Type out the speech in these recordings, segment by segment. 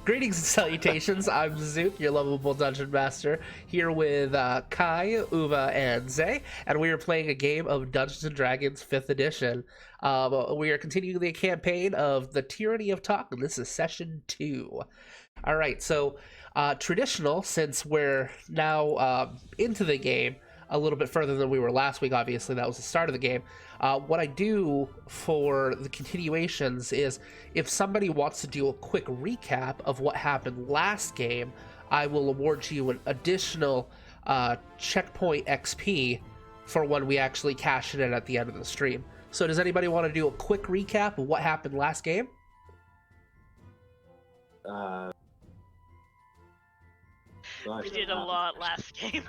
Greetings and salutations, I'm Zook, your lovable Dungeon Master, here with Kai, Uva, and Zay, and we are playing a game of Dungeons & Dragons 5th Edition. We are continuing the campaign of the Tyranny of Talk, and this is Session 2. Alright, so traditional, since we're now into the game, a little bit further than we were last week, obviously, that was the start of the game. What I do for the continuations is if somebody wants to do a quick recap of what happened last game, I will award you an additional checkpoint XP for when we actually cash it in at the end of the stream. So does anybody want to do a quick recap of what happened last game? We did a lot last game.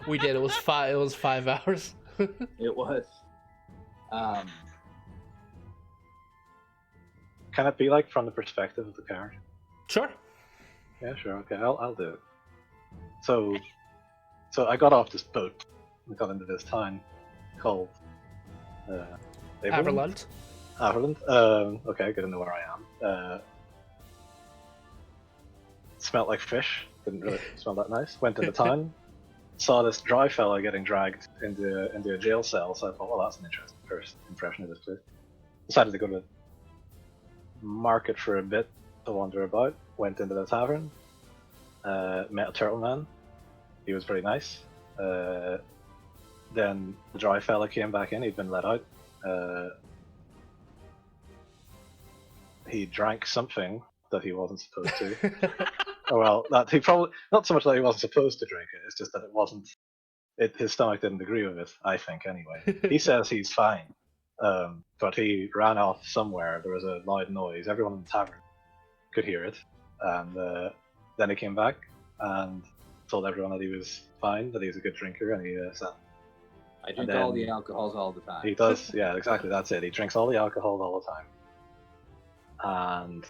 We did. It was 5 hours. It was. Can it be like from the perspective of the character? Sure. Yeah, sure. Okay, I'll do it. So I got off this boat. We got into this town called Averland. Averland. Okay, good to know where I am. Smelled like fish. Didn't really smell that nice. Went into town. Saw this dry fella getting dragged into a jail cell. So I thought, well, that's an interesting first impression of this place. Decided to go to the market for a bit to wander about. Went into the tavern. Met a turtle man. He was very nice. Then the dry fella came back in. He'd been let out. He drank something that he wasn't supposed to. Oh, well, that he probably not so much that he wasn't supposed to drink it. It's just that it wasn't. His stomach didn't agree with it. I think anyway. He says he's fine, but he ran off somewhere. There was a loud noise. Everyone in the tavern could hear it, and then he came back and told everyone that he was fine, that he was a good drinker, and he said, I drink all the alcohols all the time. He does, yeah, exactly. That's it. He drinks all the alcohol all the time, and.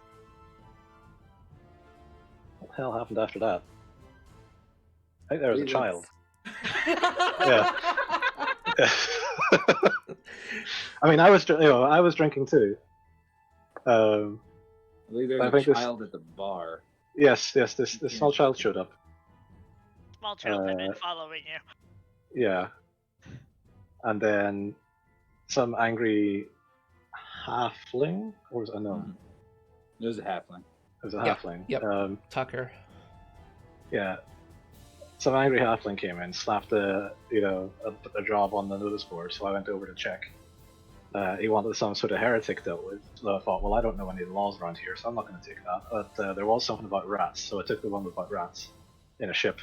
What the hell happened after that? I think there was a child. Yeah. I mean, I was drinking too. I believe there was I a think child at the bar. Yes. This small child showed up. Small child had been following you. Yeah. And then some angry halfling, or was it a gnome? It was a halfling. It was a halfling. Yep. Tucker. Yeah. Some angry halfling came in, slapped a job on the notice board, so I went over to check. He wanted some sort of heretic dealt with, so I thought, well, I don't know any of the laws around here, so I'm not going to take that. But there was something about rats, so I took the one about rats in a ship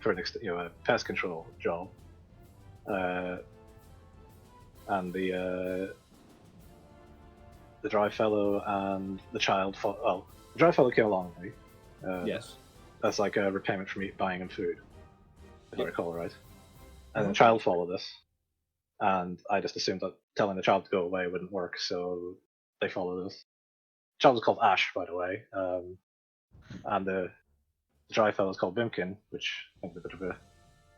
for a pest control job. And the dry fellow and the child the dry fellow came along with me. Yes. That's like a repayment for me buying him food, if I recall right. And the child followed us, and I just assumed that telling the child to go away wouldn't work, so they followed us. The child was called Ash, by the way, and the dry fellow was called Bimkin, which I think is a bit of an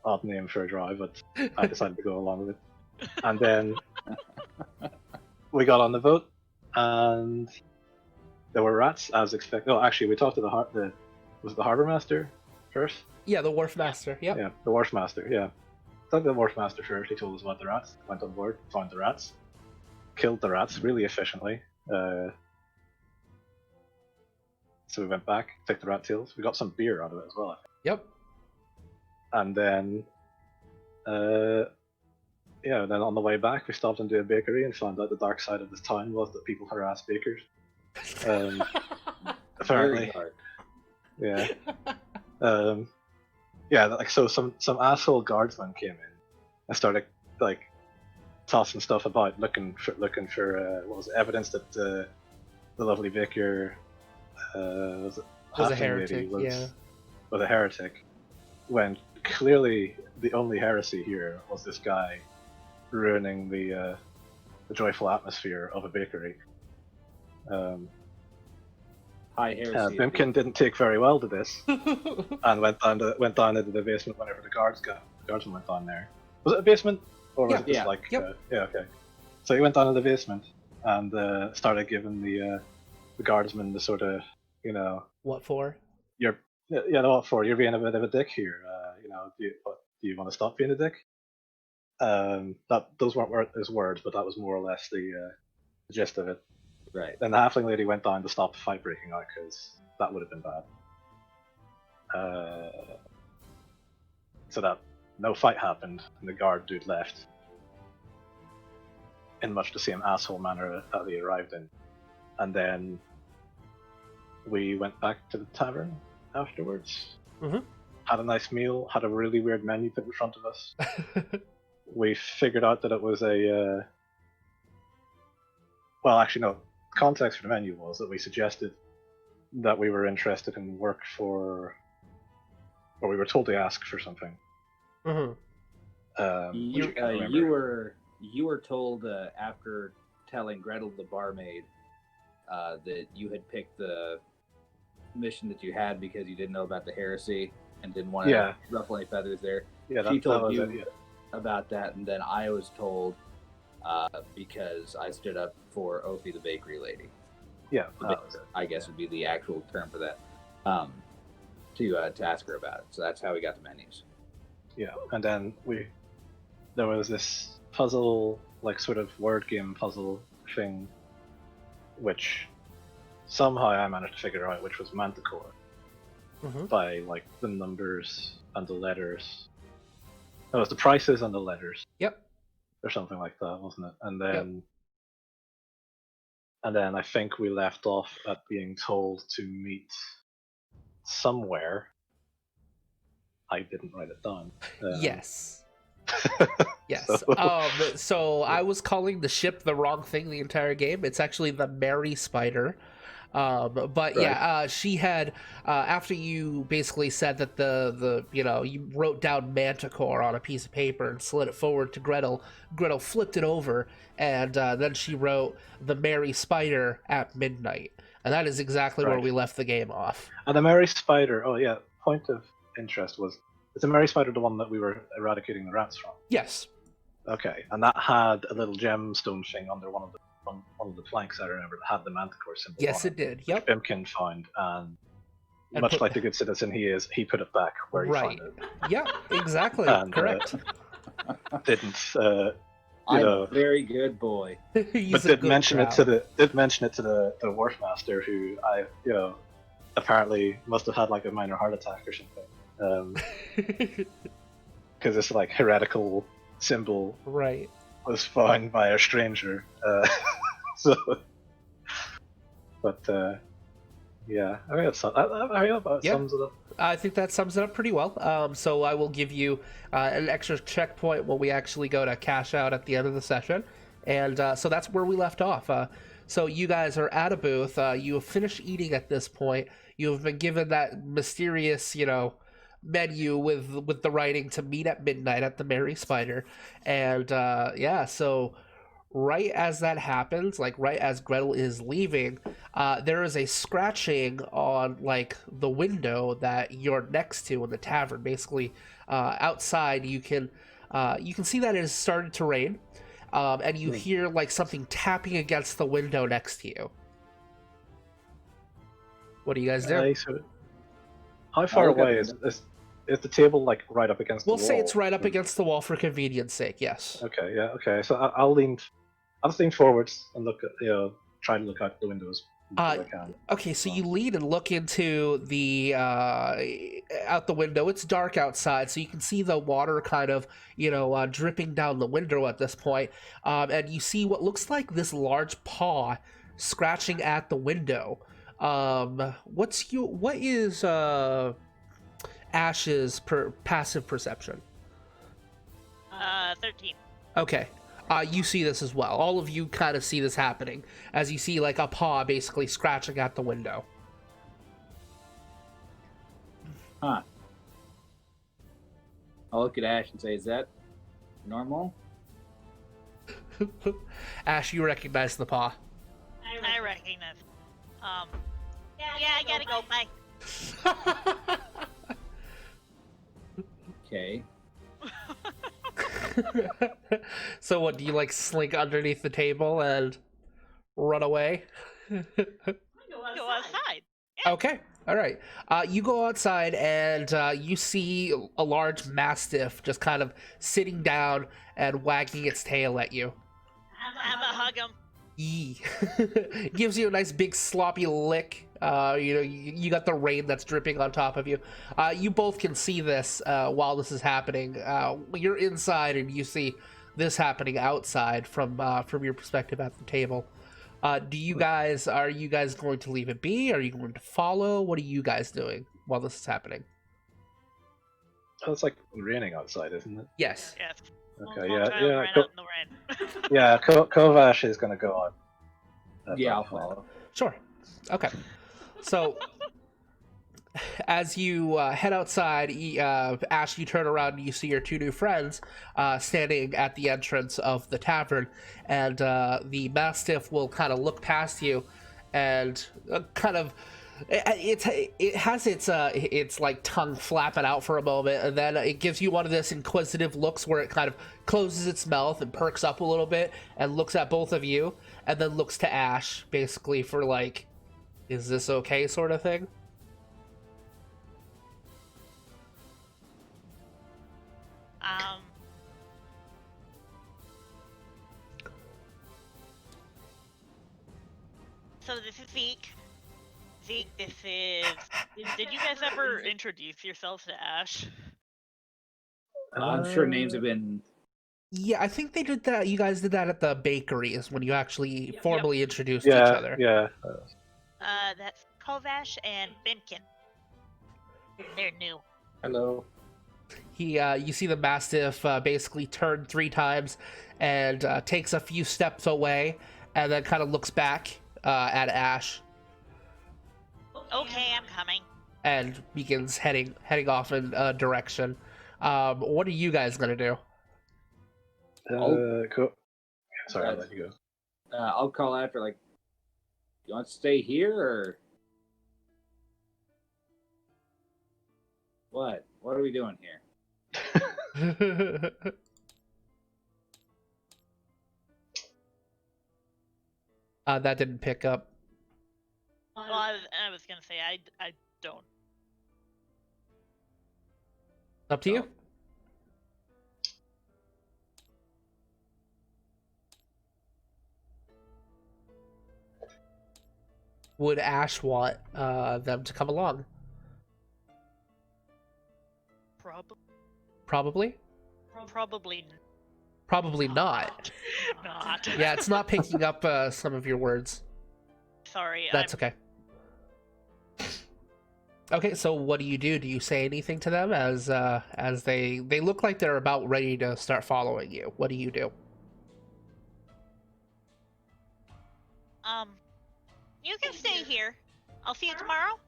odd name for a dry, but I decided to go along with it. And then we got on the boat, and there were rats, as expected. Oh, actually, we talked to was it the harbor master first? Yeah, the wharf master. Yep. Yeah, the wharf master. Yeah, talked to the wharf master first. He told us about the rats. Went on board, found the rats, killed the rats really efficiently. So we went back, took the rat tails. We got some beer out of it as well, I think. Yep. And then, then on the way back, we stopped into a bakery and found out the dark side of this town was that people harass bakers. Apparently. Yeah. So some asshole guardsman came in and started like tossing stuff about, looking for what was it, evidence that the lovely vicar was a heretic. Was a heretic. When clearly the only heresy here was this guy ruining the joyful atmosphere of a bakery. High heresy. Bimkin didn't take very well to this, and went down into the basement whenever the guardsman went down there. Was it a basement, or was it just like? Yep. Okay. So he went down to the basement and started giving the guardsman the sort of you know, What for? you're what for? You're being a bit of a dick here. You know, do you want to stop being a dick? Those weren't his words, but that was more or less the gist of it. Right. Then the halfling lady went down to stop the fight breaking out because that would have been bad. So that no fight happened, and the guard dude left in much the same asshole manner that he arrived in. And then we went back to the tavern afterwards. Mm-hmm. Had a nice meal. Had a really weird menu put in front of us. We figured out that it was a. Well, actually, no. The context for the menu was that we suggested that we were interested in work for, or we were told to ask for something. Mm-hmm. Which I can't remember. You were told after telling Gretel the barmaid that you had picked the mission that you had because you didn't know about the heresy and didn't want to ruffle any feathers there. Yeah, she told was you it, yeah. about that, and then I was because I stood up for Ophi the bakery lady. Yeah, that was it. I guess would be the actual term for that. To ask her about it. So that's how we got the menus. Yeah, and then there was this puzzle, like sort of word game puzzle thing, which somehow I managed to figure out, which was Manticore, by like the numbers and the letters. No, it was the prices and the letters. Yep. Or something like that, wasn't it? And then I think we left off at being told to meet somewhere. I didn't write it down. Yes. Yes. So- So I was calling the ship the wrong thing the entire game. It's actually the Mary Spider. But Right. yeah, she had after you basically said that the you wrote down Manticore on a piece of paper and slid it forward to Gretel. Gretel flipped it over, and then she wrote the Mary Spider at midnight, and that is exactly where Right. we left the game off. And the Mary Spider, oh yeah, point of interest was, is the Mary Spider the one that we were eradicating the rats from? Yes. Okay, and that had a little gemstone thing under one of the planks, I remember, that had the Manticore symbol Yes, on it did. which Yep. Bimkin found, and And much put- like the good citizen he is, he put it back where he Right. found it. Yeah. Exactly. And, Correct. Didn't I'm know. a very good boy. He's but a did good mention crowd. it to the wharf master, who I apparently must have had like a minor heart attack or something, because this like heretical symbol Right. was found by a stranger. So, but yeah, I mean, that Yeah. sums it up. I think that sums it up pretty well. So I will give you an extra checkpoint when we actually go to cash out at the end of the session. And so that's where we left off. So you guys are at a booth. You have finished eating at this point. You have been given that mysterious, menu with the writing to meet at midnight at the Mary Spider. And yeah, so right as that happens, like right as Gretel is leaving, there is a scratching on like the window that you're next to in the tavern. Basically, outside you can see that it has started to rain, and you hear like something tapping against the window next to you. What do you guys do? How far look at away the is the table like right up against We'll the wall? say it's right up against the wall for convenience sake. Yes. Okay, yeah, okay. So I'll lean forwards and look at, try to look out the windows as much as I can. Okay, so you lean and look into the out the window. It's dark outside, so you can see the water kind of dripping down the window at this point, and you see what looks like this large paw scratching at the window. What is Ash's passive perception? 13. Okay. You see this as well. All of you kind of see this happening as you see like a paw basically scratching at the window. Huh. I'll look at Ash and say, is that normal? Ash, you recognize the paw. I recognize. Yeah, I gotta go. Bye. Okay. So what, do you like slink underneath the table and run away? Go outside. Okay. All right. You go outside and you see a large mastiff just kind of sitting down and wagging its tail at you. I'm gonna hug him. Yee. Gives you a nice big sloppy lick. You got the rain that's dripping on top of you. You both can see this while this is happening. You're inside and you see this happening outside from your perspective at the table. Are you guys going to leave it be? Are you going to follow? What are you guys doing while this is happening? Oh, it's like raining outside, isn't it? Yes. Yes. Okay, Small child yeah. ran out in the rain. Yeah, Kovash is gonna go on. Yeah, I'll follow. Sure. Okay. So, as you head outside, Ash, you turn around and you see your two new friends standing at the entrance of the tavern, and the Mastiff will kind of look past you and kind of. It has its like tongue flapping out for a moment, and then it gives you one of this inquisitive looks where it kind of closes its mouth and perks up a little bit and looks at both of you, and then looks to Ash basically for like, is this okay sort of thing. So this is Zeke. Zeke, this is... Did you guys ever introduce yourselves to Ash? I'm sure names have been... Yeah, I think they did that. You guys did that at the bakeries when you actually formally introduced Yeah, each other. yeah. That's Kovash and Binkin. They're new. Hello. You see the Mastiff basically turn 3 times and takes a few steps away, and then kind of looks back at Ash Okay, I'm coming. and begins heading off in a direction. What are you guys gonna do? Cool. Sorry, I'll let you go. I'll call after, like, you want to stay here, or... What? What are we doing here? That didn't pick up. Well, I was gonna say, I don't. Up to you. Would Ash want them to come along? Probably? Probably not. Not. Yeah, it's not picking up some of your words. Sorry. That's okay. Okay, so what do? Do you say anything to them as they look like they're about ready to start following you? What do you do? You can stay here. I'll see you tomorrow.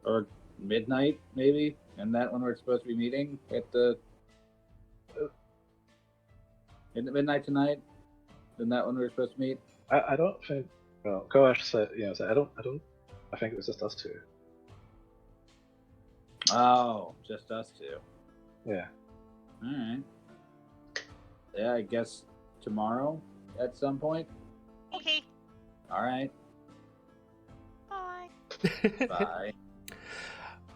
Or midnight, maybe? And that when we're supposed to be meeting at the... Isn't it midnight tonight? Isn't that when we were supposed to meet? I don't think. Well, Kovash said, I don't. I think it was just us two. Oh, just us two. Yeah. Alright. Yeah, I guess tomorrow at some point. Okay. Alright. Bye. Bye.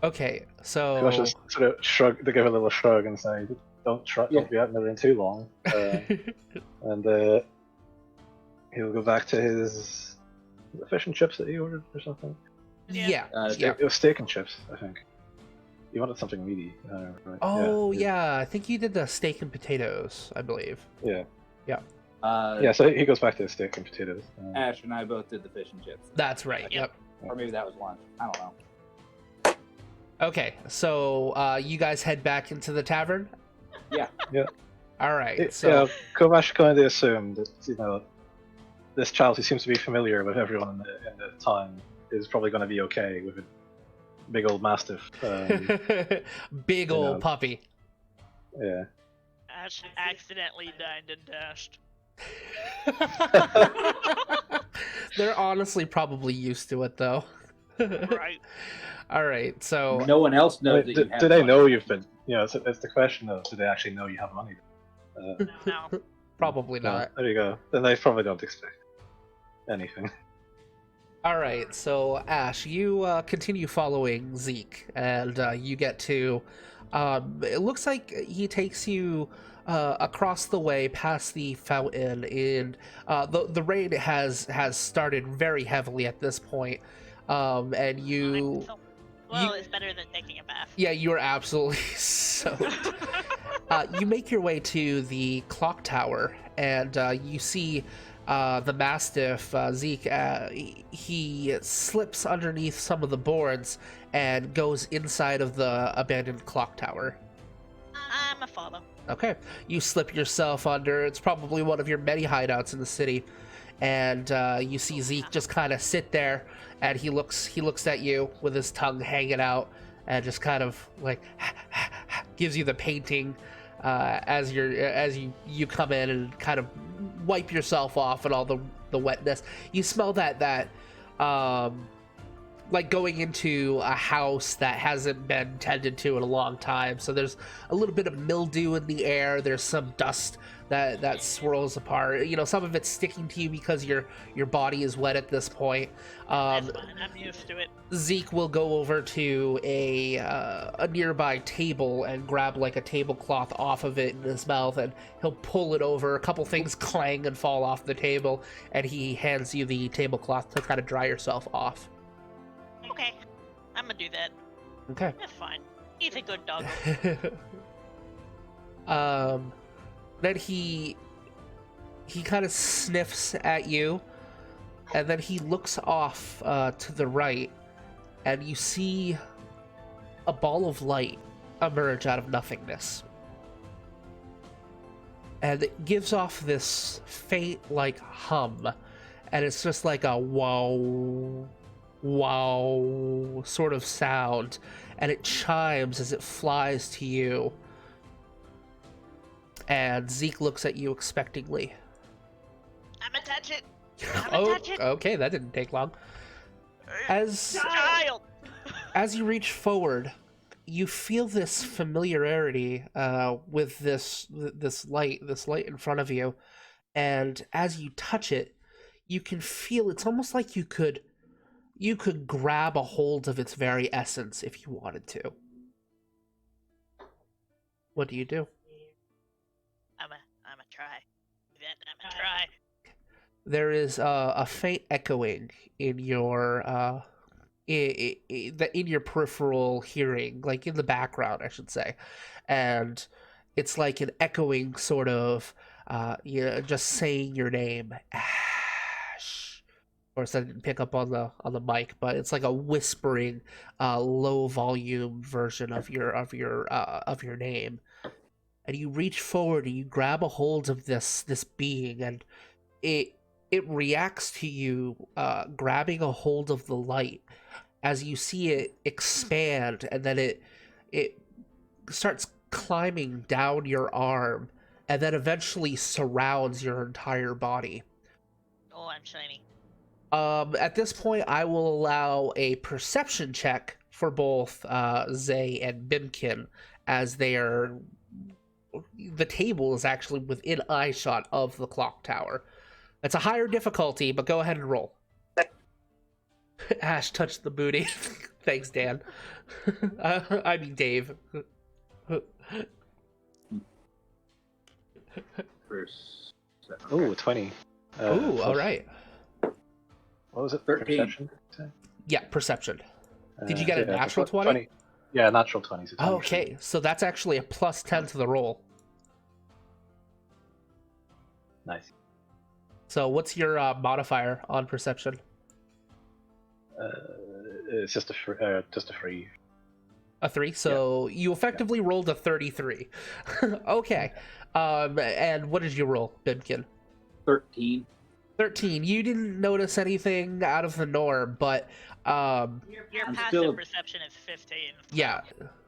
Okay, so Kovash just sort of shrug. They give a little shrug and say, "Don't be out in the rain too long." And he'll go back to his fish and chips that he ordered or something. yeah. It was steak and chips, I think. You wanted something meaty. Right? Oh yeah, I think you did the steak and potatoes, I believe. Yeah. Yeah. So he goes back to the steak and potatoes. Ash and I both did the fish and chips. That's right. Yep. Or maybe that was lunch. I don't know. Okay, so you guys head back into the tavern. Yeah. All right. So Kovash kind of assumed that this child who seems to be familiar with everyone in the town is probably going to be okay with a big old mastiff. big old puppy. Yeah. Ash accidentally dined and dashed. They're honestly probably used to it though. Right. All right. So No one else knows that you have Do they money. know you've been? It's the question of, do they actually know you have money? No. probably No, not. there you go. Then they probably don't expect anything. All right, so Ash, you continue following Zeke, and you get to. It looks like he takes you across the way past the fountain, and the rain has started very heavily at this point. And you, Well, it's better than taking a bath. yeah, you are absolutely soaked. You make your way to the clock tower, and you see the Mastiff, Zeke. He slips underneath some of the boards and goes inside of the abandoned clock tower. I'm a follow. Okay, you slip yourself under. It's probably one of your many hideouts in the city, and you see Zeke just kind of sit there, and he looks at you with his tongue hanging out, and just kind of like gives you the painting as you come in and kind of wipe yourself off and all the wetness. You smell that like going into a house that hasn't been tended to in a long time. So there's a little bit of mildew in the air. There's some dust that swirls apart. You know, some of it's sticking to you because your body is wet at this point. That's fine. I'm used to it. Zeke will go over to a nearby table and grab like a tablecloth off of it in his mouth, and he'll pull it over. A couple things clang and fall off the table, and he hands you the tablecloth to kind of dry yourself off. Okay, I'm gonna do that. Okay. That's fine. He's a good dog. Then he kind of sniffs at you, and then he looks off to the right, and you see a ball of light emerge out of nothingness. And it gives off this faint, like, hum, and it's just like a wow, wow sort of sound, and it chimes as it flies to you. And Zeke looks at you expectingly. I'm gonna touch it. Touch it. Okay, that didn't take long. As you reach forward, you feel this familiarity with this light in front of you, and as you touch it, you can feel it's almost like you could grab a hold of its very essence if you wanted to. What do you do? I'm a try. I'm a try. There is a faint echoing in your in your peripheral hearing, like in the background, I should say, and it's like an echoing sort of, just saying your name, Ash. Of course, I didn't pick up on the mic, but it's like a whispering, low volume version of your name. And you reach forward and you grab a hold of this being, and it reacts to you grabbing a hold of the light as you see it expand, and then it starts climbing down your arm, and then eventually surrounds your entire body. Oh, I'm shiny. At this point, I will allow a perception check for both Zay and Bimkin, as the table is actually within eyeshot of the clock tower. It's a higher difficulty, but go ahead and roll. Ash touched the booty. Thanks, Dan. I mean, Dave. Ooh, 20. Ooh, all right. What was it? 13. Perception? Yeah, perception. Did you get a natural 20? Yeah, natural 20. So Okay, so that's actually a plus 10 to the roll. Nice. So what's your modifier on perception? It's just a free. A 3, so you effectively rolled a 33. Okay. And what did you roll, Bimkin? 13. 13. You didn't notice anything out of the norm, but your passive perception is 15. yeah.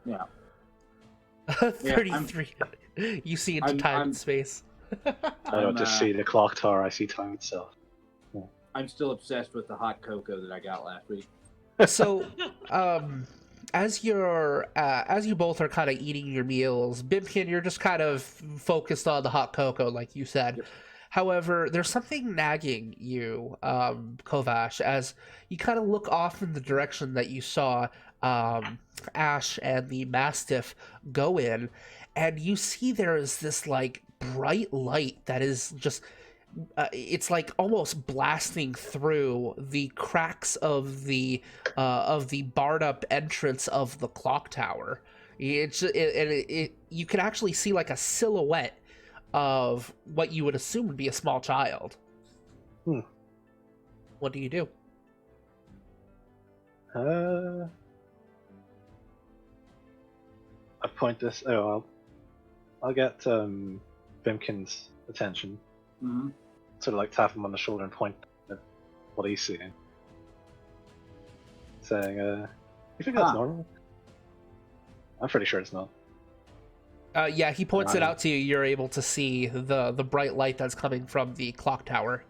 Yeah. 33. You see into time and space. I don't just see the clock tower, I see time itself. I'm still obsessed with the hot cocoa that I got last week. So, as you both are kind of eating your meals, Bimkin, you're just kind of focused on the hot cocoa, like you said. Yep. However, there's something nagging you, Kovash, as you kind of look off in the direction that you saw Ash and the Mastiff go in, and you see there is this like bright light that is just it's like almost blasting through the cracks of the barred up entrance of the clock tower. You can actually see like a silhouette of what you would assume would be a small child. What do you do? I point this. I'll get Bimkin's attention. Mm-hmm. Sort of like tap him on the shoulder and point at what he's seeing, saying, "You think that's normal?" I'm pretty sure it's not. Yeah, he points it out to you. You're able to see the bright light that's coming from the clock tower.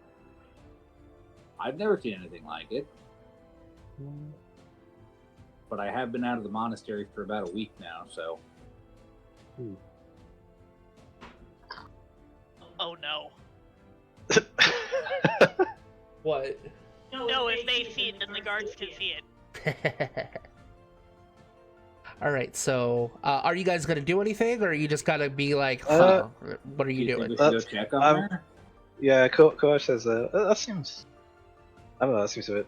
I've never seen anything like it. But I have been out of the monastery for about a week now, so... Oh no. What? No, if they see it, then the guards can see it. All right, so are you guys gonna do anything, or are you just gonna be like, huh, what are you doing? We should go check on her? Yeah, Kovash says, that seems... I don't know, that seems a bit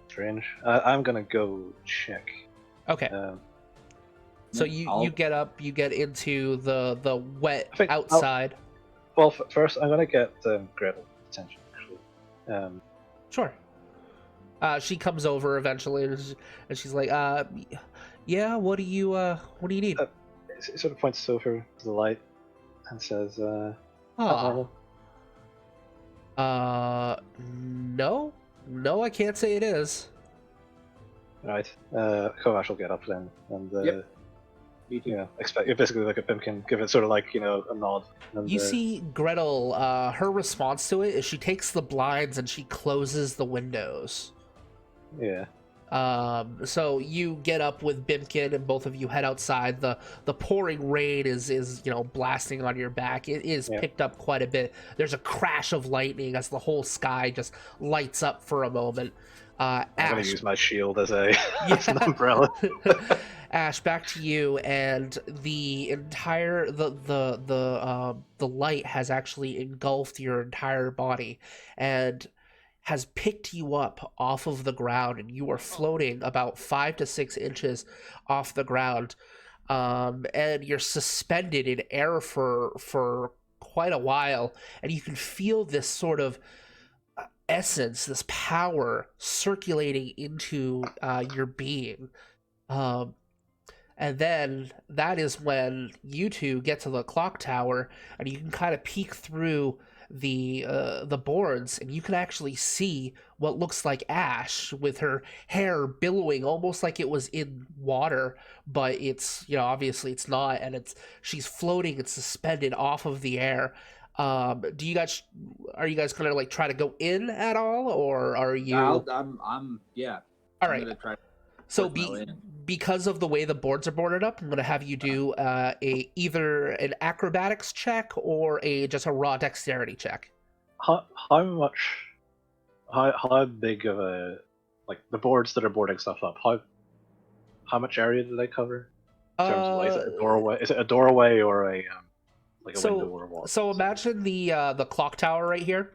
strange. I'm gonna go check. Okay. So you get up, you get into the wet outside. Well, first I'm gonna get Gretel's attention, actually. Sure. She comes over eventually, and she's like, yeah, what do you need? He sort of points over to the light and says, no, I can't say it is. Right. Kovash will get up then, and Yep. Me too. yeah, expect you basically look at Pimkin, give it sort of like, a nod. And, You see Gretel, her response to it is she takes the blinds and she closes the windows. Yeah. So you get up with Bimkin and both of you head outside. The pouring rain is blasting on your back. It is picked up quite a bit. There's a crash of lightning as the whole sky just lights up for a moment. I'm gonna Ash, use my shield as as an umbrella. Ash, back to you, and the entire the light has actually engulfed your entire body and has picked you up off of the ground, and you are floating about 5 to 6 inches off the ground, and you're suspended in air for quite a while, and you can feel this sort of essence, this power circulating into your being. And then that is when you two get to the clock tower, and you can kind of peek through the boards, and you can actually see what looks like Ash with her hair billowing almost like it was in water, but it's obviously it's not, and she's floating and suspended off of the air. Are you guys gonna like try to go in at all, or are you? I'm yeah. All right. I'm gonna try. So because of the way the boards are boarded up, I'm going to have you do either an acrobatics check or just a raw dexterity check. How big of a, like, the boards that are boarding stuff up? How much area do they cover? In terms of, like, is it a doorway? Is it a doorway or a like a window or a wall? So imagine the clock tower right here.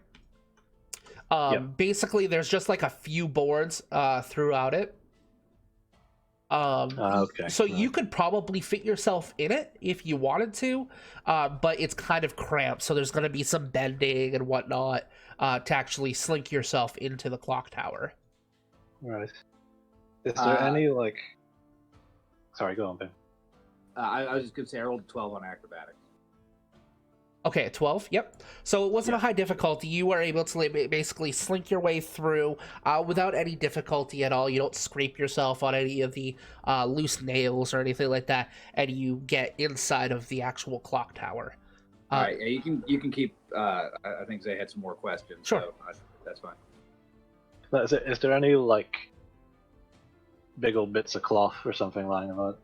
Basically, there's just like a few boards throughout it. Okay. So you could probably fit yourself in it if you wanted to, but it's kind of cramped, so there's going to be some bending and whatnot to actually slink yourself into the clock tower. Right. Is there any, like... Sorry, go on, Ben. I was just going to say I rolled 12 on acrobatics. Okay, 12, yep. So it wasn't a high difficulty. You were able to basically slink your way through without any difficulty at all. You don't scrape yourself on any of the loose nails or anything like that, and you get inside of the actual clock tower. All right, you can keep... I think Zay had some more questions, sure. So that's fine. Is there any, like, big old bits of cloth or something lying about?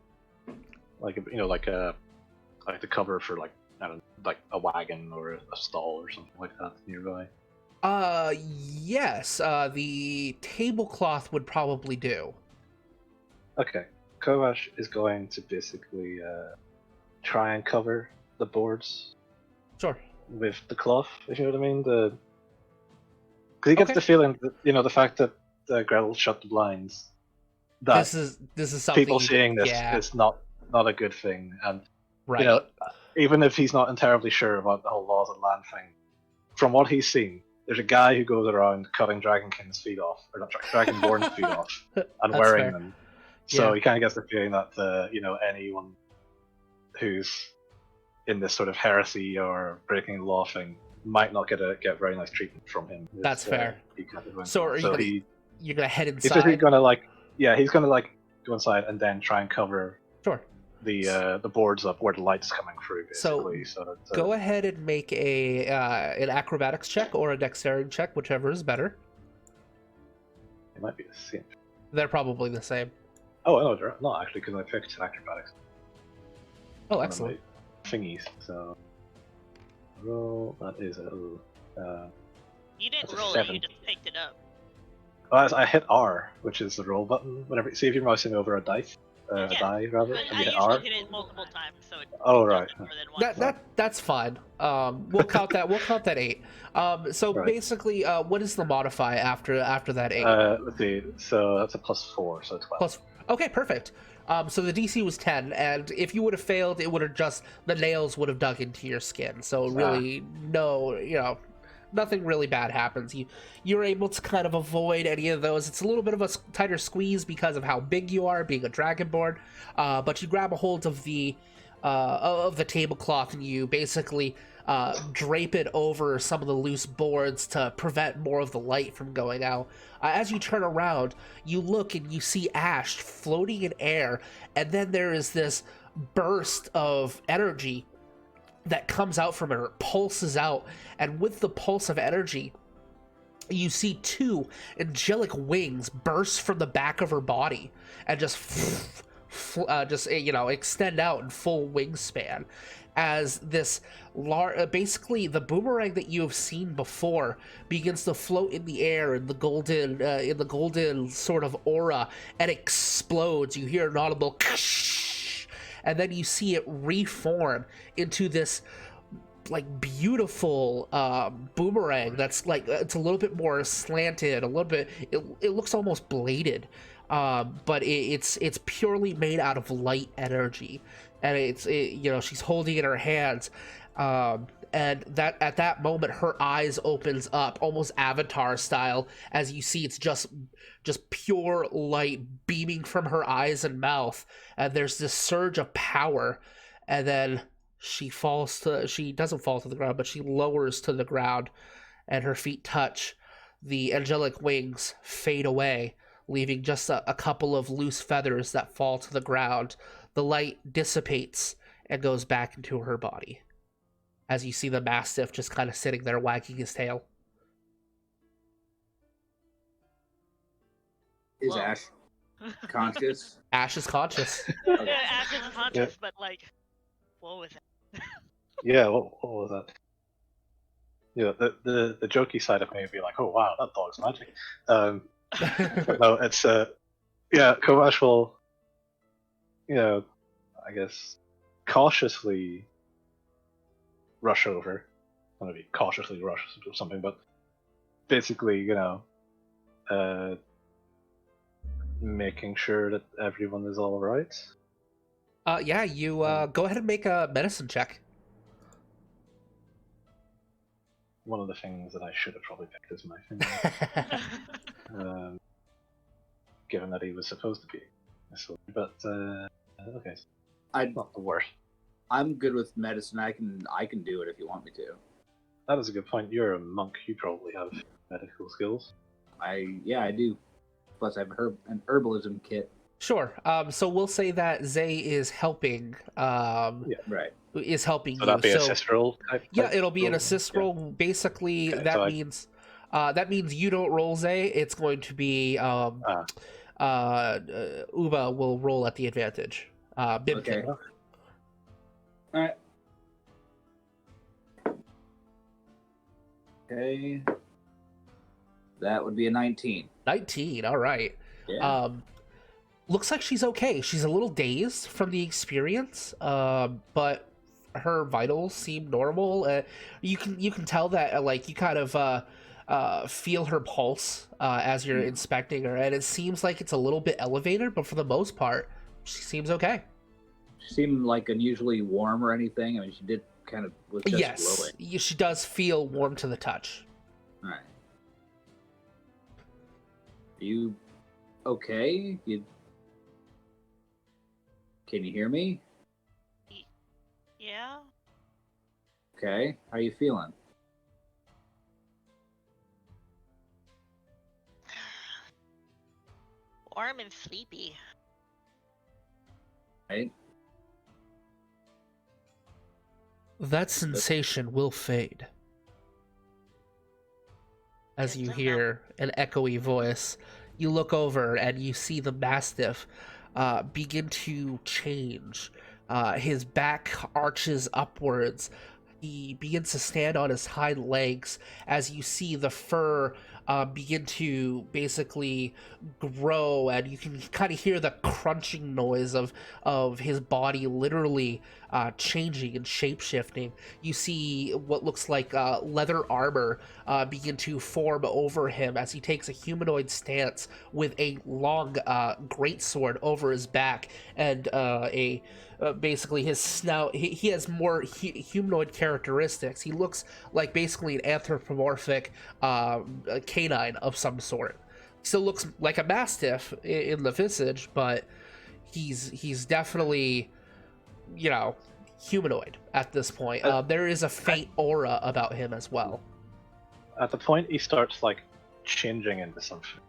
Like, like the cover for, like, I don't know, like a wagon or a stall or something like that nearby? Yes. The tablecloth would probably do. Okay. Kovash is going to basically try and cover the boards Sure. with the cloth, if you know what I mean. Because he gets Okay. the feeling that, the fact that Gretel shut the blinds, that This is something people seeing this yeah. is not a good thing. And, Right. even if he's not entirely sure about the whole laws of land thing, from what he's seen, there's a guy who goes around cutting Dragon King's feet off, or not Dragonborn's feet off, and That's wearing fair. them. So Yeah. he kind of gets the feeling that anyone who's in this sort of heresy or breaking the law thing might not get very nice treatment from him. That's fair. He kind of went So on. are you So gonna you're gonna head he's just inside? he's gonna go inside and then try and cover Sure. the boards up where the light's coming through, basically. So Go ahead and make an acrobatics check or a dexterity check, whichever is better. it might be the same. They're probably the same. Oh no, they're not actually, because I picked acrobatics. Oh, One of excellent. my thingies. So roll. That is a. You didn't That's a roll it, 7. you just picked it up. I hit R, which is the roll button. Whenever see if you're mousing over a dice, a Yeah, die rather, But and I you hit usually R. hit it multiple times, so it Oh, does right. it more than once. That's fine. We'll count that. We'll count that 8. So Right. basically, what is the modify after that 8? Let's see. So that's a +4, so 12. Plus. Okay, perfect. So the DC was 10, and if you would have failed, it would have just the nails would have dug into your skin. So really, nothing really bad happens. You're able to kind of avoid any of those. It's a little bit of a tighter squeeze because of how big you are, being a dragonborn. But you grab a hold of the tablecloth and you basically drape it over some of the loose boards to prevent more of the light from going out. As you turn around, you look and you see Ash floating in air, and then there is this burst of energy that comes out from her. It pulses out, and with the pulse of energy, you see 2 angelic wings burst from the back of her body and just extend out in full wingspan, as this basically the boomerang that you have seen before begins to float in the air in the golden sort of aura and explodes. You hear an audible and then you see it reform into this like beautiful boomerang that's like it's a little bit more slanted, a little bit it looks almost bladed, but it's purely made out of light energy, and she's holding it in her hands, and that at that moment her eyes opens up almost Avatar style, as you see it's just pure light beaming from her eyes and mouth, and there's this surge of power, and then she doesn't fall to the ground, but she lowers to the ground, and her feet touch. The angelic wings fade away, leaving just a couple of loose feathers that fall to the ground. The light dissipates and goes back into her body, as you see the Mastiff just kind of sitting there wagging his tail. Is Whoa. Ash conscious? Ash is conscious. Yeah, Ash is conscious, but like, what was it? Yeah, what was that? Yeah, the jokey side of me would be like, oh wow, that dog's magic. But no, it's Kovash will, I guess, cautiously rush over. I don't know if he cautiously rush or something, but basically, making sure that everyone is all right. Yeah, you go ahead and make a medicine check. One of the things that I should have probably picked as my thing, given that he was supposed to be. But okay, not the worst. I'm good with medicine. I can do it if you want me to. That is a good point. You're a monk. You probably have medical skills. I do. Plus, I have an herbalism kit. Sure. So we'll say that Zay is helping. Yeah, right. Is helping So you. that'd be assist roll type? Yeah, it'll be an roll? assist Yeah. roll. Basically, Okay, that means you don't roll, Zay. It's going to be Uba will roll at the advantage. Bimkin. Okay. All right. Okay. That would be a 19. 19, all right. Yeah. Looks like she's okay. She's a little dazed from the experience, but her vitals seem normal. You can tell that like you kind of feel her pulse as you're inspecting her, and it seems like it's a little bit elevated, but for the most part, she seems okay. She seemed like unusually warm or anything. I mean, she did kind of was just Yes, glowing. she does feel warm to the touch. All right. Are you okay? Can you hear me? Yeah. Okay. How are you feeling? Warm and sleepy. Right. That sensation will fade. As you hear an echoey voice, you look over and you see the Mastiff begin to change. His back arches upwards. He begins to stand on his hind legs as you see the fur begin to basically grow, and you can kind of hear the crunching noise of his body literally changing and shape-shifting. You see what looks like leather armor begin to form over him as he takes a humanoid stance with a long greatsword over his back and basically his snout. He has more humanoid characteristics. He looks like basically an anthropomorphic canine of some sort. Still looks like a mastiff in the visage, but he's definitely, you know, humanoid at this point. There is a faint aura about him as well. At the point he starts like changing into something,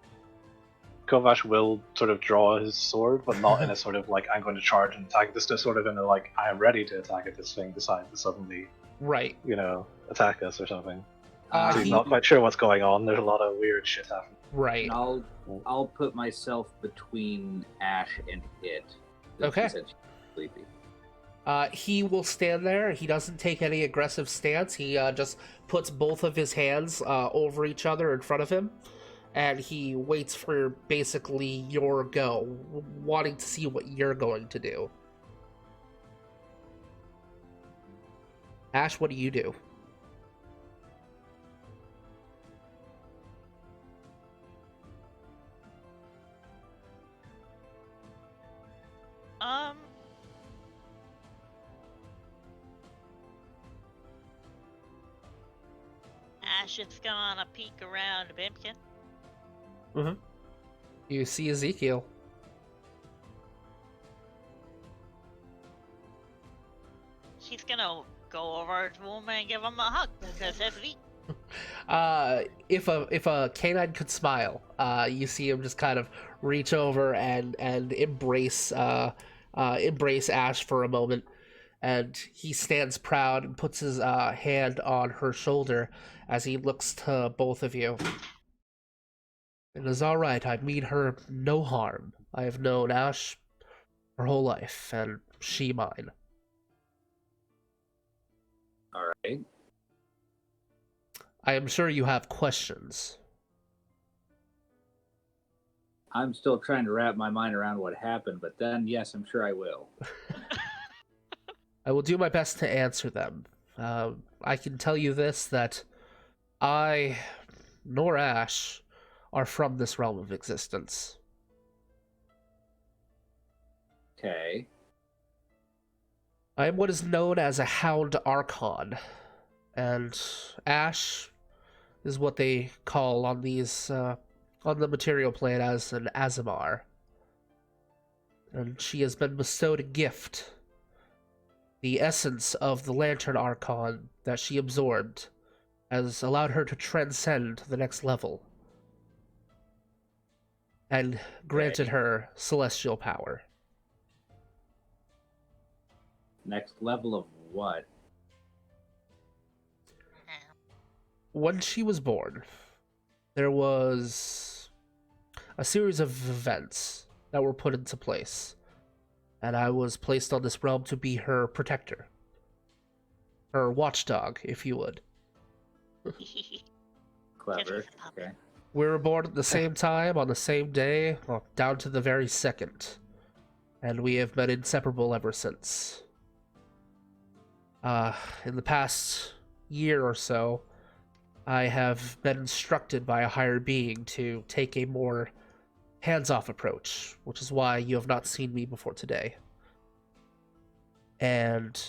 Kovash will sort of draw his sword, but not in a sort of like I'm going to charge and attack this, just sort of in a like I am ready to attack if this thing decides to suddenly, Right. you know, attack us or something. He's He's not quite sure what's going on. There's a lot of weird shit happening. Right. And I'll put myself between Ash and it. Okay. She said she's sleepy. He will stand there. He doesn't take any aggressive stance. He just puts both of his hands over each other in front of him, and he waits for basically your go, wanting to see what you're going to do. Ash, what do you do? Ash is gonna peek around Bimkin. Mm-hmm. You see Ezekiel. She's gonna go over to him and give him a hug because that's Zeke. If a canine could smile, you see him just kind of reach over and embrace Ash for a moment, and he stands proud and puts his hand on her shoulder as he looks to both of you. It is all right. I mean her no harm. I have known Ash her whole life, and she mine. All right. I am sure you have questions. I'm still trying to wrap my mind around what happened, but then, yes, I'm sure I will. I will do my best to answer them. I can tell you this, that I, nor Ash, are from this realm of existence. Okay. I am what is known as a Hound Archon, and Ash is what they call on these, on the material plane as an Azamar. And she has been bestowed a gift. The essence of the Lantern Archon that she absorbed has allowed her to transcend the next level, and granted her celestial power. Next level of what? When she was born, there was a series of events that were put into place, and I was placed on this realm to be her protector. Her watchdog, if you would. Clever. Okay. We were born at the same time, on the same day, well, down to the very second. And we have been inseparable ever since. In the past year or so, I have been instructed by a higher being to take a more hands-off approach, which is why you have not seen me before today. And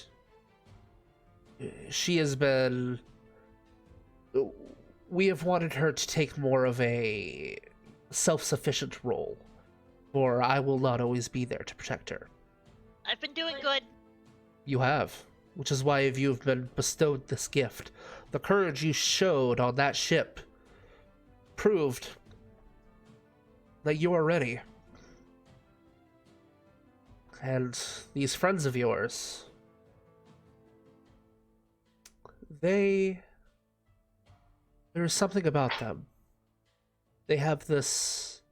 she has been... We have wanted her to take more of a self-sufficient role, for I will not always be there to protect her. I've been doing good. You have, which is why you have been bestowed this gift. The courage you showed on that ship proved that you are ready. And these friends of yours, there's something about them. They have this...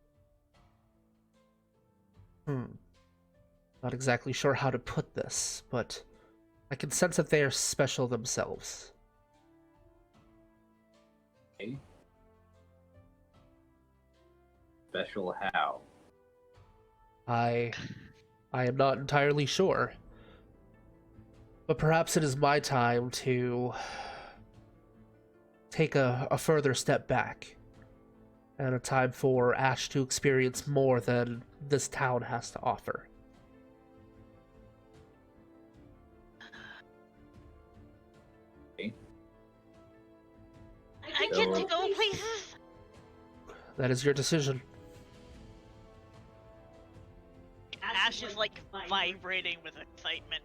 Not exactly sure how to put this, but I can sense that they are special themselves. Okay. Special how? I am not entirely sure. But perhaps it is my time to take a further step back. And a time for Ash to experience more than this town has to offer. Okay. I get to go places. That is your decision. Ash is like vibrating with excitement.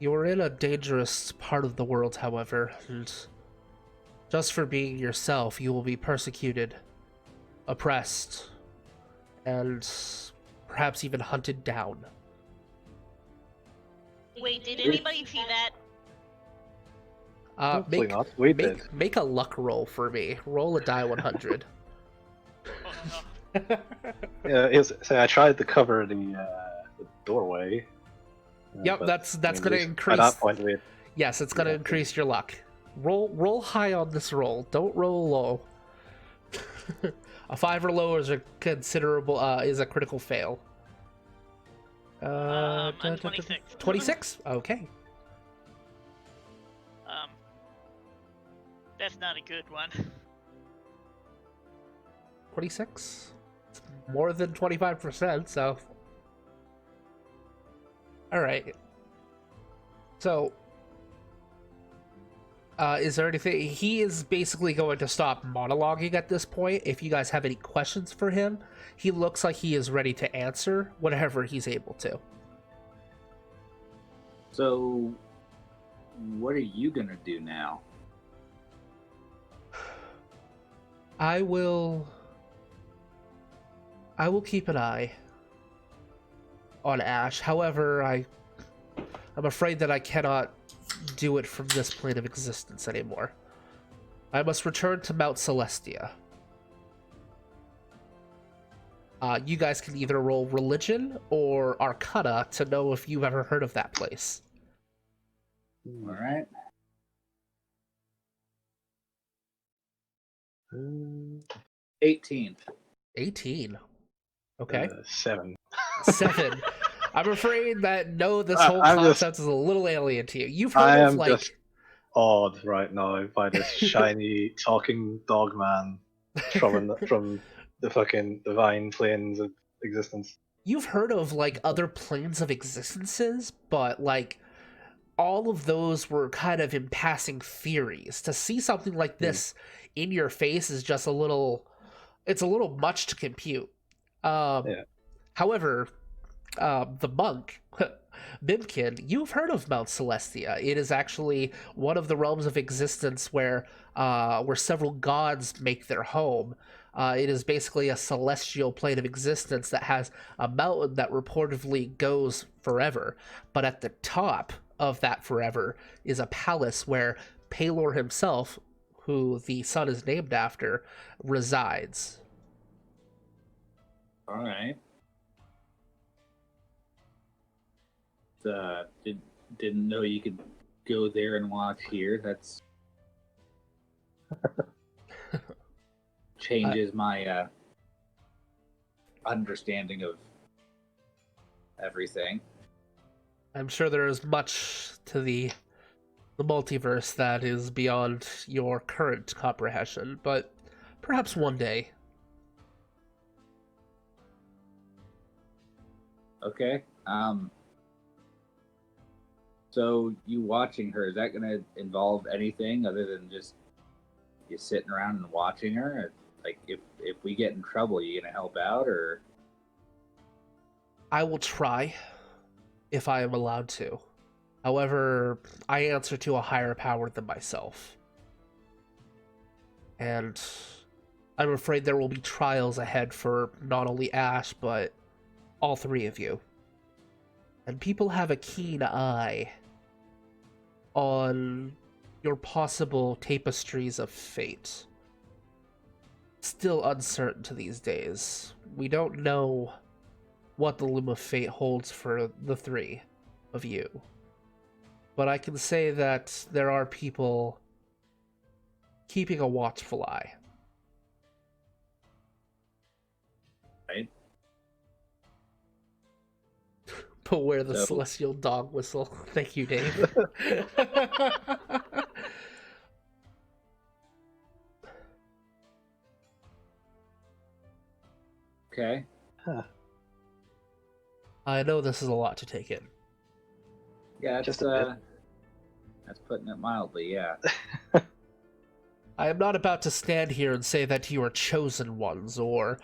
You are in a dangerous part of the world, however, and just for being yourself, you will be persecuted, oppressed, and perhaps even hunted down. Wait, did anybody see that? Hopefully not. We did. Make a luck roll for me. Roll a die 100. Oh, Yeah, so I tried to cover the doorway. Yep, but, that's I mean, gonna at increase. that point, we Yes, it's gonna increase your luck. Roll high on this roll. Don't roll low. A 5 or lower is a considerable is a critical fail. I'm 26. 26? Okay. That's not a good one. 26? It's more than 25%, so... Alright. So... is there anything... He is basically going to stop monologuing at this point. If you guys have any questions for him, he looks like he is ready to answer whatever he's able to. So, what are you gonna do now? I will keep an eye on Ash. However, I'm afraid that I cannot do it from this plane of existence anymore. I must return to Mount Celestia. You guys can either roll Religion or Arcana to know if you've ever heard of that place. All right. 18. 18. Okay. 7. 7. I'm afraid that this whole I'm concept is a little alien to you. You've heard I of am like... just awed right now by this shiny talking dog man from the fucking divine planes of existence. You've heard of like other planes of existences, but like all of those were kind of in passing theories. To see something like this in your face is just it's a little much to compute. However, the monk, Bimkin, you've heard of Mount Celestia. It is actually one of the realms of existence where several gods make their home. It is basically a celestial plane of existence that has a mountain that reportedly goes forever. But at the top of that forever is a palace where Palor himself, who the sun is named after, resides. All right. Didn't know you could go there and watch here. That's changes my understanding of everything. I'm sure there is much to the multiverse that is beyond your current comprehension, but perhaps one day. Okay. So you watching her, is that going to involve anything other than just you sitting around and watching her? Like, if we get in trouble, you going to help out, or? I will try, if I am allowed to. However, I answer to a higher power than myself. And I'm afraid there will be trials ahead for not only Ash, but all three of you. And people have a keen eye on your possible tapestries of fate. Still uncertain to these days. We don't know what the Loom of Fate holds for the three of you. But I can say that there are people keeping a watchful eye. Right. Beware the So- celestial dog whistle. Thank you, Dave. Okay. I know this is a lot to take in. Yeah, Just a bit. That's putting it mildly, yeah. I am not about to stand here and say that you are chosen ones, or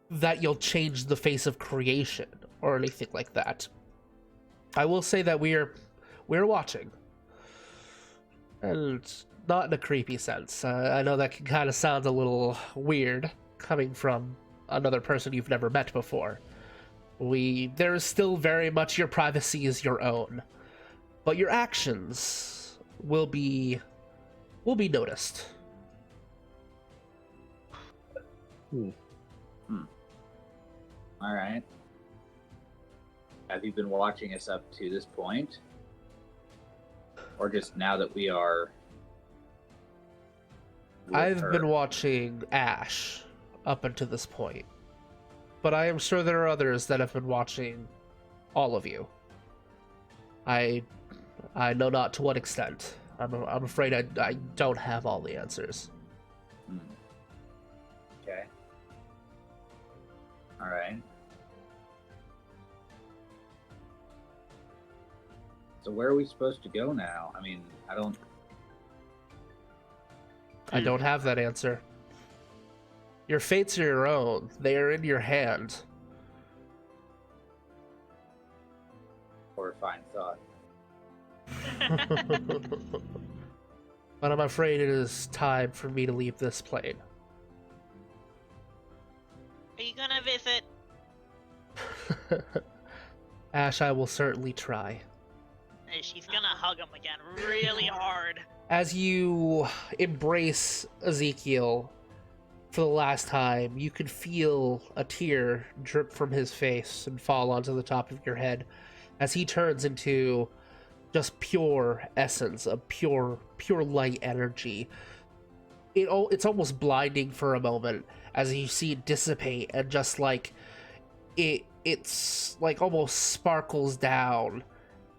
that you'll change the face of creation, or anything like that. I will say that we're watching. And not in a creepy sense. I know that can kind of sound a little weird, coming from another person you've never met before. There is still very much your privacy is your own. But your actions will be noticed. All right. Have you been watching us up to this point? Or just now that we are... with I've her? been watching Ash up until this point. But I am sure there are others that have been watching all of you. I know not to what extent. I'm afraid I don't have all the answers. Okay. All right. So where are we supposed to go now? I mean, I don't have that answer. Your fates are your own. They are in your hand. horrifying thought. But I'm afraid it is time for me to leave this plane. Are you gonna visit? Ash, I will certainly try. She's gonna hug him again really hard. As you embrace Ezekiel for the last time, you can feel a tear drip from his face and fall onto the top of your head as he turns into just pure essence, of pure light energy. It's almost blinding for a moment as you see it dissipate, and just like it's like almost sparkles down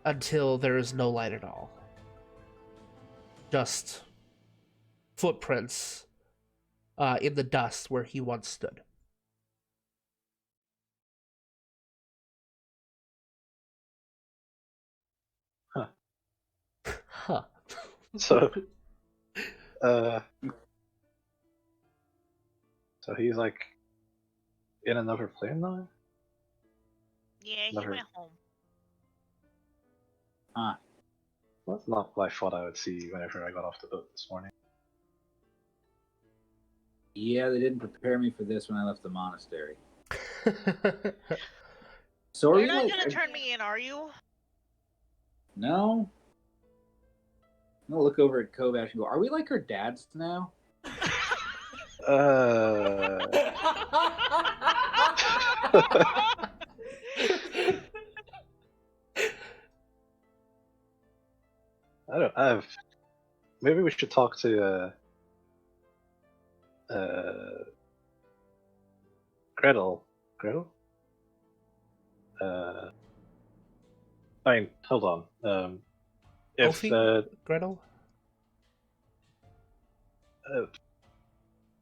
until there is no light at all. Just footprints in the dust where he once stood. Huh. So, so he's like in another plane now? Yeah, he Never- went home. Huh. That's not what I thought I would see whenever I got off the boat this morning. Yeah, they didn't prepare me for this when I left the monastery. So are You're you not like, gonna turn me in, are you? No. I'm gonna look over at Kovash and go, are we like our dads now? we should talk to Gretel. Gretel? I mean, hold on. If Ophi? Gretel?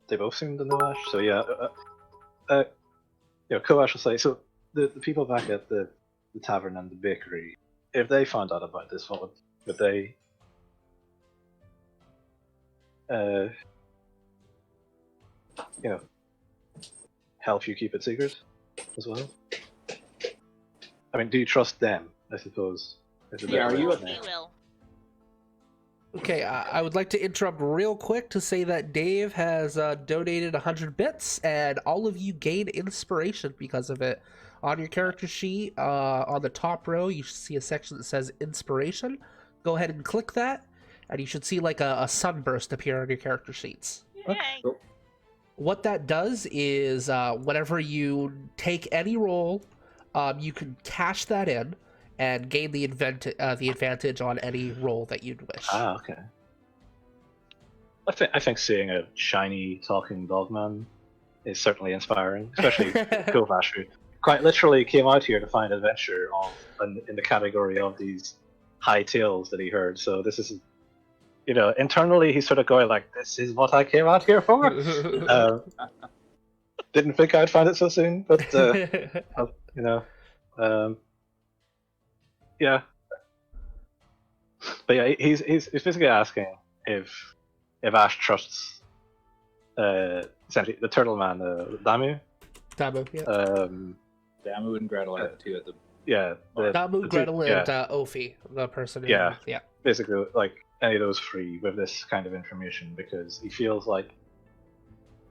they both seem to know Ash, so yeah. Koash will say, so the people back at the tavern and the bakery, if they found out about this, would they help you keep it secret as well? I mean, do you trust them, I suppose? Yeah, are you a- We will. Okay, I would like to interrupt real quick to say that Dave has donated 100 bits, and all of you gain inspiration because of it. On your character sheet, on the top row, you should see a section that says inspiration. Go ahead and click that, and you should see like a sunburst appear on your character sheets. Yay. Cool. What that does is whenever you take any roll, you can cash that in and gain the advantage on any roll that you'd wish. Ah, okay. I think seeing a shiny talking dogman is certainly inspiring, especially Kovash, who quite literally came out here to find adventure in the category of these high tales that he heard. So this is, internally he's sort of going like, "This is what I came out here for." Didn't think I'd find it so soon, but yeah. But yeah, he's basically asking if Ash trusts essentially the turtle man, Damu. Damu, yeah. Damu and Gretel are the two at the. Yeah. Damu, Gretel, and Ophi, the person. Yeah. Yeah. Basically, like any of those three with this kind of information, because he feels like,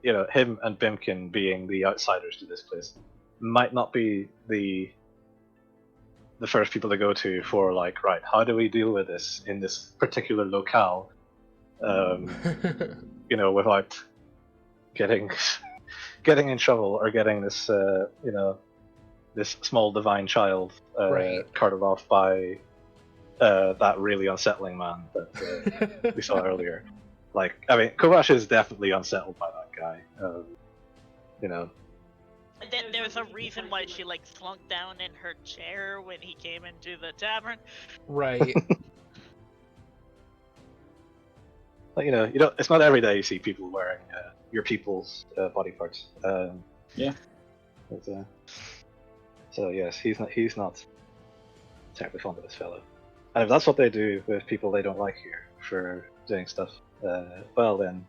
him and Bimkin being the outsiders to this place might not be the first people to go to for like, right, how do we deal with this in this particular locale, without getting in trouble or getting this, this small divine child Right. carted off by that really unsettling man that we saw earlier. Like, I mean, Kovash is definitely unsettled by that guy. There's a reason why she like slunk down in her chair when he came into the tavern. Right. Like, it's not every day you see people wearing your people's body parts. Yeah. But, so yes, he's not terribly fond of this fellow. And if that's what they do with people they don't like here for doing stuff, well then,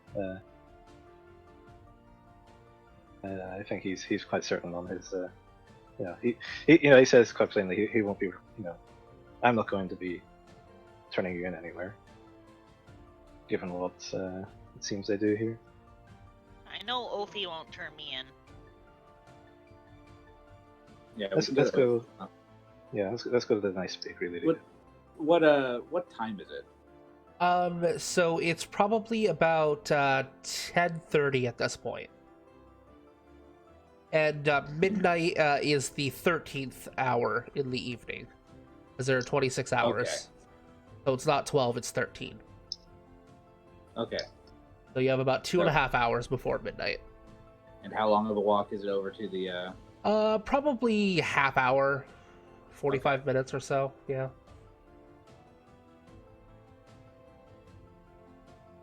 I think he's quite certain on his. He says quite plainly he won't be. I'm not going to be turning you in anywhere, given what it seems they do here. I know Ophi won't turn me in. Yeah. Let's go. Yeah, let's go to the nice bakery they do. What time is it? So it's probably about 10:30 at this point. And midnight is the 13th hour in the evening, because there are 26 hours. Okay. So it's not 12, it's 13. Okay. So you have about 2.5 hours before midnight. And how long of a walk is it over to the? Probably half hour, 45 minutes or so. Yeah.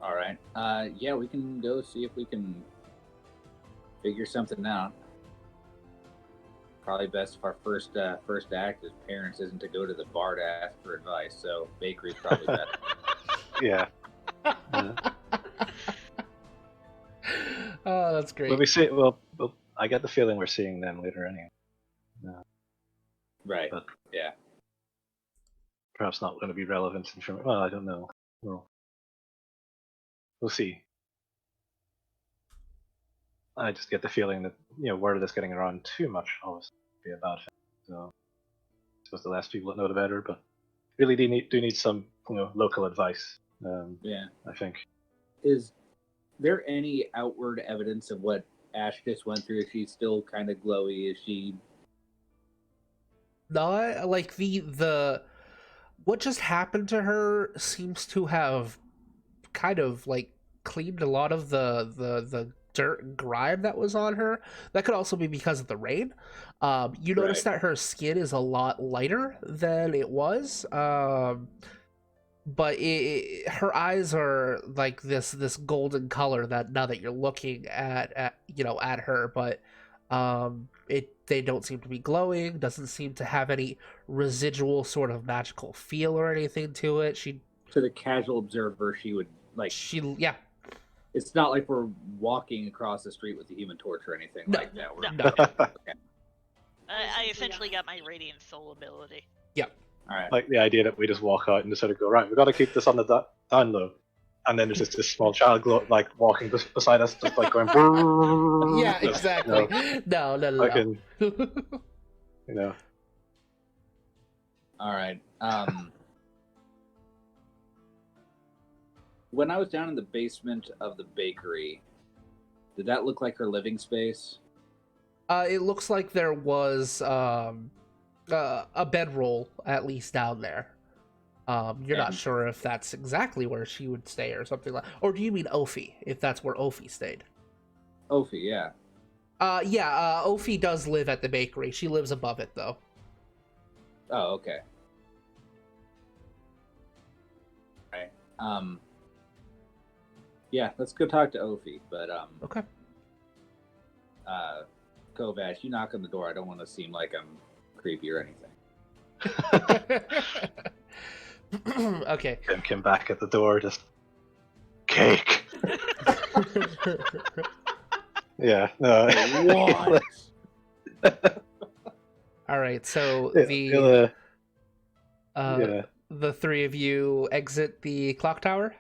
All right. Yeah, we can go see if we can figure something out. Probably best if our first act as parents isn't to go to the bar to ask for advice. So bakery's probably better. Yeah. Oh, that's great. But we see. Well, I get the feeling we're seeing them later anyway. Right. But yeah. Perhaps not going to be relevant information. Well, I don't know. We'll see. I just get the feeling that word of this getting around too much always be a bad thing. So I suppose the less people that know the better. But really, do need some local advice. Yeah. I think. Is there any outward evidence of what Ash just went through? Is she still kind of glowy? Is she? Not like the what just happened to her seems to have kind of like cleaned a lot of the dirt and grime that was on her. That could also be because of the rain. You notice that her skin is a lot lighter than it was. But her eyes are like this golden color that now that you're looking at at her, but they don't seem to be glowing. Doesn't seem to have any residual sort of magical feel or anything to it. To the casual observer, she would like. Yeah. It's not like we're walking across the street with the Human Torch or anything like that. No. Okay. I essentially got my Radiant Soul ability. Yeah. All right. Like the idea that we just walk out and just sort of go, right, we've got to keep this on the down low. And then there's just this small child like walking beside us, just like going. Yeah, exactly. No. Fucking, All right. When I was down in the basement of the bakery, did that look like her living space? It looks like there was a bedroll at least down there. You're not sure if that's exactly where she would stay or something like. Or do you mean Ophi? If that's where Ophi stayed? Ophi, yeah. Ophi does live at the bakery. She lives above it though. Oh, okay. Right. Yeah, let's go talk to Ophi. But Okay. Kovash, you knock on the door. I don't want to seem like I'm creepy or anything. Okay. Kim came back at the door, just cake. Yeah. No. What? All right. So the three of you exit the clock tower.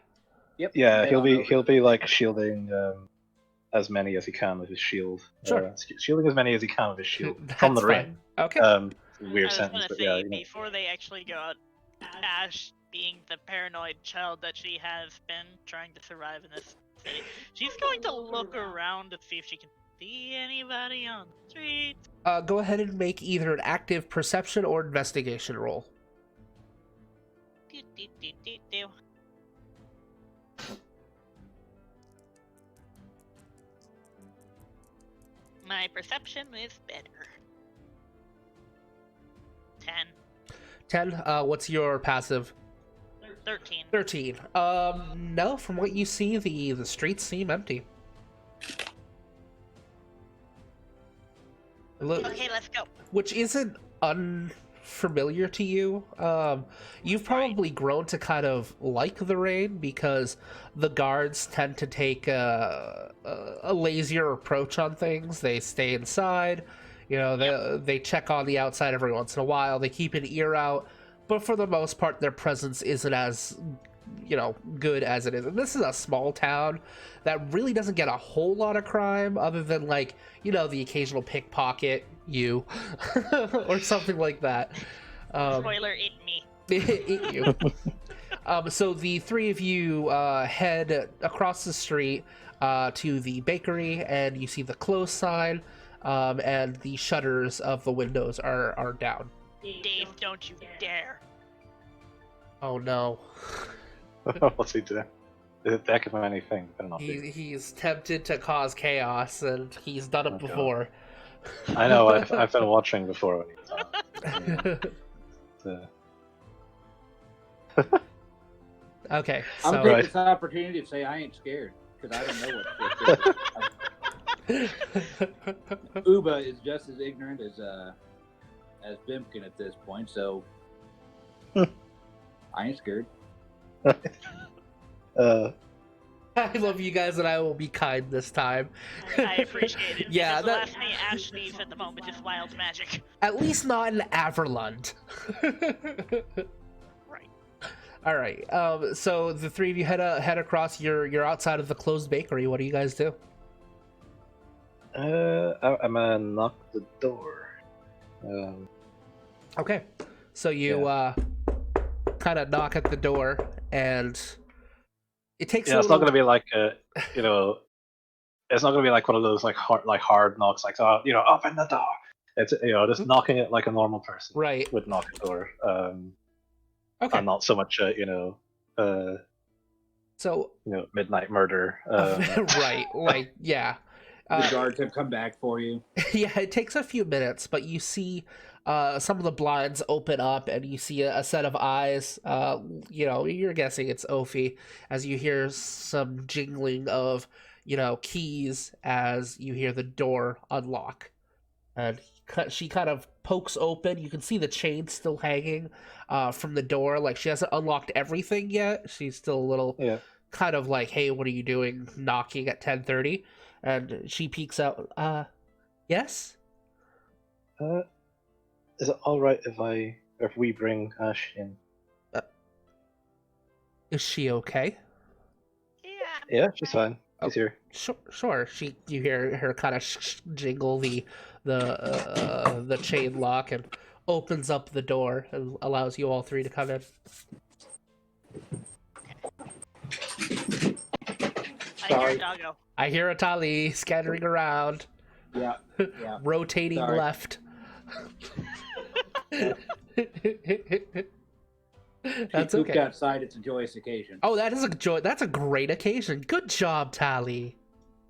Yep. Yeah, he'll be like shielding as many as he can with his shield. Sure. Shielding as many as he can with his shield That's from the fine. rain. Okay. Weird I was sentence, gonna but say, yeah. before they actually go out, Ash, being the paranoid child that she has been trying to survive in this city, she's going to look around to see if she can see anybody on the street. Go ahead and make either an active perception or investigation roll. Do, do, do, do, do. My perception is better. 10. 10. What's your passive? 13. 13. No. From what you see, the streets seem empty. Okay, let's go. Which isn't unfamiliar to you. You've probably grown to kind of like the rain because the guards tend to take a lazier approach on things. They stay inside. They check on the outside every once in a while. They keep an ear out, but for the most part, their presence isn't as good as it is. And this is a small town that really doesn't get a whole lot of crime other than the occasional pickpocket or something like that. Spoiler, eat me. Eat you. So the three of you head across the street to the bakery, and you see the close sign, and the shutters of the windows are down. Dave, don't you dare. Oh no. What's he doing? Is it deck of anything? He's tempted to cause chaos, and he's done it before. I know. I've been watching before. Okay, I'm so taking this opportunity to say I ain't scared because I don't know what. Uba is just as ignorant as Bimkin at this point, so I ain't scared. I love you guys, and I will be kind this time. I appreciate it. Yeah, the last thing Ash needs at the moment is wild magic. At least not in Averlund. Right. All right. So the three of you head across. You're outside of the closed bakery. What do you guys do? I'm gonna knock the door. Okay. So you kind of knock at the door, and it takes. Yeah, it's not gonna be like it's not gonna be like one of those hard knocks, open the door. It's just knocking it like a normal person Right. would knock a door. Okay. And not so much So, midnight murder. right, like, yeah. The guards have come back for you. Yeah, it takes a few minutes, but you see some of the blinds open up and you see a set of eyes. You're guessing it's Ophi as you hear some jingling of, keys as you hear the door unlock. And she kind of pokes open. You can see the chain still hanging from the door. Like, she hasn't unlocked everything yet. She's still a little kind of like, hey, what are you doing knocking at 10:30? And she peeks out. Yes? Is it all right if we bring Ash in? Is she okay? Yeah, she's fine. She's here. Sure. You hear her kind of jingle the chain lock and opens up the door and allows you all three to come in. I hear a doggo. I hear a Tali scattering around. Yeah. Rotating Sorry. left. That's okay. Outside, it's a joyous occasion. Oh, that is a joy. That's a great occasion. Good job, Tali.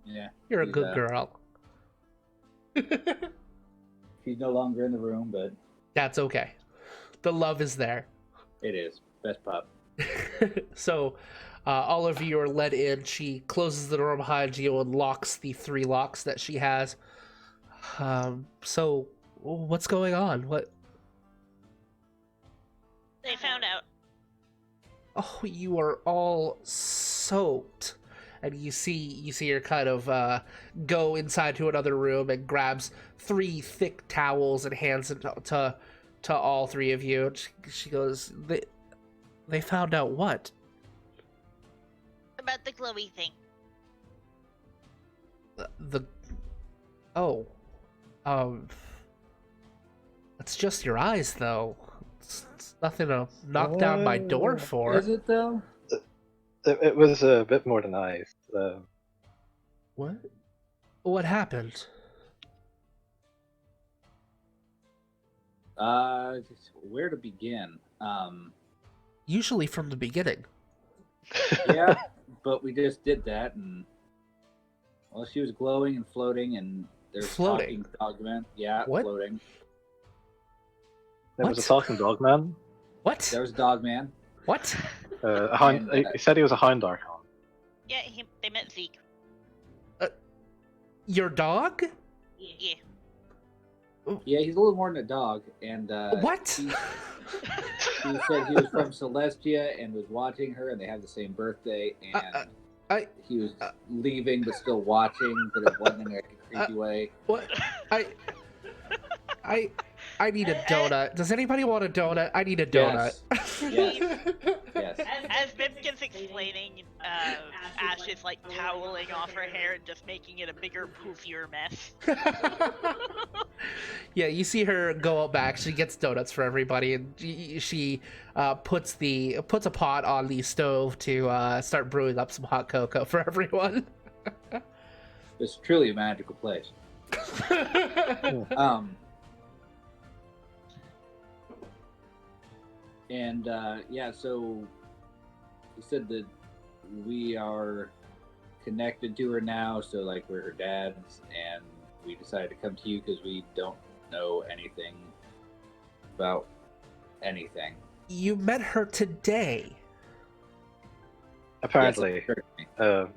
Yeah. You're a good girl. She's no longer in the room, but That's okay. The love is there. it is. Best pup. So, all of you are led in. She closes the door behind you and locks the 3 locks that she has. So, what's going on? What? They found out. Oh, you are all soaked. And you see her kind of go inside to another room and grabs 3 thick towels and hands it to all 3 of you. She goes, they found out what? About the glowy thing. It's just your eyes, though. It's nothing to knock down my door for. Is it, though? It was a bit more than eyes. What? What happened? Where to begin? Usually from the beginning. Yeah, but we just did that, and well, she was glowing and floating, and there's Floating? talking dogman. Yeah, What? floating. There was a What? talking dog man. What? There was dogman. What? A hound. He said he was a hound archon. Yeah, they met Zeke. Your dog? Yeah. Yeah, he's a little more than a dog, and What? He said he was from Celestia and was watching her, and they have the same birthday, and he was leaving but still watching, but it wasn't in like a creepy way. What? I need a donut. Does anybody want a donut? I need a donut. Yes. As Bimkin's explaining, Ash is like toweling off her hair and just making it a bigger, poofier mess. Yeah, you see her go out back. She gets donuts for everybody, and she puts a pot on the stove to start brewing up some hot cocoa for everyone. It's truly a magical place. And yeah, so he said that we are connected to her now, so like we're her dads, and we decided to come to you because we don't know anything about anything. You met her today. Apparently, Yes,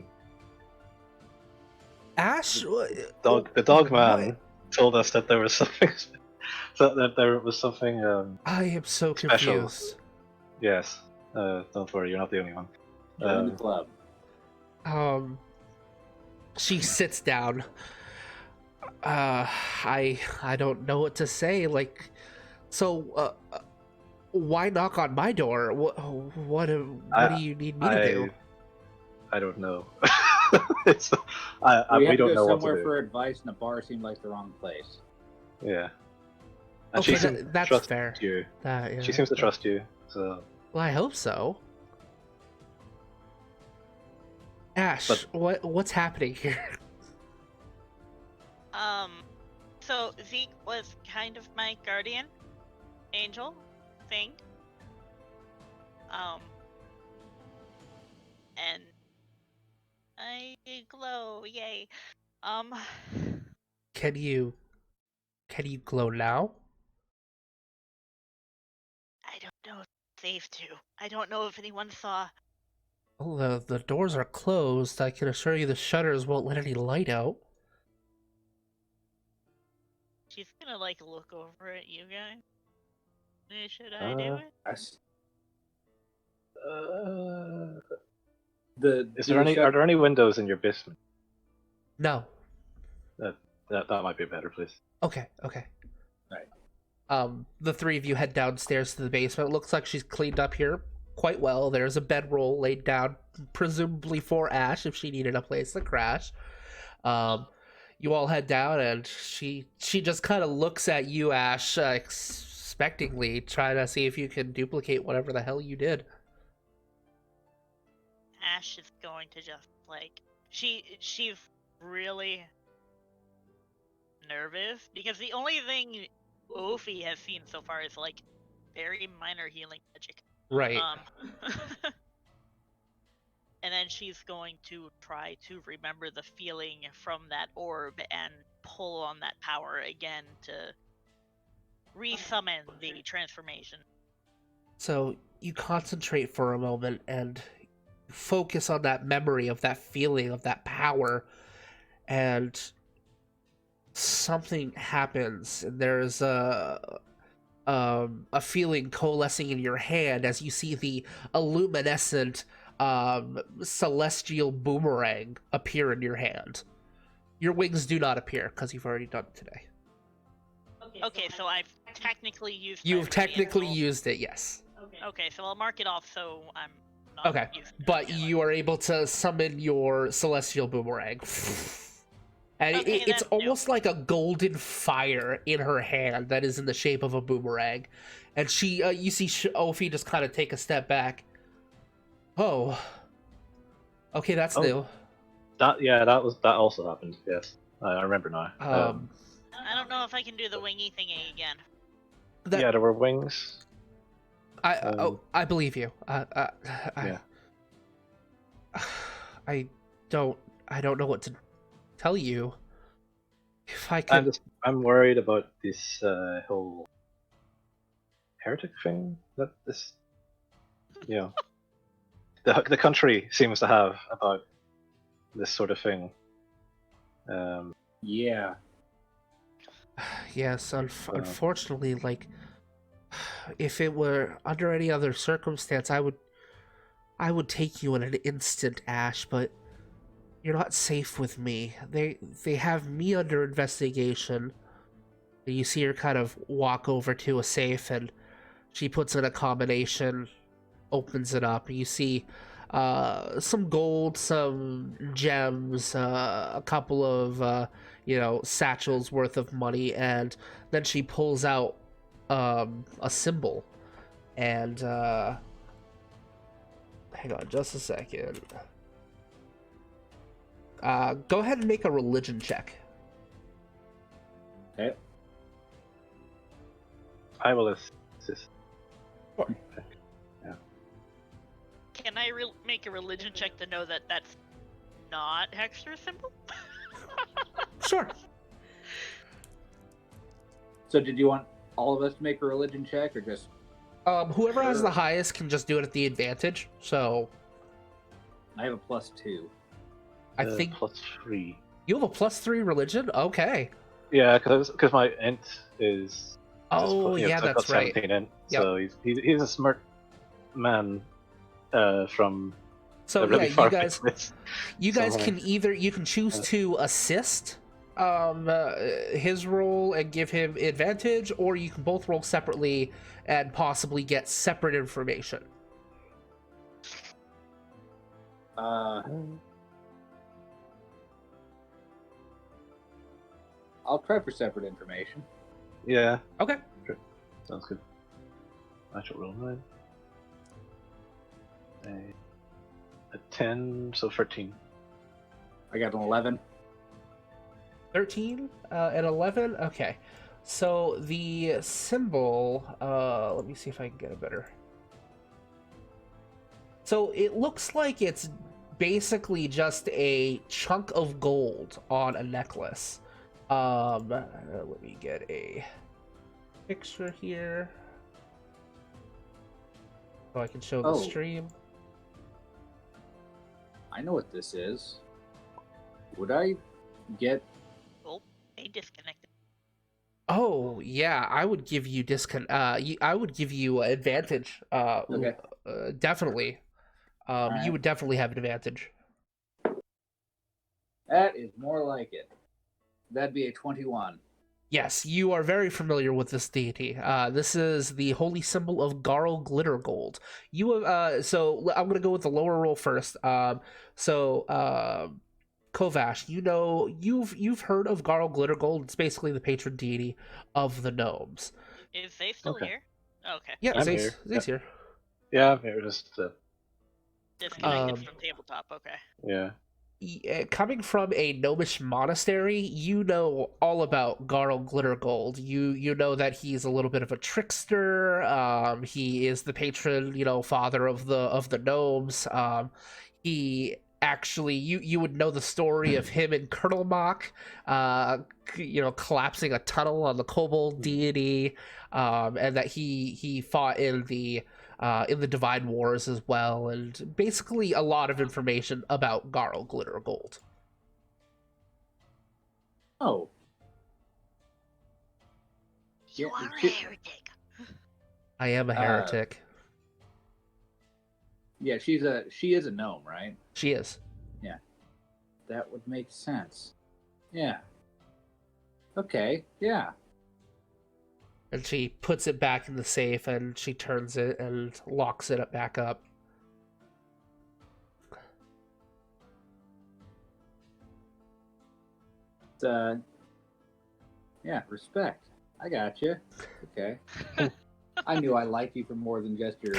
Ash? the dog man told us that there was something. That there was something. I am so special. confused. Yes. Don't worry, you're not the only one. Join the club. She sits down. I don't know what to say. Like, so why knock on my door? What do you need me to do? I don't know. We we had to don't know go what to somewhere do. for advice, and the bar seemed like the wrong place. Yeah. And Okay, she seems to that's trust fair. you. Yeah. She seems to trust you. So. Well, I hope so. Ash, what's happening here? So Zeke was kind of my guardian angel thing. and I glow. Yay. Can you glow now? I don't know if it's safe to. I don't know if anyone saw. Well, the doors are closed. I can assure you the shutters won't let any light out. She's gonna like look over at you guys. Should I do it? Are there any windows in your basement? No. That might be a better place. Okay. Right. The three of you head downstairs to the basement. It looks like she's cleaned up here quite well. There's a bedroll laid down, presumably for Ash if she needed a place to crash. You all head down, and she just kind of looks at you, Ash, expectingly, trying to see if you can duplicate whatever the hell you did. Ash is going to just like she's really nervous because the only thing Ophi has seen so far is like very minor healing magic. Right. And then she's going to try to remember the feeling from that orb and pull on that power again to resummon the transformation. So you concentrate for a moment and focus on that memory of that feeling of that power, and something happens. There's a feeling coalescing in your hand as you see the illuminescent celestial boomerang appear in your hand. Your wings do not appear because you've already done it today. Okay, so I've technically used. You've technically used it, yes. Okay, so I'll mark it off so I'm not Okay, using it but again. you are able to summon your celestial boomerang. And Okay, it's then, almost like a golden fire in her hand that is in the shape of a boomerang. And she, you see Ophi just kind of take a step back. Oh. Okay, that's new. That also happened. Yes, I remember now. I don't know if I can do the wingy thingy again. Yeah, there were wings. I believe you. Yeah. I don't know what to tell you. If I could... I'm worried about this whole heretic thing that this, the country seems to have about this sort of thing. Yeah. Yes, unfortunately, like, if it were under any other circumstance, I would take you in an instant, Ash, but you're not safe with me. They have me under investigation. And you see her kind of walk over to a safe, and she puts in a combination, opens it up, and you see some gold, some gems, a couple of satchels worth of money, and then she pulls out a symbol. And hang on just a second. Go ahead and make a religion check. Okay. I will assist. Sure. Yeah. Can I make a religion check to know that that's not Hexer's symbol? Sure. So did you want all of us to make a religion check, or just... Whoever has the highest can just do it at the advantage, so... I have a +2. I think... +3. You have a +3 religion? Okay. Yeah, because my int is... Oh, yeah, I've that's got right. 17 int, Yep. so he's a smart man from So a really yeah, far you guys can choose to assist his roll and give him advantage, or you can both roll separately and possibly get separate information. I'll try for separate information. Yeah. Okay. Sure. Sounds good. Natural roll 9. A 10, so 13. I got an 11. 13 and 11. Okay. So the symbol. Let me see if I can get a better. So it looks like it's basically just a chunk of gold on a necklace. Let me get a picture here so I can show the Oh. stream. I know what this is. Would I get... Oh, they disconnected. Oh yeah, I would give you I would give you advantage. Okay. Definitely. You Alright. would definitely have an advantage. That is more like it. That'd be a 21. Yes, you are very familiar with this deity. This is the holy symbol of Garl Glitter Gold. So I'm gonna go with the lower roll first. Kovash, you've heard of Garl Glitter Gold. It's basically the patron deity of the gnomes. Is they still Okay. here? Okay. Yeah, I'm Zay's, here. Zay's here. Yeah, I'm here. Just Disconnected from tabletop. Okay. yeah. Coming from a gnomish monastery, you know all about Garl Glitter Gold. You know that he's a little bit of a trickster. He is the patron, father of the gnomes. He actually, you would know the story of him and Colonel Mock, collapsing a tunnel on the kobold deity, and that he fought in the Divine Wars as well, and basically a lot of information about Garl Glitter Gold. Oh. You Yeah, are a she- heretic. I am a heretic. Yeah, she is a gnome, right? She is. That would make sense. Yeah. Okay, yeah. And she puts it back in the safe, and she turns it and locks it back up. Yeah, respect. I got you. Okay. I knew I liked you for more than just your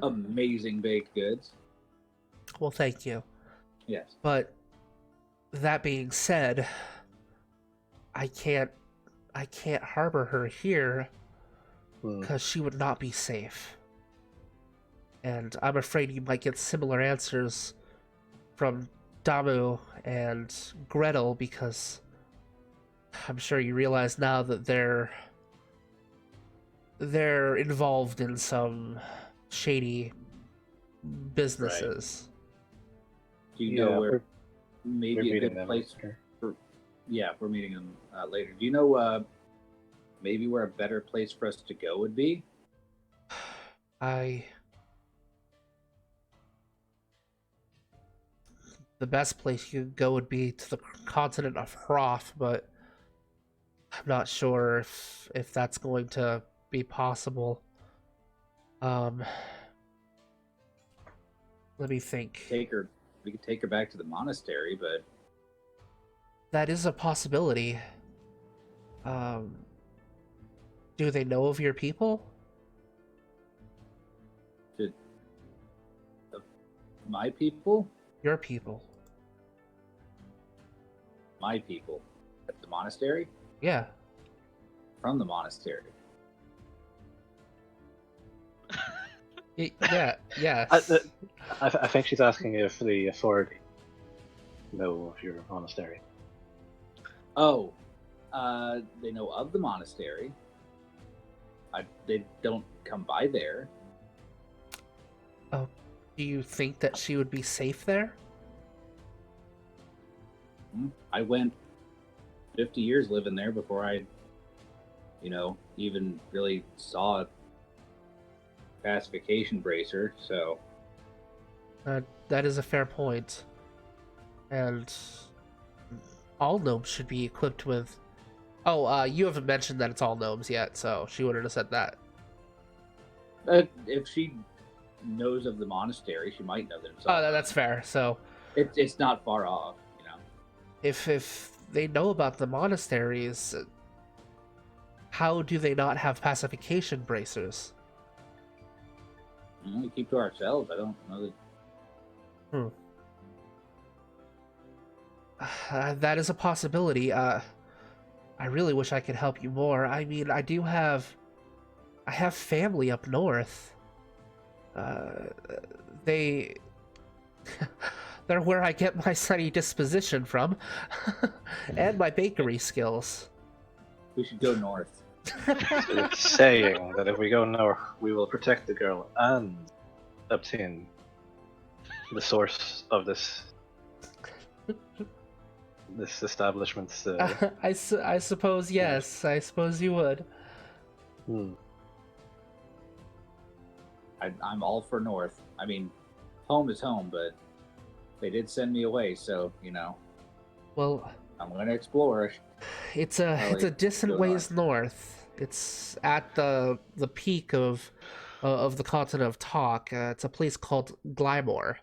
amazing baked goods. Well, thank you. Yes. But that being said, I can't harbor her here because she would not be safe. And I'm afraid you might get similar answers from Damu and Gretel, because I'm sure you realize now that they're involved in some shady businesses. Do you know where we're maybe a meeting good them place later. for? Yeah, we're meeting them later. Do you know maybe where a better place for us to go would be? The best place you could go would be to the continent of Hroth, but I'm not sure if that's going to be possible. Let me think. We could take her back to the monastery, but That is a possibility. Do they know of your people? my people, Your people. my people at the monastery, Yeah. from the monastery. Yeah. Yes. I think she's asking if the authority know of your monastery. Oh, they know of the monastery. They don't come by there. Do you think that she would be safe there? I went 50 years living there before I, even really saw a pacification bracer. So That is a fair point. And all gnomes should be equipped with... Oh, you haven't mentioned that it's all gnomes yet, so she wouldn't have said that. if she knows of the monastery, she might know that it's all. Oh, that's fair. So It's not far off. if they know about the monasteries, how do they not have pacification bracers? We keep to ourselves. I don't know that. That is a possibility. I really wish I could help you more. I mean, I have family up north. They... They're where I get my sunny disposition from. And my bakery skills. We should go north. It's saying that if we go north, we will protect the girl and obtain the source of this establishment's. I suppose yes. I suppose you would. I'm all for north. I mean, home is home, but they did send me away, so you know. Well, I'm gonna explore. it's a distant ways north. It's at the peak of the continent of Talk. It's a place called Glymore.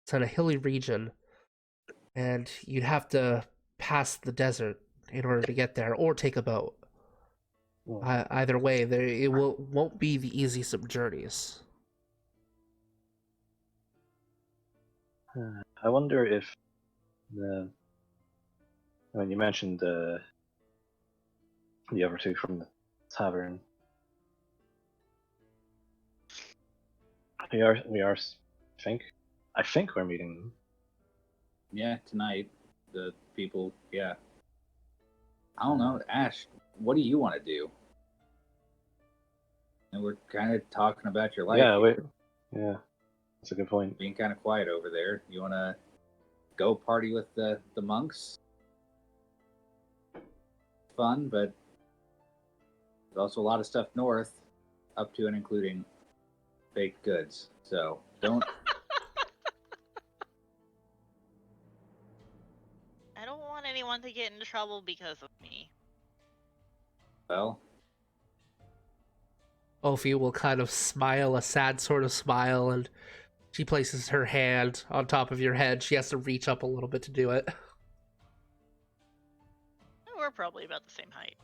It's in a hilly region, and you'd have to pass the desert in order to get there, or take a boat. Either way, won't be the easiest of journeys. I wonder if when you mentioned the other two from the tavern, I think we're meeting them. Yeah, tonight. The people, yeah. I don't know, Ash, what do you want to do? And we're kind of talking about your life. Yeah, that's a good point. Being kind of quiet over there. You want to go party with the monks? Fun, but there's also a lot of stuff north, up to and including baked goods. So don't. I don't want anyone to get into trouble because of me. Well, Ophi will kind of smile, a sad sort of smile, and she places her hand on top of your head. She has to reach up a little bit to do it. We're probably about the same height.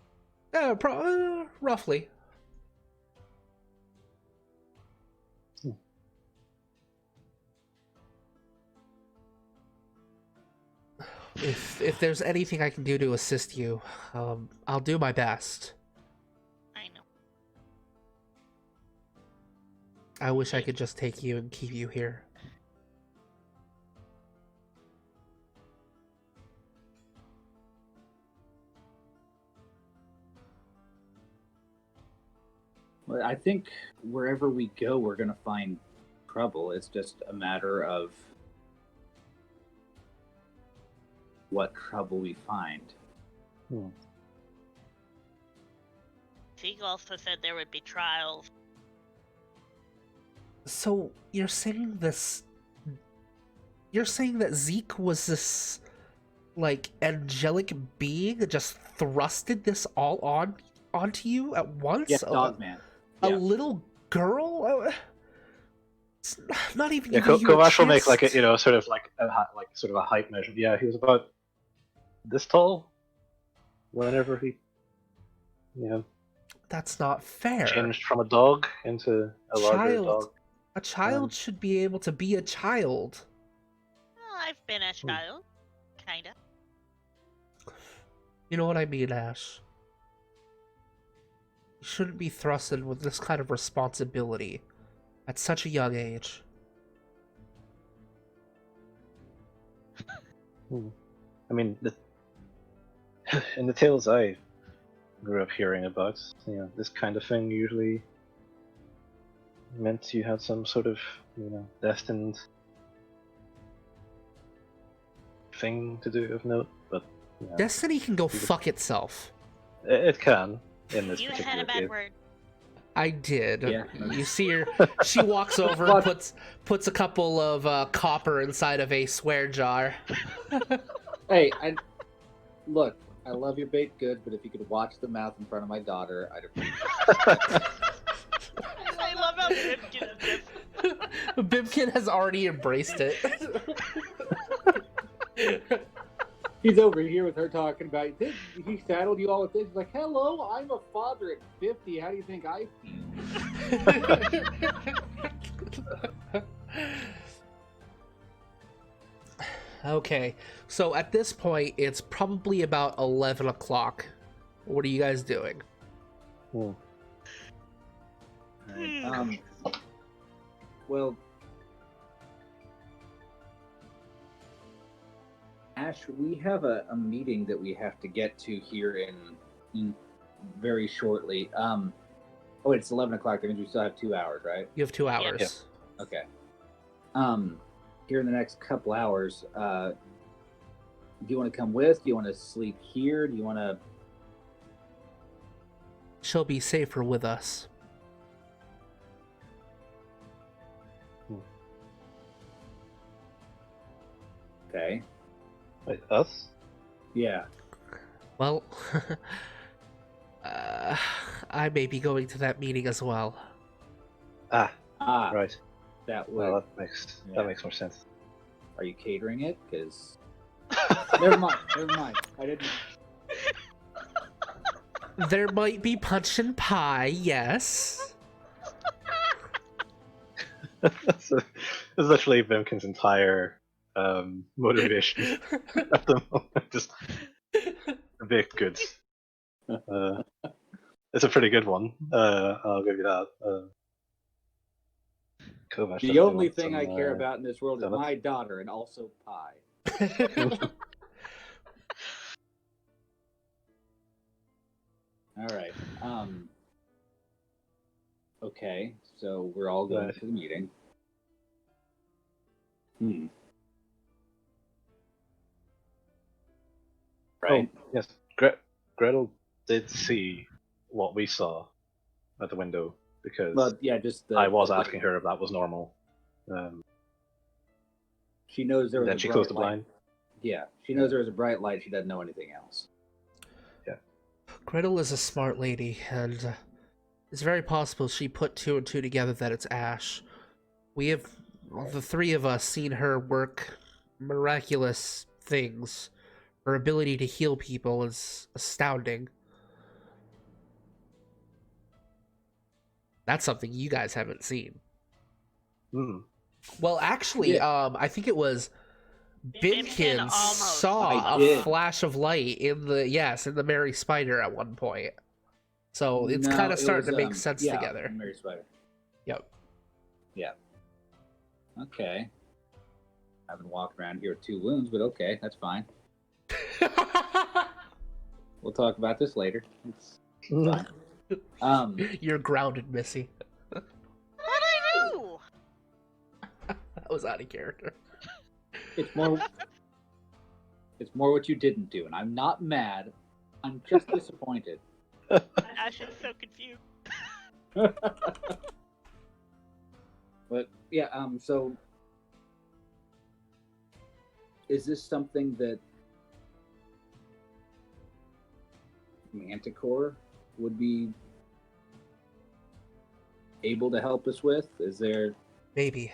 Roughly. If there's anything I can do to assist you, I'll do my best. I know. I wish I could just take you and keep you here. Well, I think wherever we go, we're going to find trouble. It's just a matter of what trouble we find. Teague also said there would be trials. So you're saying this? You're saying that Zeke was this, like, angelic being that just thrusted this all onto you at once? Yes, Dogman. A little girl? It's not even. Yeah, Kovash will make like a sort of a height measure. Yeah, he was about this tall. Whenever he, That's not fair. changed from a dog into a larger dog. A child should be able to be a child. I've been a child, kinda. You know what I mean, Ash? You shouldn't be thrusted with this kind of responsibility at such a young age. I mean, in the tales I grew up hearing about, this kind of thing usually meant you had some sort of, destined thing to do of note, but Destiny can go fuck itself. it can in this You particular had a bad case. word. I did. Yeah. You see her. She walks over and puts a couple of copper inside of a swear jar. Hey, look, I love your baked good, but if you could watch the mouth in front of my daughter, I'd appreciate it. I love how Bimkin is this. Bimkin has already embraced it. He's over here with her talking about this. He saddled you all with this. He's like, hello, I'm a father at 50. How do you think I feel? Okay, so at this point, it's probably about 11 o'clock. What are you guys doing? Well, Ash, we have a meeting that we have to get to here in very shortly. Oh, it's 11 o'clock. That means we still have 2 hours, right? You have 2 hours. Yeah. Okay. Here in the next couple hours, do you want to come with? Do you want to sleep here? Do you want to... She'll be safer with us. Okay. Wait, us? Yeah. Well, I may be going to that meeting as well. Ah, Ah, right. that would... Well, that makes more sense. Are you catering it? Because... never mind. I didn't... There might be punch and pie, yes. That's literally Vimkin's entire motivation at the moment. Just baked goods. It's a pretty good one. I'll give you that. Kovac The definitely only wants thing I some, care about in this world is donuts. my daughter, and also pie. All right. Okay, so we're all going Right. to the meeting. Right. Oh, yes. Gretel did see what we saw at the window because Well, yeah, just the... I was asking her if that was normal. She knows there was Then a she bright closed the light. blind. Yeah, she knows there was a bright light. She doesn't know anything else. Gretel is a smart lady, and it's very possible she put 2 and 2 together that it's Ash. We have, the 3 of us, seen her work miraculous things. Her ability to heal people is astounding. That's something you guys haven't seen. Well, actually, I think it was Bimkin almost. saw I a did. flash of light in the Mary Spider at one point. So it's No, kind of it starting was, to make sense yeah, together. Mary Spider. Yep. Yeah. Okay. I haven't walked around here with 2 wounds, but okay, that's fine. We'll talk about this later. It's fine. You're grounded, Missy. What I do? That was out of character. It's more what you didn't do, and I'm not mad. I'm just disappointed. Ash is so confused. But yeah, so is this something that Manticore would be able to help us with? Is there... Maybe.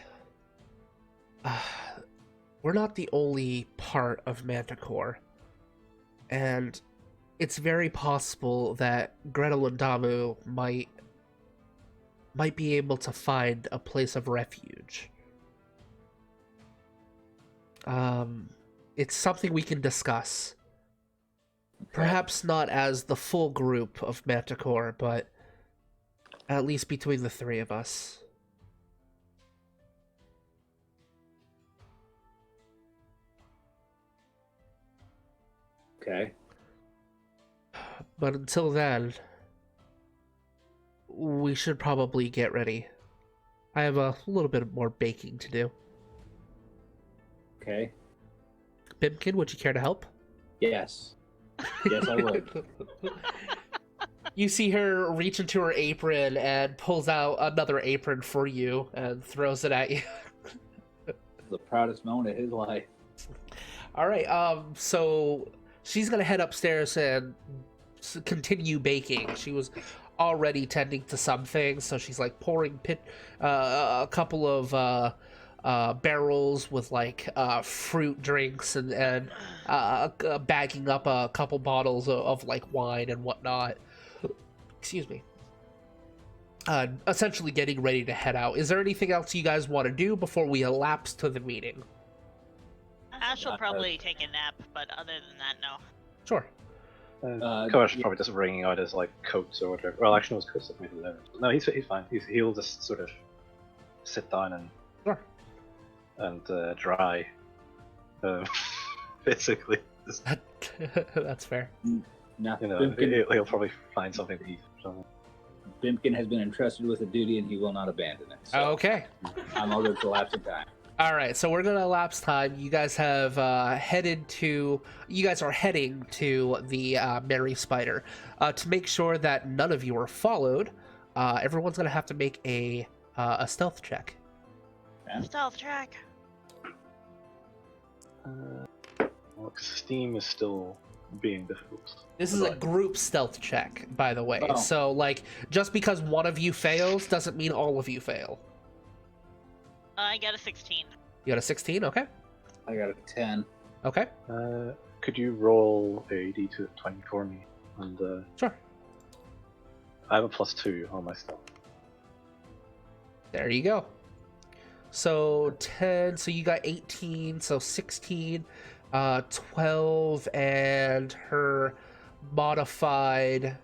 We're not the only part of Manticore. And it's very possible that Gretel and Damu might be able to find a place of refuge. It's something we can discuss. Perhaps not as the full group of Manticore, but at least between the 3 of us. Okay. But until then, we should probably get ready. I have a little bit more baking to do. Okay. Bimkin, would you care to help? Yes. Yes, I would. You see her reach into her apron and pulls out another apron for you and throws it at you. The proudest moment of his life. All right, so she's gonna head upstairs and continue baking. She was already tending to some things, so she's like pouring a couple of barrels with like fruit drinks and bagging up a couple bottles of like wine and whatnot. Excuse me. Essentially getting ready to head out. Is there anything else you guys want to do before we elapse to the meeting? Ash will probably take a nap, but other than that, no. Sure. Kovac probably just wringing out his like coats or whatever. Well, actually, no, his coats have made of leather. No, he's fine. He'll just sort of sit down and Sure. dry. Basically, just, That's fair. No, you know, Bimpkin, he'll probably find something to eat or something. Bimpkin has been entrusted with a duty and he will not abandon it. So Okay. I'm all good for lapsing time. All right, so we're gonna elapse time. You guys have You guys are heading to the Mary Spider. To make sure that none of you are followed, everyone's gonna have to make a stealth check. Stealth track. Well, 'cause Steam is still being difficult. This is a group stealth check, by the way. Oh. So, like, just because one of you fails doesn't mean all of you fail. I got a 16. You got a 16, okay? I got a 10. Okay, Could you roll a d20 for me? And sure. I have a +2 on my stuff. There you go. So 10, so you got 18, so 16, 12, and her modified,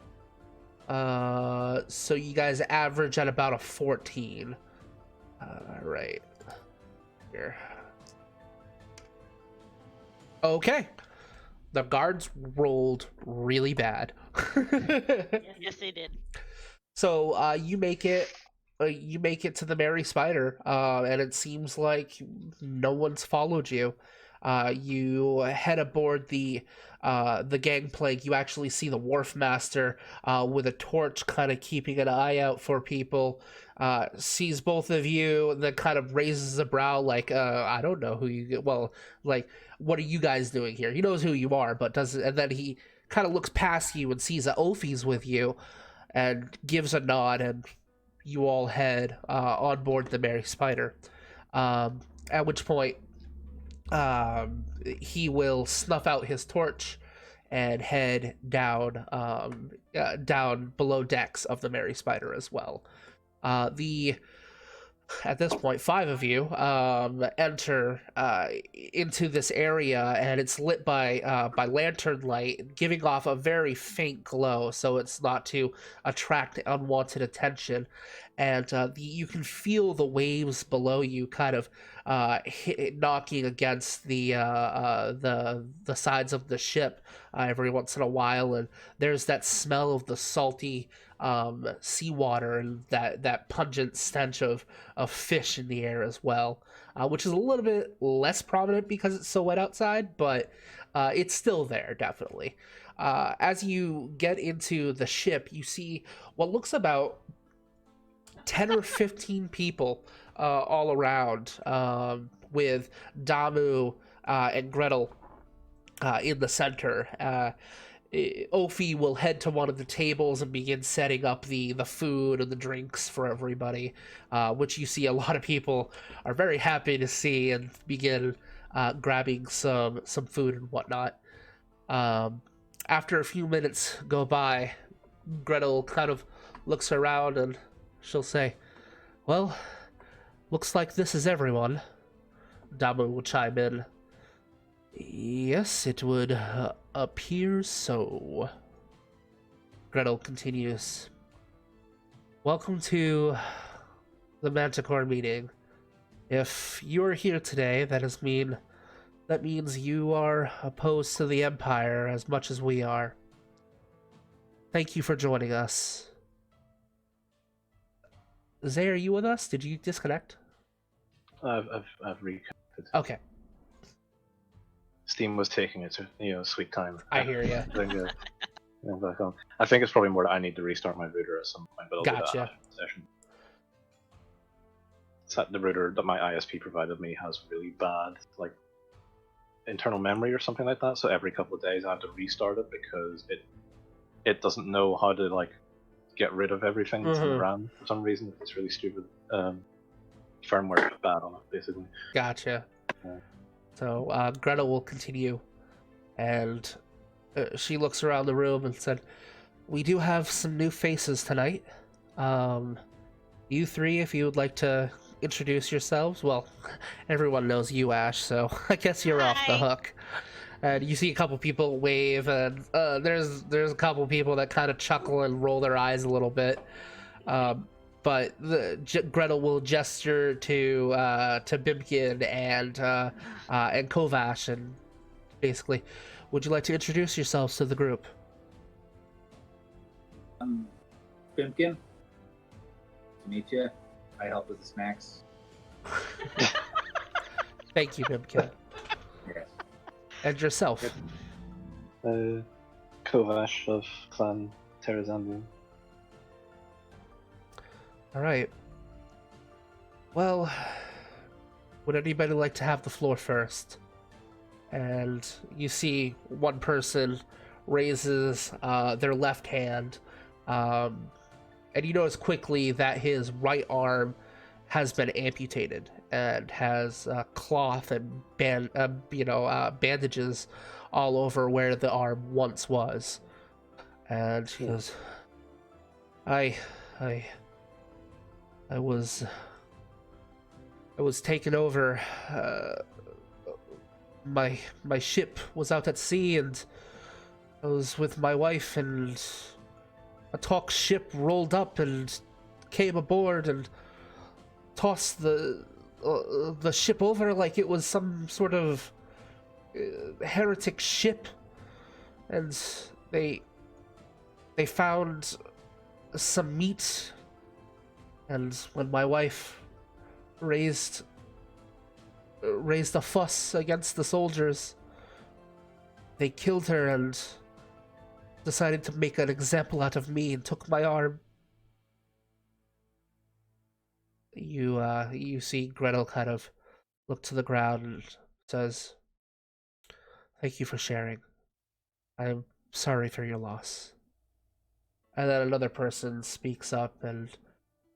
so you guys average at about a 14. Right. Here. Okay. The guards rolled really bad. Yes, they did. So you make it to the Mary Spider, and it seems like no one's followed you. You head aboard the gangplank. You actually see the wharf master with a torch, kind of keeping an eye out for people. Sees both of you, and then kind of raises a brow, like, I don't know who you. Well, like, what are you guys doing here? He knows who you are, but doesn't. And then he kind of looks past you and sees that Ophi's with you, and gives a nod, and you all head on board the Mary Spider. At which point, he will snuff out his torch and head down down below decks of the Mary Spider as well. At this point, 5 of you enter into this area, and it's lit by lantern light, giving off a very faint glow, so it's not to attract unwanted attention. And you can feel the waves below you, kind of knocking against the sides of the ship every once in a while, and there's that smell of the salty seawater and that pungent stench of fish in the air as well, which is a little bit less prominent because it's so wet outside, but it's still there, definitely. As you get into the ship, you see what looks about 10 or 15 people all around, with Damu and Gretel in the center. Ophi will head to one of the tables and begin setting up the food and the drinks for everybody, which you see a lot of people are very happy to see, and begin grabbing some food and whatnot. After a few minutes go by, Gretel kind of looks around and she'll say, "Well, looks like this is everyone." Damu will chime in. "Yes, it would appear so." Gretel continues. "Welcome to the Manticore meeting. If you're here today, that means you are opposed to the Empire as much as we are. Thank you for joining us." Zay, are you with us? Did you disconnect? I've reconnected. Okay. Steam was taking its sweet time. I hear you. Back on. I think it's probably more that I need to restart my router at some point, but I'll do Gotcha. that after the session. It's that the router that my ISP provided me has really bad internal memory or something like that. So every couple of days I have to restart it because it doesn't know how to get rid of everything that's in the RAM for some reason. It's really stupid. Firmware is bad on it, basically. Gotcha. Yeah. So Gretel will continue, and she looks around the room and said, "We do have some new faces tonight. You three, if you would like to introduce yourselves." Well, everyone knows you, Ash, so I guess you're off the hook. And you see a couple people wave, and there's a couple people that kind of chuckle and roll their eyes a little bit. But but Gretel will gesture to Bimkin and Kovash, and basically, would you like to introduce yourselves to the group? Pimpkin. To meet you. I help with the snacks. Thank you, Bimkin. Yes. And yourself. Kovash of Clan Terrazandian. All right. Well, would anybody like to have the floor first? And you see one person raises their left hand, and you notice quickly that his right arm has been amputated and has cloth and bandages all over where the arm once was. And he goes, I was taken over. My ship was out at sea, and I was with my wife, and a talk ship rolled up and came aboard and tossed the ship over like it was some sort of heretic ship, and they found some meat, and when my wife raised a fuss against the soldiers, they killed her and decided to make an example out of me and took my arm. You see Gretel kind of look to the ground and says, "Thank you for sharing. I'm sorry for your loss." And then another person speaks up, and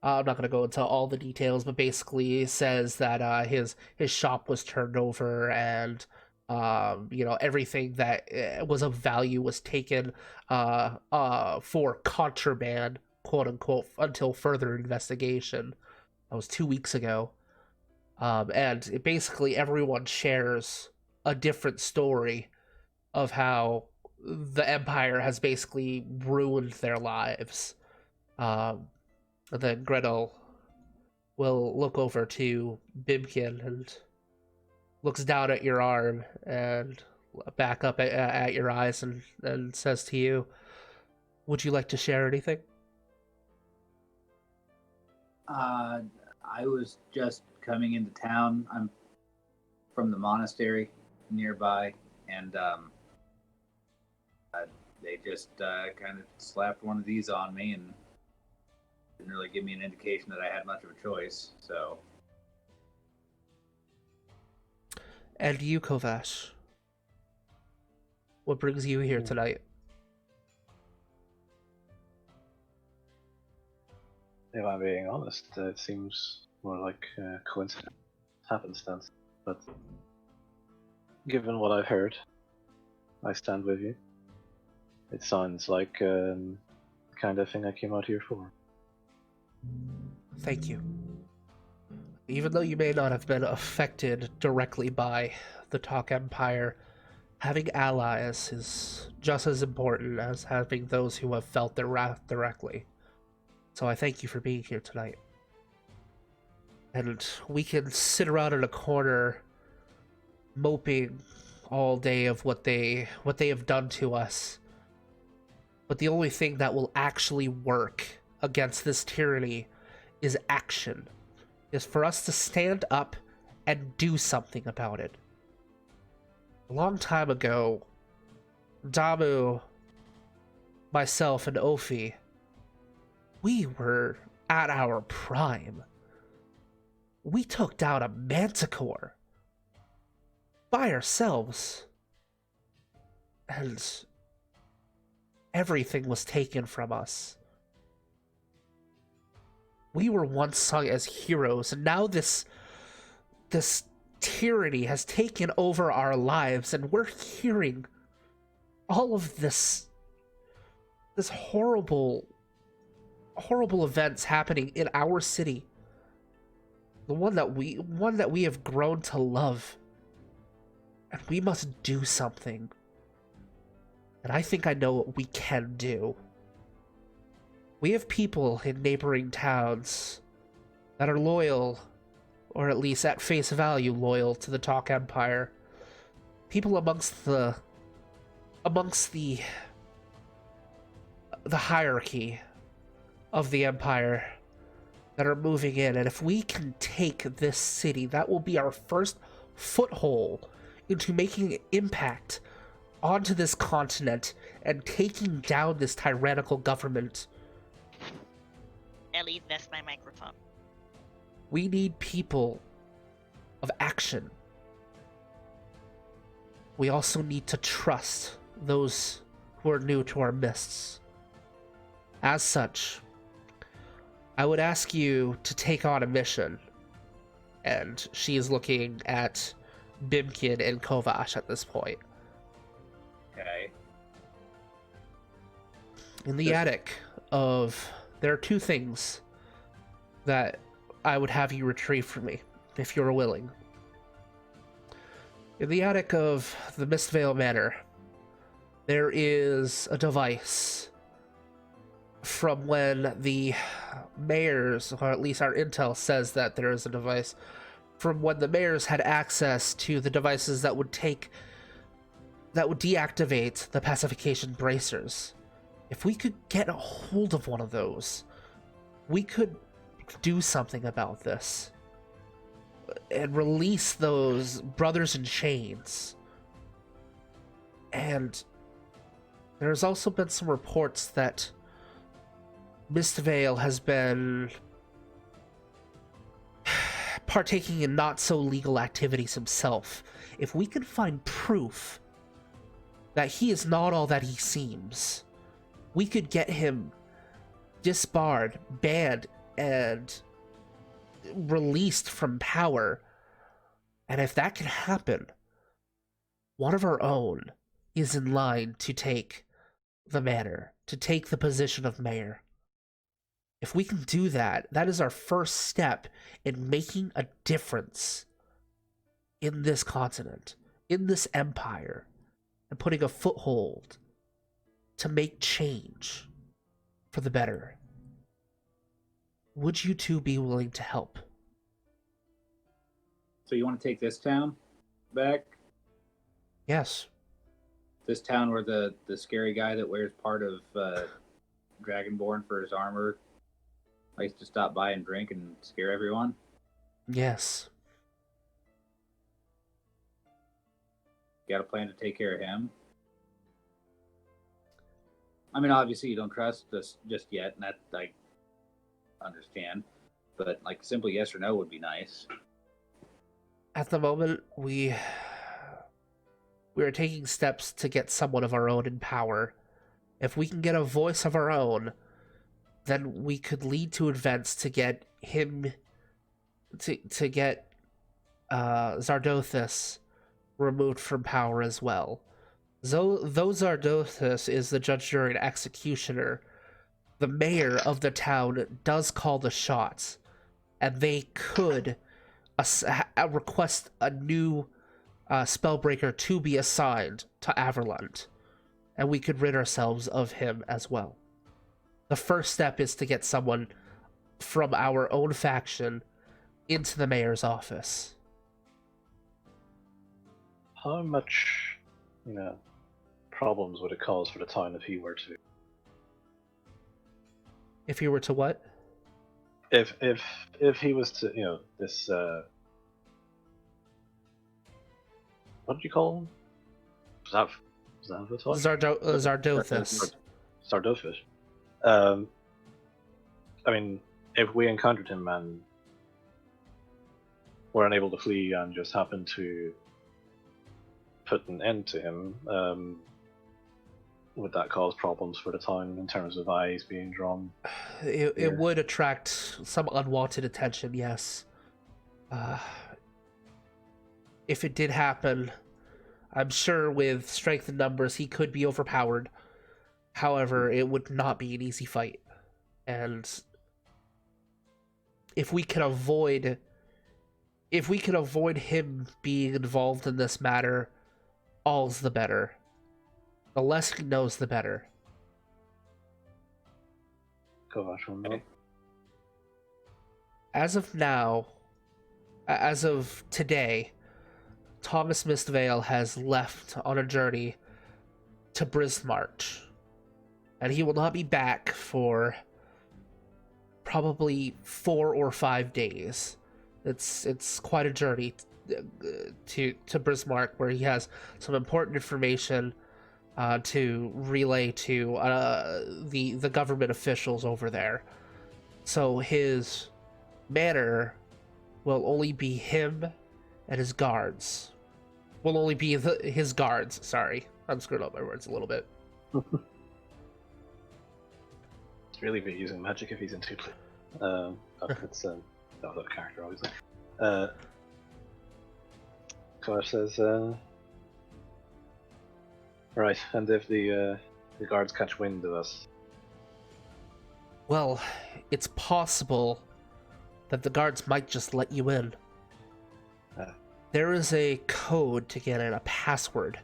I'm not going to go into all the details, but basically says that his shop was turned over, and everything that was of value was taken for contraband, quote unquote, until further investigation. That was 2 weeks ago. And basically everyone shares a different story of how the Empire has basically ruined their lives. And then Gretel will look over to Bimkin and looks down at your arm and back up at your eyes and says to you, "Would you like to share anything?" I was just coming into town. I'm from the monastery nearby, and they just kind of slapped one of these on me and didn't really give me an indication that I had much of a choice, so... And you, Kovash? What brings you here tonight? If I'm being honest, it seems more like coincidence, happenstance. But given what I've heard, I stand with you. It sounds like the kind of thing I came out here for. Thank you. Even though you may not have been affected directly by the Talk Empire, having allies is just as important as having those who have felt their wrath directly. So I thank you for being here tonight. And we can sit around in a corner moping all day of what they have done to us. But the only thing that will actually work against this tyranny is action. Is for us to stand up and do something about it. A long time ago, Damu, myself, and Ophi, we were at our prime. We took down a Manticore by ourselves, and everything was taken from us. We were once sung as heroes, and now this tyranny has taken over our lives, and we're hearing all of this horrible events happening in our city. The one that we have grown to love. And we must do something. And I think I know what we can do. We have people in neighboring towns that are loyal, or at least at face value loyal, to the Talk Empire. People amongst the hierarchy of the Empire that are moving in, and if we can take this city, that will be our first foothold into making an impact onto this continent and taking down this tyrannical government. Ellie, that's my microphone. We need people of action. We also need to trust those who are new to our mists. As such, I would ask you to take on a mission. And she is looking at Bimkin and Kovash at this point. Okay. In the attic of... There are two things that I would have you retrieve for me, if you're willing. In the attic of the Mistvale Manor, there is a device from when the mayors, or at least our intel says that there is a device, from when the mayors had access to the devices that would deactivate the pacification bracers. If we could get a hold of one of those, we could do something about this and release those brothers in chains. And there's also been some reports that Mistvale has been partaking in not so legal activities himself. If we can find proof that he is not all that he seems, we could get him disbarred, banned, and released from power. And if that can happen, one of our own is in line to take the manor, to take the position of mayor. If we can do that, that is our first step in making a difference in this continent, in this empire, and putting a foothold to make change for the better. Would you two be willing to help? So you want to take this town back? Yes. This town where the scary guy that wears part of Dragonborn for his armor likes to stop by and drink and scare everyone? Yes. You got a plan to take care of him? I mean, obviously you don't trust us just yet, and that I understand. But like simple yes or no would be nice. At the moment, we are taking steps to get someone of our own in power. If we can get a voice of our own, then we could lead to events to get him to get Zardothus removed from power as well. Though Zardothus is the judge, jury, and executioner, the mayor of the town does call the shots, and they could request a new spellbreaker to be assigned to Averland, and we could rid ourselves of him as well. The first step is to get someone from our own faction into the mayor's office. How much, problems would it cause for the town if he were to? If he were to what? If he was to, this what did you call him? Zardothus. Zardothus. I mean, if we encountered him and were unable to flee and just happened to put an end to him, would that cause problems for the town in terms of eyes being drawn? It would attract some unwanted attention, yes. If it did happen, I'm sure with strength in numbers he could be overpowered. However, it would not be an easy fight. And if we can avoid him being involved in this matter, all's the better. The less he knows, the better. Kovac will know. As of now, as of today, Thomas Mistvale has left on a journey to Brismarch, and he will not be back for probably 4 or 5 days. It's quite a journey to Brismarch, where he has some important information to relay to the government officials over there. So his manor will only be him and his guards. Will only be his guards. Sorry, I'm screwing up my words a little bit. It's really be using magic if he's in two places. It's another character, obviously. Kovac says, right, and if the guards catch wind of us? Well, it's possible that the guards might just let you in. There is a code to get in, a password.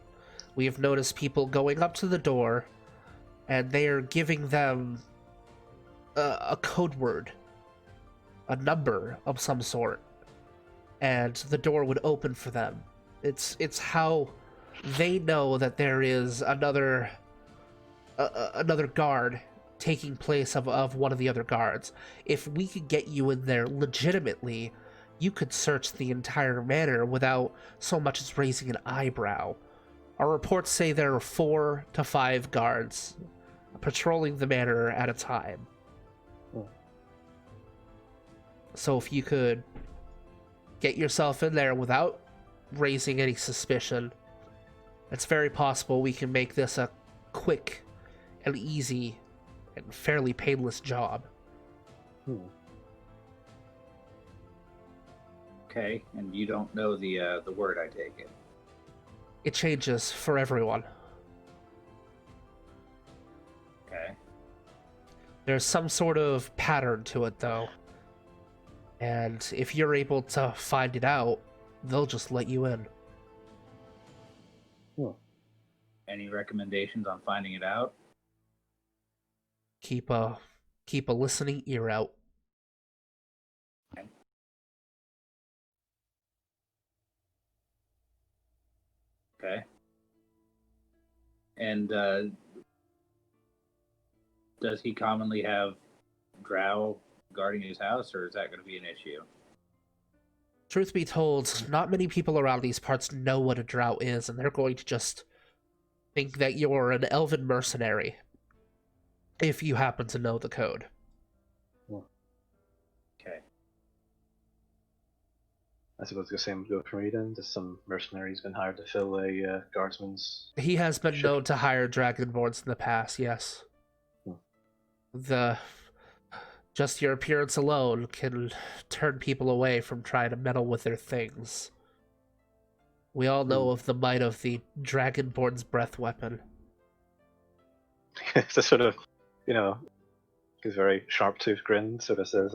We have noticed people going up to the door, and they are giving them a code word, a number of some sort, and the door would open for them. It's how they know that there is another guard taking place of one of the other guards. If we could get you in there legitimately, you could search the entire manor without so much as raising an eyebrow. Our reports say there are 4 to 5 guards patrolling the manor at a time. So if you could get yourself in there without raising any suspicion, it's very possible we can make this a quick and easy and fairly painless job. Okay, and you don't know the word, I take it. It changes for everyone. Okay. There's some sort of pattern to it, though. And if you're able to find it out, they'll just let you in. Any recommendations on finding it out? Keep a listening ear out. Okay. Okay. And does he commonly have drow guarding his house, or is that going to be an issue? Truth be told, not many people around these parts know what a drow is, and they're going to just think that you're an elven mercenary if you happen to know the code. Okay. I suppose the same would go for me then. There's some mercenaries been hired to fill a guardsman's... He has been Ship. known to hire dragonborns in the past, yes. Just your appearance alone can turn people away from trying to meddle with their things. We all know of the might of the dragonborn's breath weapon. It's a sort of, his very sharp-toothed grin sort of says,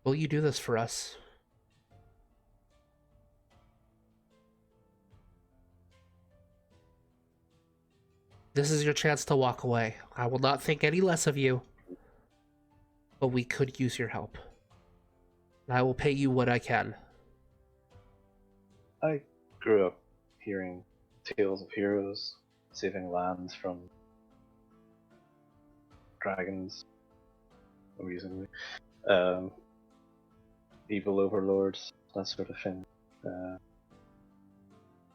Will you do this for us? This is your chance to walk away. I will not think any less of you, but we could use your help. I will pay you what I can. I grew up hearing tales of heroes saving lands from dragons, amusingly. Evil overlords, that sort of thing.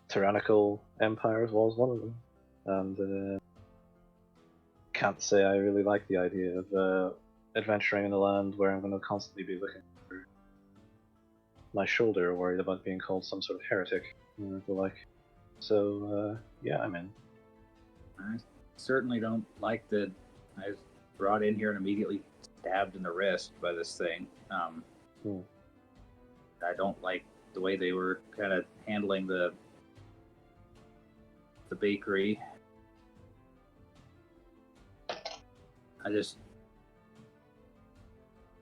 Tyrannical empires was one of them. And can't say I really like the idea of adventuring in a land where I'm going to constantly be looking over my shoulder, worried about being called some sort of heretic, or the like. So, yeah, I'm in. I certainly don't like that I was brought in here and immediately stabbed in the wrist by this thing. I don't like the way they were kind of handling the bakery.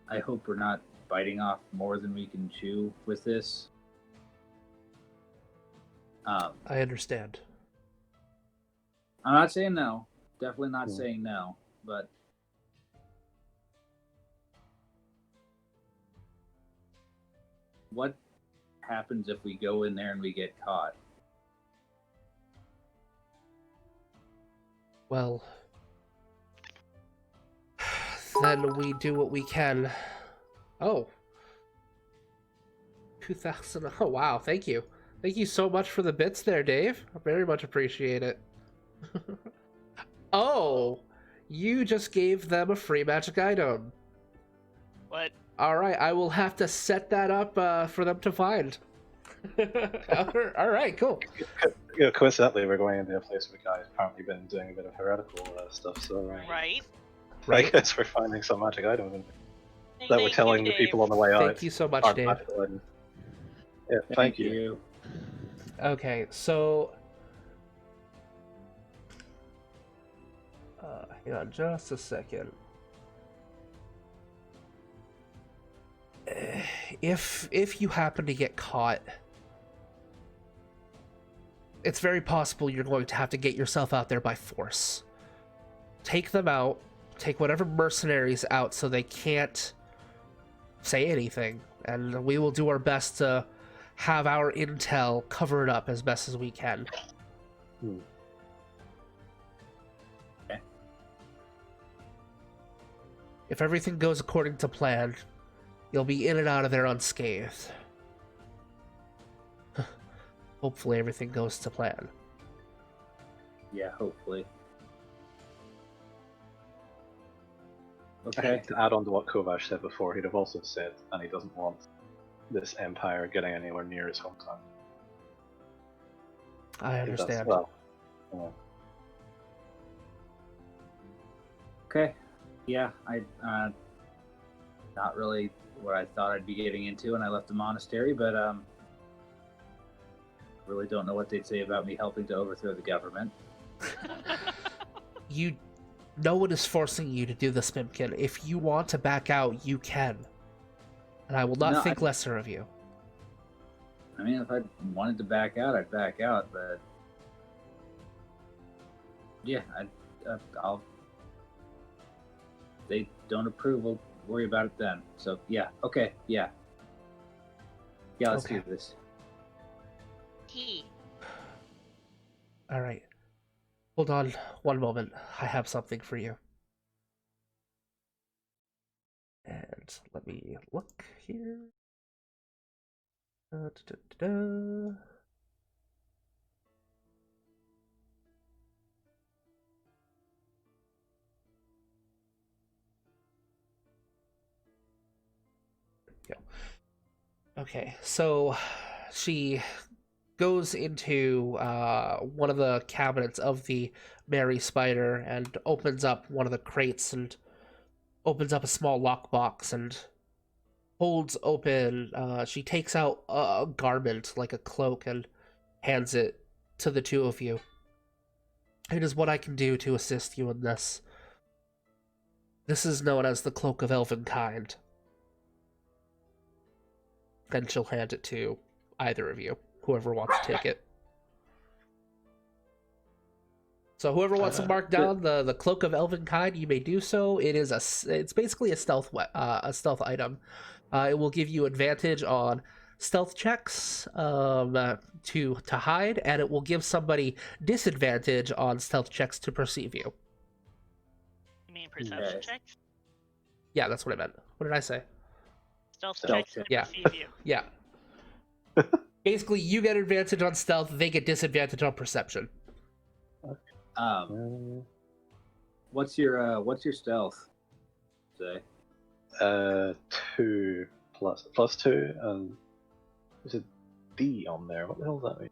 I hope we're not biting off more than we can chew with this. I understand. I'm not saying no. Definitely not Hmm. saying no. But what happens if we go in there and we get caught? Well, then we do what we can. Oh. 2,000. Oh, wow. Thank you. Thank you so much for the bits there, Dave. I very much appreciate it. Oh, you just gave them a free magic item. What? All right, I will have to set that up for them to find. All right, cool. Yeah, coincidentally, we're going into a place where the guy's apparently been doing a bit of heretical stuff, so Right? I Right. guess we're finding some magic items that we're Thank telling you, the Dave. people on the way out. Thank you so much, aren't Dave. magical items. Yeah, thank you. Okay, so hang on just a second. If you happen to get caught, it's very possible you're going to have to get yourself out there by force. Take them out, take whatever mercenaries out so they can't say anything, and we will do our best to have our intel cover it up as best as we can. Hmm. Okay. If everything goes according to plan, you'll be in and out of there unscathed. Hopefully everything goes to plan. Yeah, hopefully. I Okay. think to add on to what Kovash said before, he'd have also said, and he doesn't want this empire getting anywhere near his hometown. I If that's- understand. Well, yeah. Okay. Yeah, I not really what I thought I'd be getting into when I left the monastery, but really don't know what they'd say about me helping to overthrow the government. No one is forcing you to do this, Mimkin. If you want to back out, you can. And I will not No, think lesser of you. I mean, if I wanted to back out, I'd back out, but yeah, I'll. If they don't approve, we'll worry about it then. So yeah, okay, yeah, let's Okay. do this. He. All right. Hold on one moment. I have something for you. And let me look here. Da-da-da-da. Go. Okay, so she goes into one of the cabinets of the Mary Spider and opens up one of the crates and opens up a small lockbox and holds open. She takes out a garment, like a cloak, and hands it to the two of you. It is what I can do to assist you in this. This is known as the Cloak of Elvenkind. And she'll hand it to either of you, whoever wants to take it. So whoever wants to mark down the Cloak of Elvenkind, you may do so. It's basically a stealth item. It will give you advantage on stealth checks to hide, and it will give somebody disadvantage on stealth checks to perceive you. You mean perception Okay. checks? Yeah, that's what I meant. What did I say? Stealth Stealth checks to check. Yeah. perceive you. Yeah. Basically, you get advantage on stealth, they get disadvantage on perception. What's your stealth? Say. 2 plus 2, and there's a D on there. What the hell does that mean?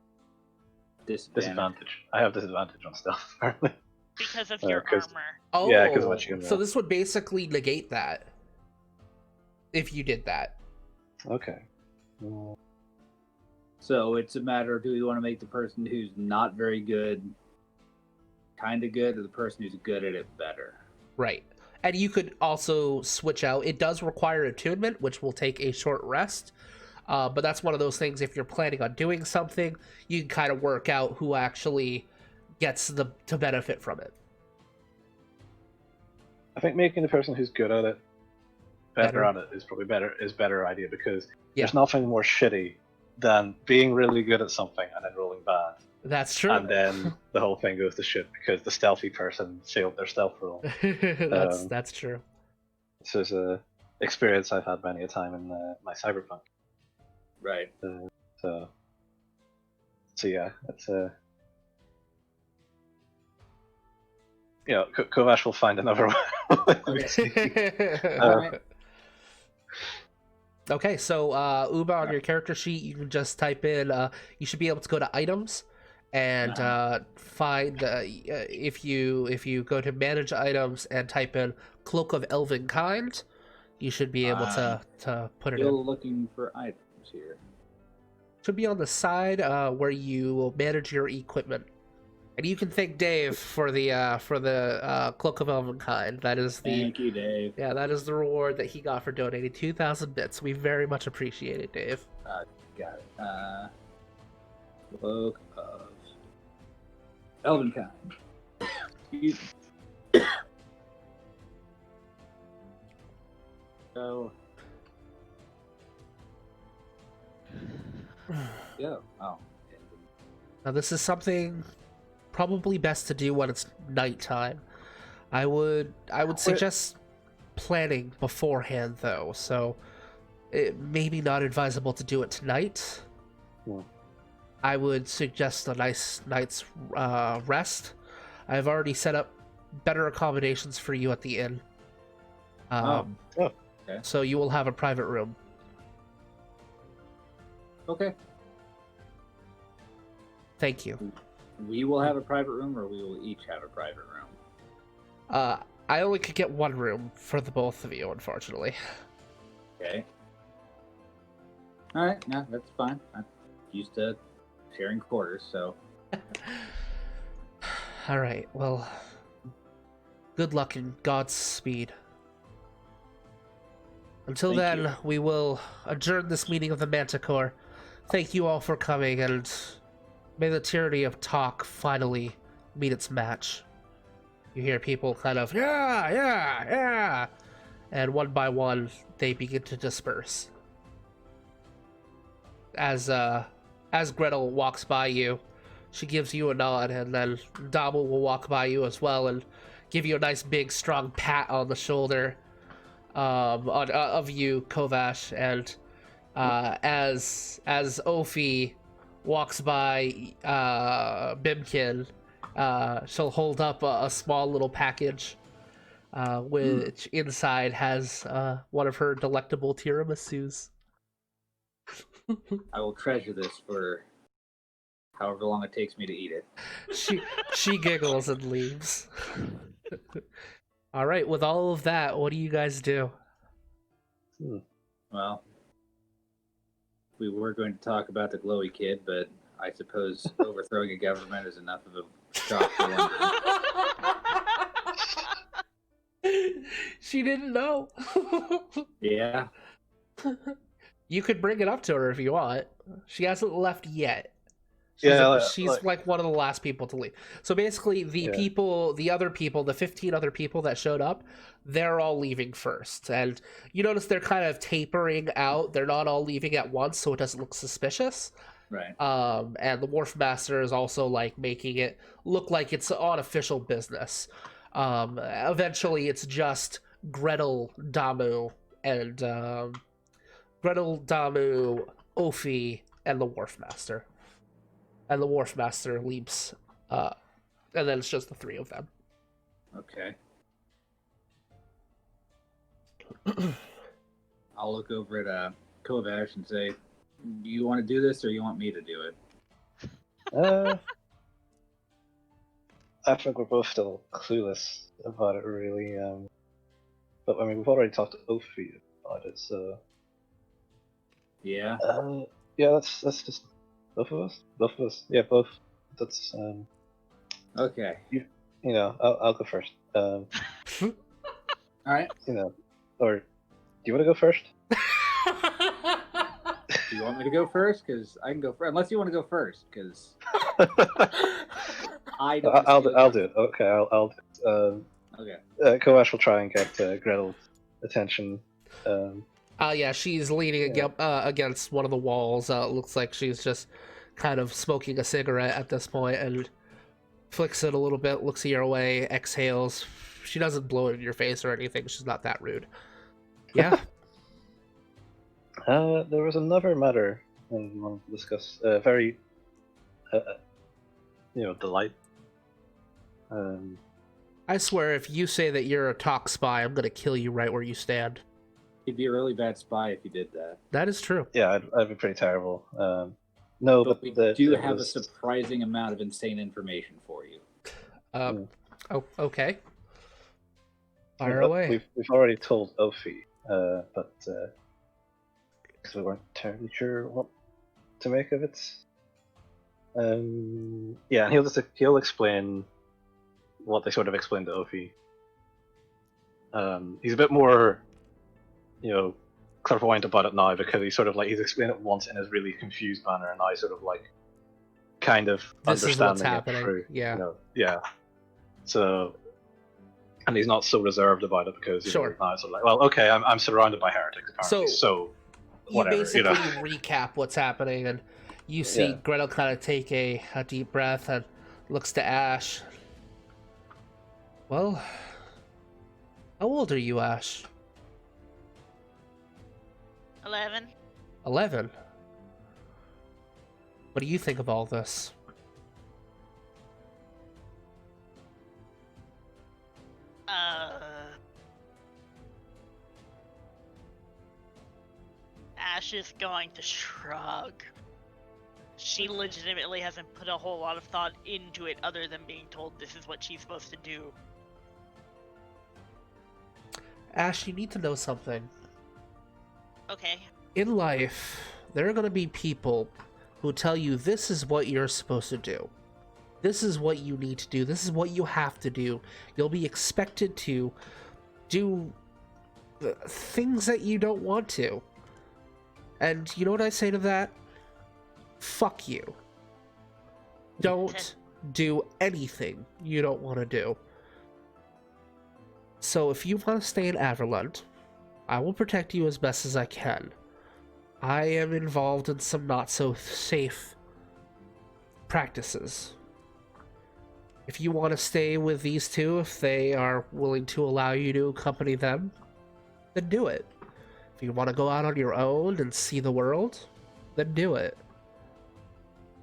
Disadvantage. I have disadvantage on stealth, apparently. Because of your 'cause- armor. Oh, Yeah, 'cause of what you can so roll. this would basically negate that. If you did that. Okay. Well, So it's a matter of, do we want to make the person who's not very good kind of good, or the person who's good at it better? Right. And you could also switch out. It does require attunement, which will take a short rest. But that's one of those things, if you're planning on doing something, you can kind of work out who actually gets to benefit from it. I think making the person who's good at it better Better. at it is probably better idea, because Yeah. there's nothing more shitty than being really good at something and then rolling bad. That's true. And then the whole thing goes to shit because the stealthy person failed their stealth roll. That's true. This is a experience I've had many a time in my cyberpunk. Right. So yeah, it's Kovash will find another one. Okay, so Uba, on your character sheet, you can just type in. You should be able to go to items, and find if you go to manage items and type in Cloak of Elven Kind, you should be able to put it in. Still looking for items here. Should be on the side where you will manage your equipment. And you can thank Dave for the Cloak of Elven Kind. That is Thank you, Dave. Yeah, that is the reward that he got for donating 2,000 bits. We very much appreciate it, Dave. Got it. Cloak of Elven Kind. Excuse me. So. Yeah. Oh. Now, this is something probably best to do when it's nighttime. I would suggest planning beforehand, though. So it may be not advisable to do it tonight. Yeah. I would suggest a nice night's rest. I've already set up better accommodations for you at the inn. Okay. So you will have a private room. Okay. Thank you. We will have a private room, or we will each have a private room. I only could get one room for the both of you, unfortunately. Okay. All right. No, that's fine. I'm used to sharing quarters, so. All right. Well, good luck and Godspeed. Until Thank then, we will adjourn this meeting of the Manticore. Thank you all for coming, and may the tyranny of talk finally meet its match. You hear people kind of, yeah, and one by one, they begin to disperse. As Gretel walks by you, she gives you a nod, and then Damu will walk by you as well and give you a nice big strong pat on the shoulder of you, Kovash, and as Ophi walks by Bimkin, she'll hold up a small little package, which inside has one of her delectable tiramisus. I will treasure this for however long it takes me to eat it. She giggles and leaves. All right, with all of that, what do you guys do? Well, we were going to talk about the glowy kid, but I suppose overthrowing a government is enough of a shock for one. She didn't know. Yeah. You could bring it up to her if you want. She hasn't left yet. She's like one of the last people to leave. So basically, the other people, the 15 other people that showed up, they're all leaving first. And you notice they're kind of tapering out. They're not all leaving at once, so it doesn't look suspicious. Right. And the Wharf Master is also like making it look like it's on official business. Eventually, it's just Gretel, Damu, and Ophi, and the Wharf Master. And the Wharf Master leaps, and then it's just the three of them. Okay. I'll look over at Kovash and say, do you want to do this, or you want me to do it? I think we're both still clueless about it, really. But I mean, we've already talked to Ophi about it, so. Yeah. Yeah, that's just both of us. Both of us. Yeah, both. That's Okay. You know, I'll go first. All right. You know, or do you want to go first? Do you want me to go first? Because I can go first. Unless you want to go first, because I don't. I'll do it. Okay, I'll do it. Okay. Koash will try and get Gretel's attention. Yeah, she's leaning against one of the walls. Looks like she's just kind of smoking a cigarette at this point, and flicks it a little bit, looks your way, exhales. She doesn't blow it in your face or anything. She's not that rude. Yeah. There was another matter I wanted to discuss. Very, delight. I swear, if you say that you're a talk spy, I'm gonna kill you right where you stand. He'd be a really bad spy if he did that. That is true. Yeah, I'd be pretty terrible. No, but we do have a surprising amount of insane information for you. Oh, okay. Fire away. We've already told Ophi, but because we weren't terribly sure what to make of it. Yeah, he'll explain what they sort of explained to Ophi. He's a bit more, clairvoyant about it now because he's explained it once in his really confused manner, and I sort of kind of this understanding is what's happening. it through. Yeah. Yeah. So, and he's not so reserved about it because sure. Now it's well, okay, I'm surrounded by heretics apparently. So whatever, you basically recap what's happening, and you see Gretel kind of take a deep breath and looks to Ash. Well, how old are you, Ash? 11. 11? What do you think of all this? Ash is going to shrug. She legitimately hasn't put a whole lot of thought into it other than being told this is what she's supposed to do. Ash, you need to know something. Okay. In life, there are going to be people who tell you this is what you're supposed to do. This is what you need to do. This is what you have to do. You'll be expected to do things that you don't want to. And you know what I say to that? Fuck you. Don't do anything you don't want to do. So if you want to stay in Averland, I will protect you as best as I can. I am involved in some not so safe practices. If you want to stay with these two, if they are willing to allow you to accompany them, then do it. If you want to go out on your own and see the world, then do it.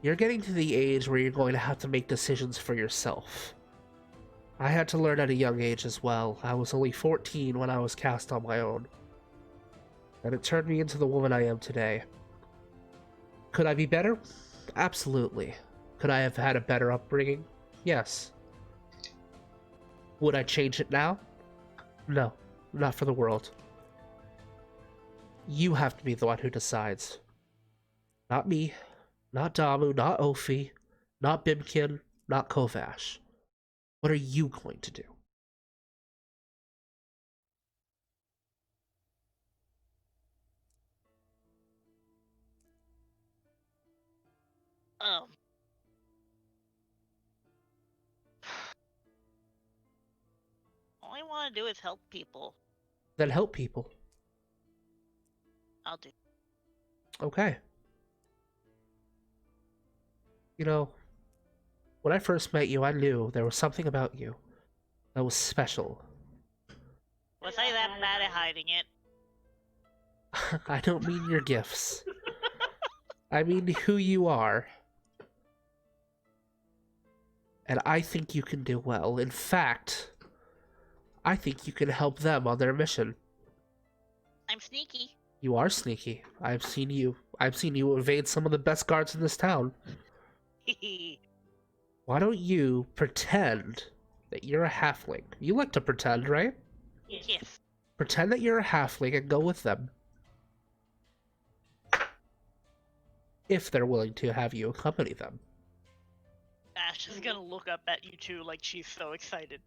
You're getting to the age where you're going to have to make decisions for yourself. I had to learn at a young age as well. I was only 14 when I was cast on my own. And it turned me into the woman I am today. Could I be better? Absolutely. Could I have had a better upbringing? Yes. Would I change it now? No, not for the world. You have to be the one who decides. Not me, not Damu, not Ophi, not Bimkin, not Kovash. What are you going to do? All I want to do is help people. Then help people. I'll do. Okay. You know, when I first met you, I knew there was something about you that was special. Was I that bad at hiding it? I don't mean your gifts. I mean who you are. And I think you can do well. In fact, I think you can help them on their mission. I'm sneaky. You are sneaky. I've seen you evade some of the best guards in this town. Why don't you pretend that you're a halfling? You like to pretend, right? Yes. Pretend that you're a halfling and go with them. If they're willing to have you accompany them. Ash is gonna look up at you two like she's so excited.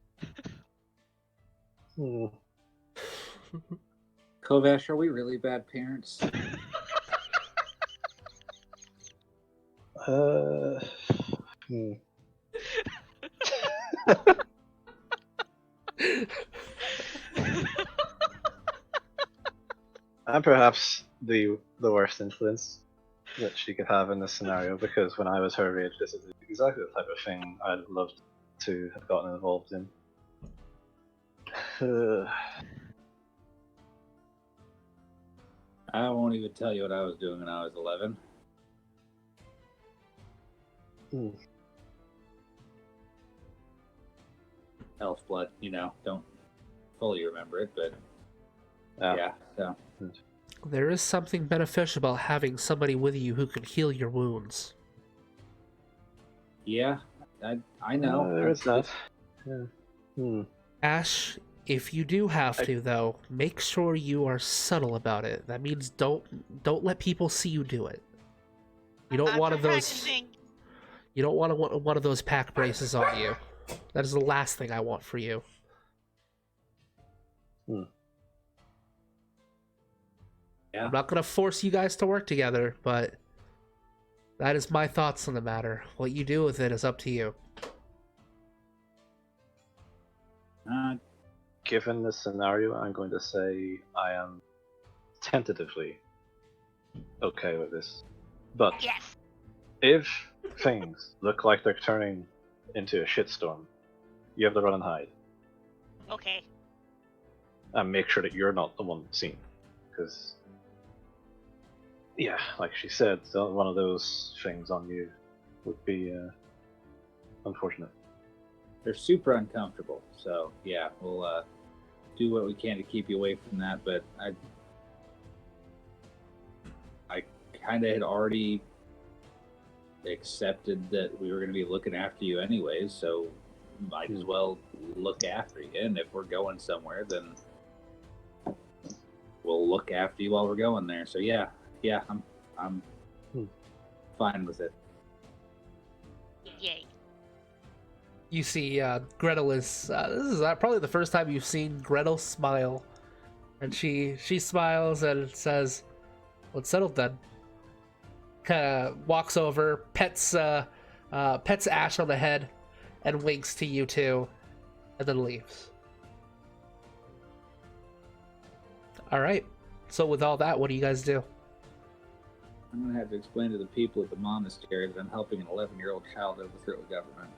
Kovash, are we really bad parents? I'm perhaps the worst influence that she could have in this scenario, because when I was her age, this is exactly the type of thing I'd loved to have gotten involved in. I won't even tell you what I was doing when I was 11. Elf blood, don't fully remember it, but yeah, so. There is something beneficial about having somebody with you who can heal your wounds. Yeah, I know. There is that. Yeah. Ash, if you do have to, though, make sure you are subtle about it. That means don't let people see you do it. You don't want practicing. You don't want one of those pack braces on you. That is the last thing I want for you. Yeah. I'm not gonna force you guys to work together, but that is my thoughts on the matter. What you do with it is up to you. Given this scenario, I'm going to say I am tentatively okay with this. But Yes. if things look like they're turning into a shitstorm, you have to run and hide. Okay. And make sure that you're not the one seen. Because, yeah, like she said, one of those things on you would be unfortunate. They're super uncomfortable, so yeah, we'll do what we can to keep you away from that, but I kind of had already accepted that we were going to be looking after you anyways, so might as well look after you, and if we're going somewhere, then we'll look after you while we're going there. So yeah, I'm fine with it. Yay. You see, Gretel is. This is probably the first time you've seen Gretel smile, and she smiles and says, "Well, it's settled then." Kind of walks over, pets Ash on the head, and winks to you two, and then leaves. All right. So with all that, what do you guys do? I'm gonna have to explain to the people at the monastery that I'm helping an 11-year-old child overthrow the government.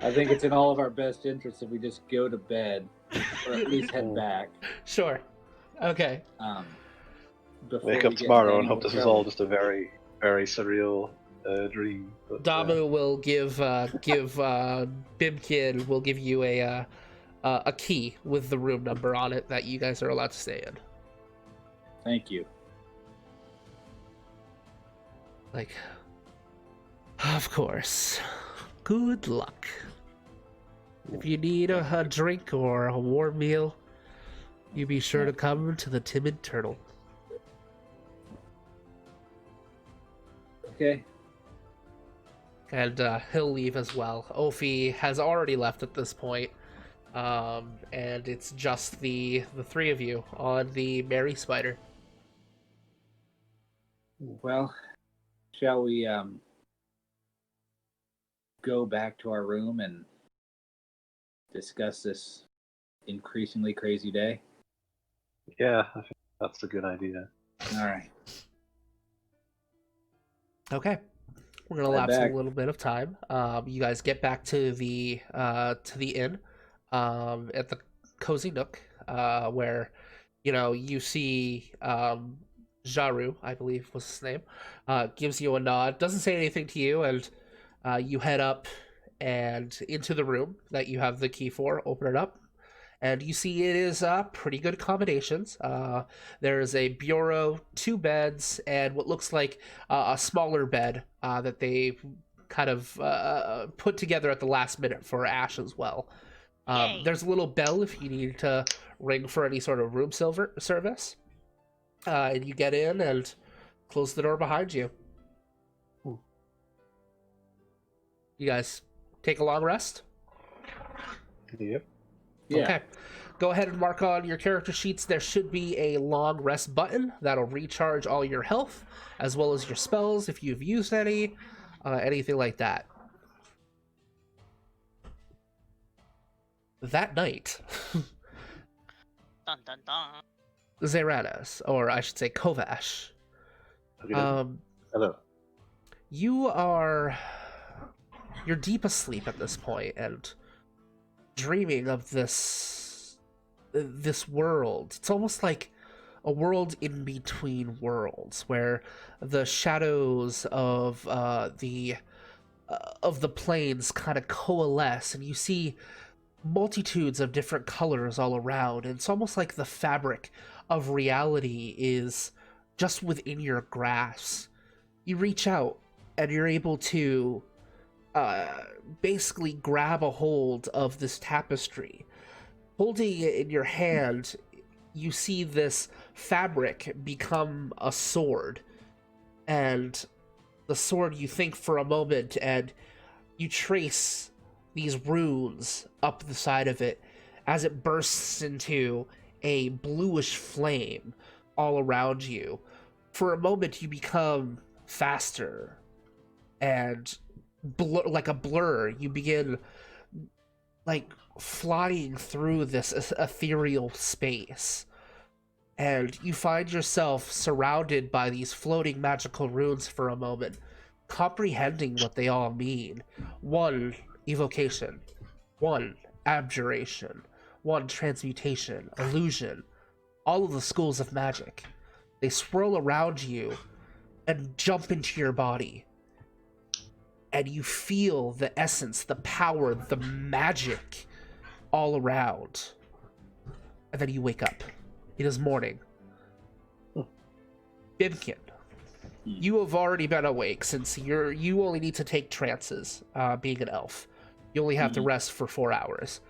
I think it's in all of our best interests if we just go to bed, or at least head back. Sure. Okay. Wake up tomorrow and hope this is all just a very, very surreal dream. But, Damu will give Bimkin will give you a key with the room number on it that you guys are allowed to stay in. Thank you. Like, of course. Good luck. If you need a drink or a warm meal, you be sure to come to the Timid Turtle. Okay. And he'll leave as well. Ophi has already left at this point. And it's just the three of you on the Mary Spider. Well, shall we go back to our room and discuss this increasingly crazy day? Yeah, I think that's a good idea. All right. Okay. We're gonna lapse a little bit of time. You guys get back to the inn, at the Cozy Nook, where, you see Jaru, I believe was his name, gives you a nod, doesn't say anything to you, and you head up and into the room that you have the key for, open it up, and you see it is pretty good accommodations. There is a bureau, 2 beds, and what looks like a smaller bed that they kind of put together at the last minute for Ash as well. There's a little bell if you need to ring for any sort of room service. And you get in and close the door behind you. You guys take a long rest? Yep. Yeah. Okay. go ahead and mark on your character sheets. There should be a long rest button that'll recharge all your health, as well as your spells if you've used any, anything like that. That night, Dun dun dun. Zeranas, or I should say Kovash, Hello. you're deep asleep at this point and dreaming of this world. It's almost like a world in between worlds, where the shadows of the planes kind of coalesce, and you see multitudes of different colors all around. And it's almost like the fabric of reality is just within your grasp. You reach out and you're able to basically grab a hold of this tapestry. Holding it in your hand, you see this fabric become a sword. And the sword, you think for a moment, and you trace these runes up the side of it as it bursts into a bluish flame all around you. For a moment, you become faster and like a blur. You begin like flying through this ethereal space, and you find yourself surrounded by these floating magical runes for a moment, comprehending what they all mean. One evocation, one abjuration, one transmutation, illusion, all of the schools of magic. They swirl around you and jump into your body, and you feel the essence, the power, the magic all around. And then you wake up. It is morning. Bimkin, you have already been awake since you only need to take trances, being an elf. You only have to rest for 4 hours.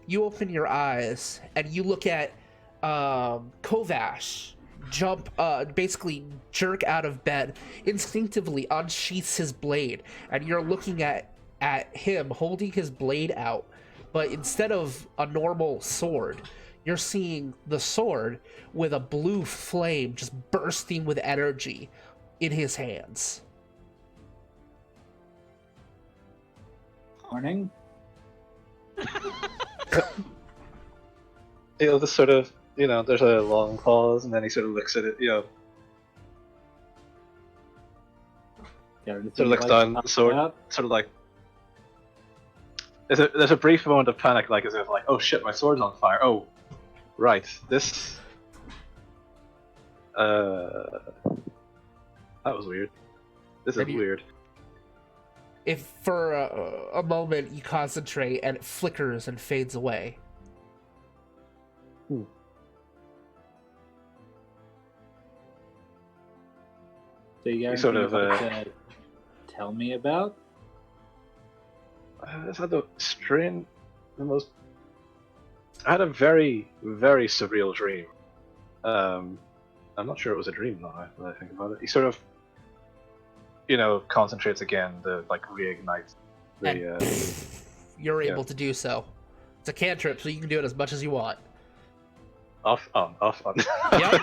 You open your eyes and you look at Kovash basically jerk out of bed, instinctively unsheaths his blade, and you're looking at him holding his blade out, but instead of a normal sword, you're seeing the sword with a blue flame just bursting with energy in his hands. Morning. He'll just sort of, there's a long pause, and then he sort of looks at it, sort of looks down at the sword, sort of like, there's a brief moment of panic, like as if like, oh shit, my sword's on fire. Oh, right, this, that was weird. This is weird. If for a moment you concentrate and it flickers and fades away. So you guys sort of tell me about? I had I had a very, very surreal dream. I'm not sure it was a dream now that I think about it. He sort of, concentrates again to like reignite the. You're able to do so. It's a cantrip, so you can do it as much as you want. Off on. Yep.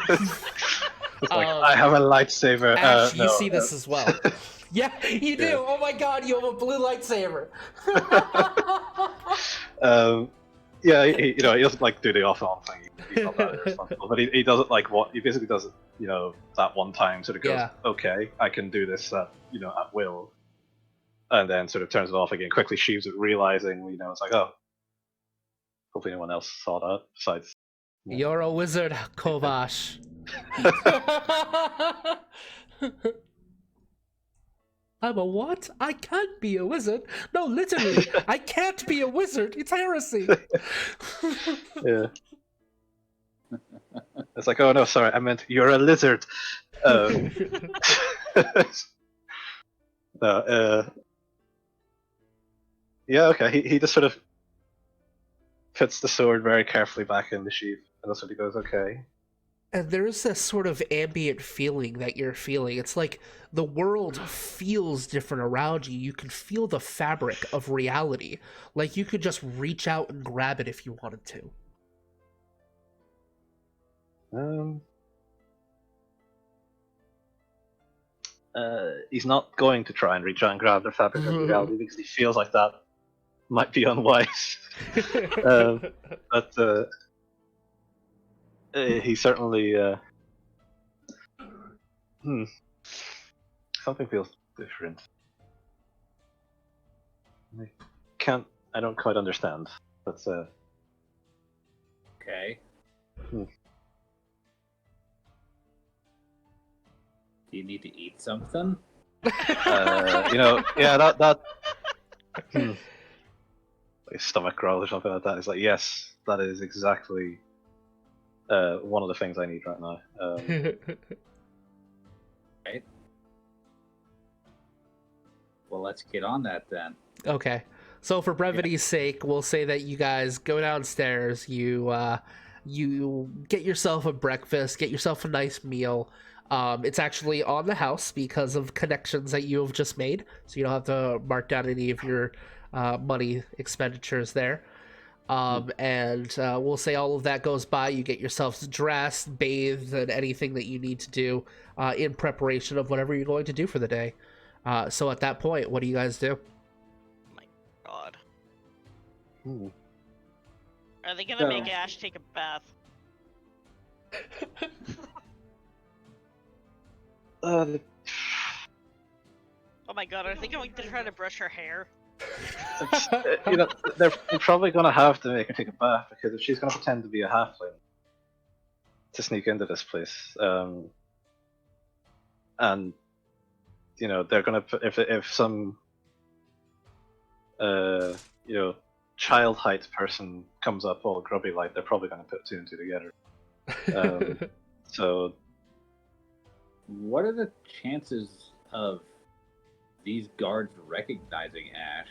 It's like, I have a lightsaber. Ash, no, you see this as well. Yeah, you do. Oh my god, you have a blue lightsaber. Yeah, he doesn't like do the off-on thing. He's not that irresponsible, but he does it like he basically does it, that one time. Sort of goes, okay, I can do this, at will, and then sort of turns it off again. Quickly sheaves it, realizing, it's like, oh, hopefully no one else saw that besides. You're a wizard, Kovash. I'm a what? I can't be a wizard. No, literally, I can't be a wizard. It's heresy. Yeah. It's like, oh no, sorry, I meant you're a lizard. No, yeah, okay. He just sort of puts the sword very carefully back in the sheath, and that's what he goes, okay. And there's this sort of ambient feeling that you're feeling. It's like the world feels different around you. You can feel the fabric of reality. Like you could just reach out and grab it if you wanted to. He's not going to try and reach out and grab the fabric of reality because he feels like that might be unwise. But he certainly something feels different. I don't quite understand. But okay. Do you need to eat something? That like stomach growl or something like that. It's like, yes, that is exactly one of the things I need right now. Right. Well, let's get on that then. Okay. So for brevity's sake, we'll say that you guys go downstairs, you get yourself a breakfast, get yourself a nice meal. It's actually on the house because of connections that you have just made, so you don't have to mark down any of your money expenditures there. And we'll say all of that goes by. You get yourselves dressed, bathed, and anything that you need to do in preparation of whatever you're going to do for the day. So at that point, what do you guys do? My God. Ooh. Are they gonna make Ash take a bath? Uh, Oh my God, are they going to try to brush her hair? they're probably going to have to make her take a bath because if she's going to pretend to be a halfling to sneak into this place, and they're going to if some child height person comes up all grubby like, they're probably going to put two and two together. So what are the chances of these guards recognizing Ash?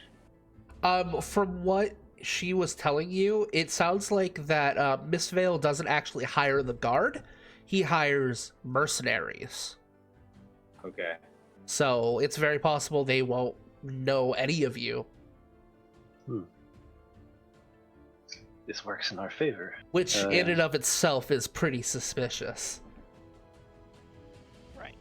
From what she was telling you, it sounds like that Miss Vale doesn't actually hire the guard. He hires mercenaries. Okay. So it's very possible they won't know any of you. This works in our favor. Which in and of itself is pretty suspicious. Right.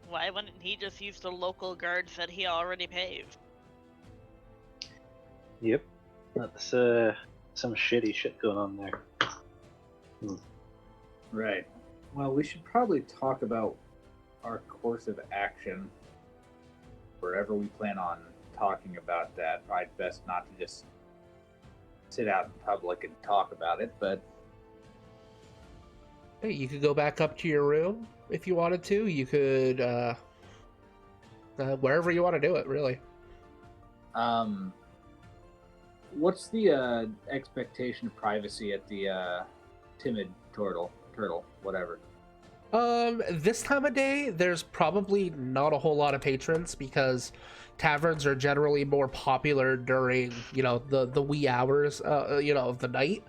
Why wouldn't he just use the local guards that he already paved? Yep. That's some shitty shit going on there. Right. Well, we should probably talk about our course of action wherever we plan on talking about that. Probably best not to just sit out in public and talk about it, but Hey, you could go back up to your room if you wanted to. You could wherever you want to do it, really. what's the expectation of privacy at the timid turtle, whatever? This time of day, there's probably not a whole lot of patrons because taverns are generally more popular during, the wee hours, of the night.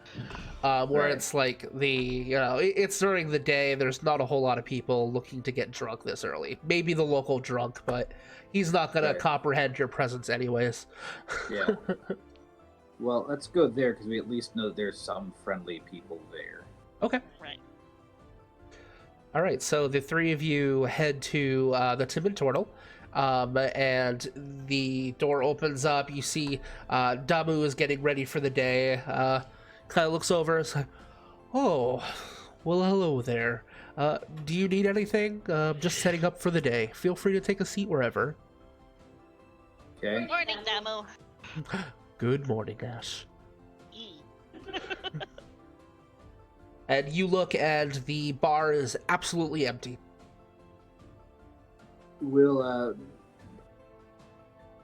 Where Right. it's like it's during the day. There's not a whole lot of people looking to get drunk this early. Maybe the local drunk, but he's not gonna Right. comprehend your presence anyways. Yeah. Well, let's go there because we at least know there's some friendly people there. Okay. Right. All right, so the three of you head to the Timid Turtle, and the door opens up. You see Damu is getting ready for the day. Kind of looks over. It's like, oh, well, hello there. Do you need anything? Just setting up for the day. Feel free to take a seat wherever. Okay. Good morning, Damu. Good morning, Ash. E. And you look, and the bar is absolutely empty.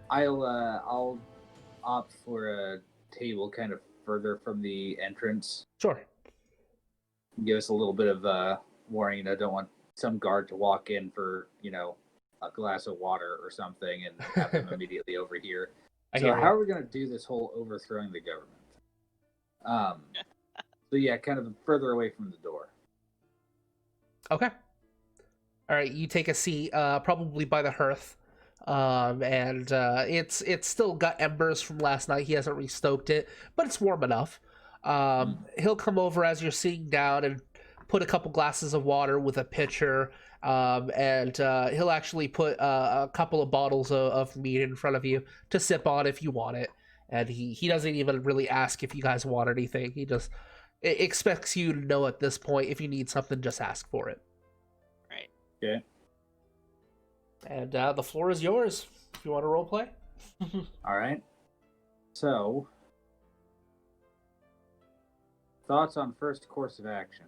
I'll opt for a table kind of further from the entrance. Sure. Give us a little bit of warning. I don't want some guard to walk in for a glass of water or something and have them immediately over here. I So hear how you. are we going to do this whole overthrowing the government? So yeah, kind of further away from the door. Okay. All right, you take a seat, probably by the hearth, and it's still got embers from last night. He hasn't restoked it, but it's warm enough. He'll come over as you're sitting down and put a couple glasses of water with a pitcher, and he'll actually put a couple of bottles of meat in front of you to sip on if you want it. And he doesn't even really ask if you guys want anything. He just expects you to know at this point if you need something, just ask for it. Right. Okay. And the floor is yours if you want to role play. All right. So, thoughts on first course of action?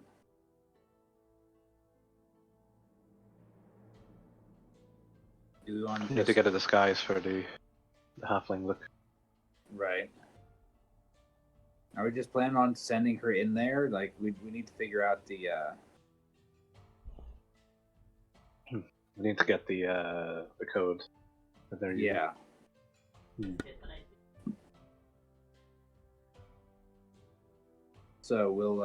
Do we want You need to get a disguise for the halfling look. Right. Are we just planning on sending her in there? Like, we need to figure out the, We need to get the code. That they're using. yeah. So we'll,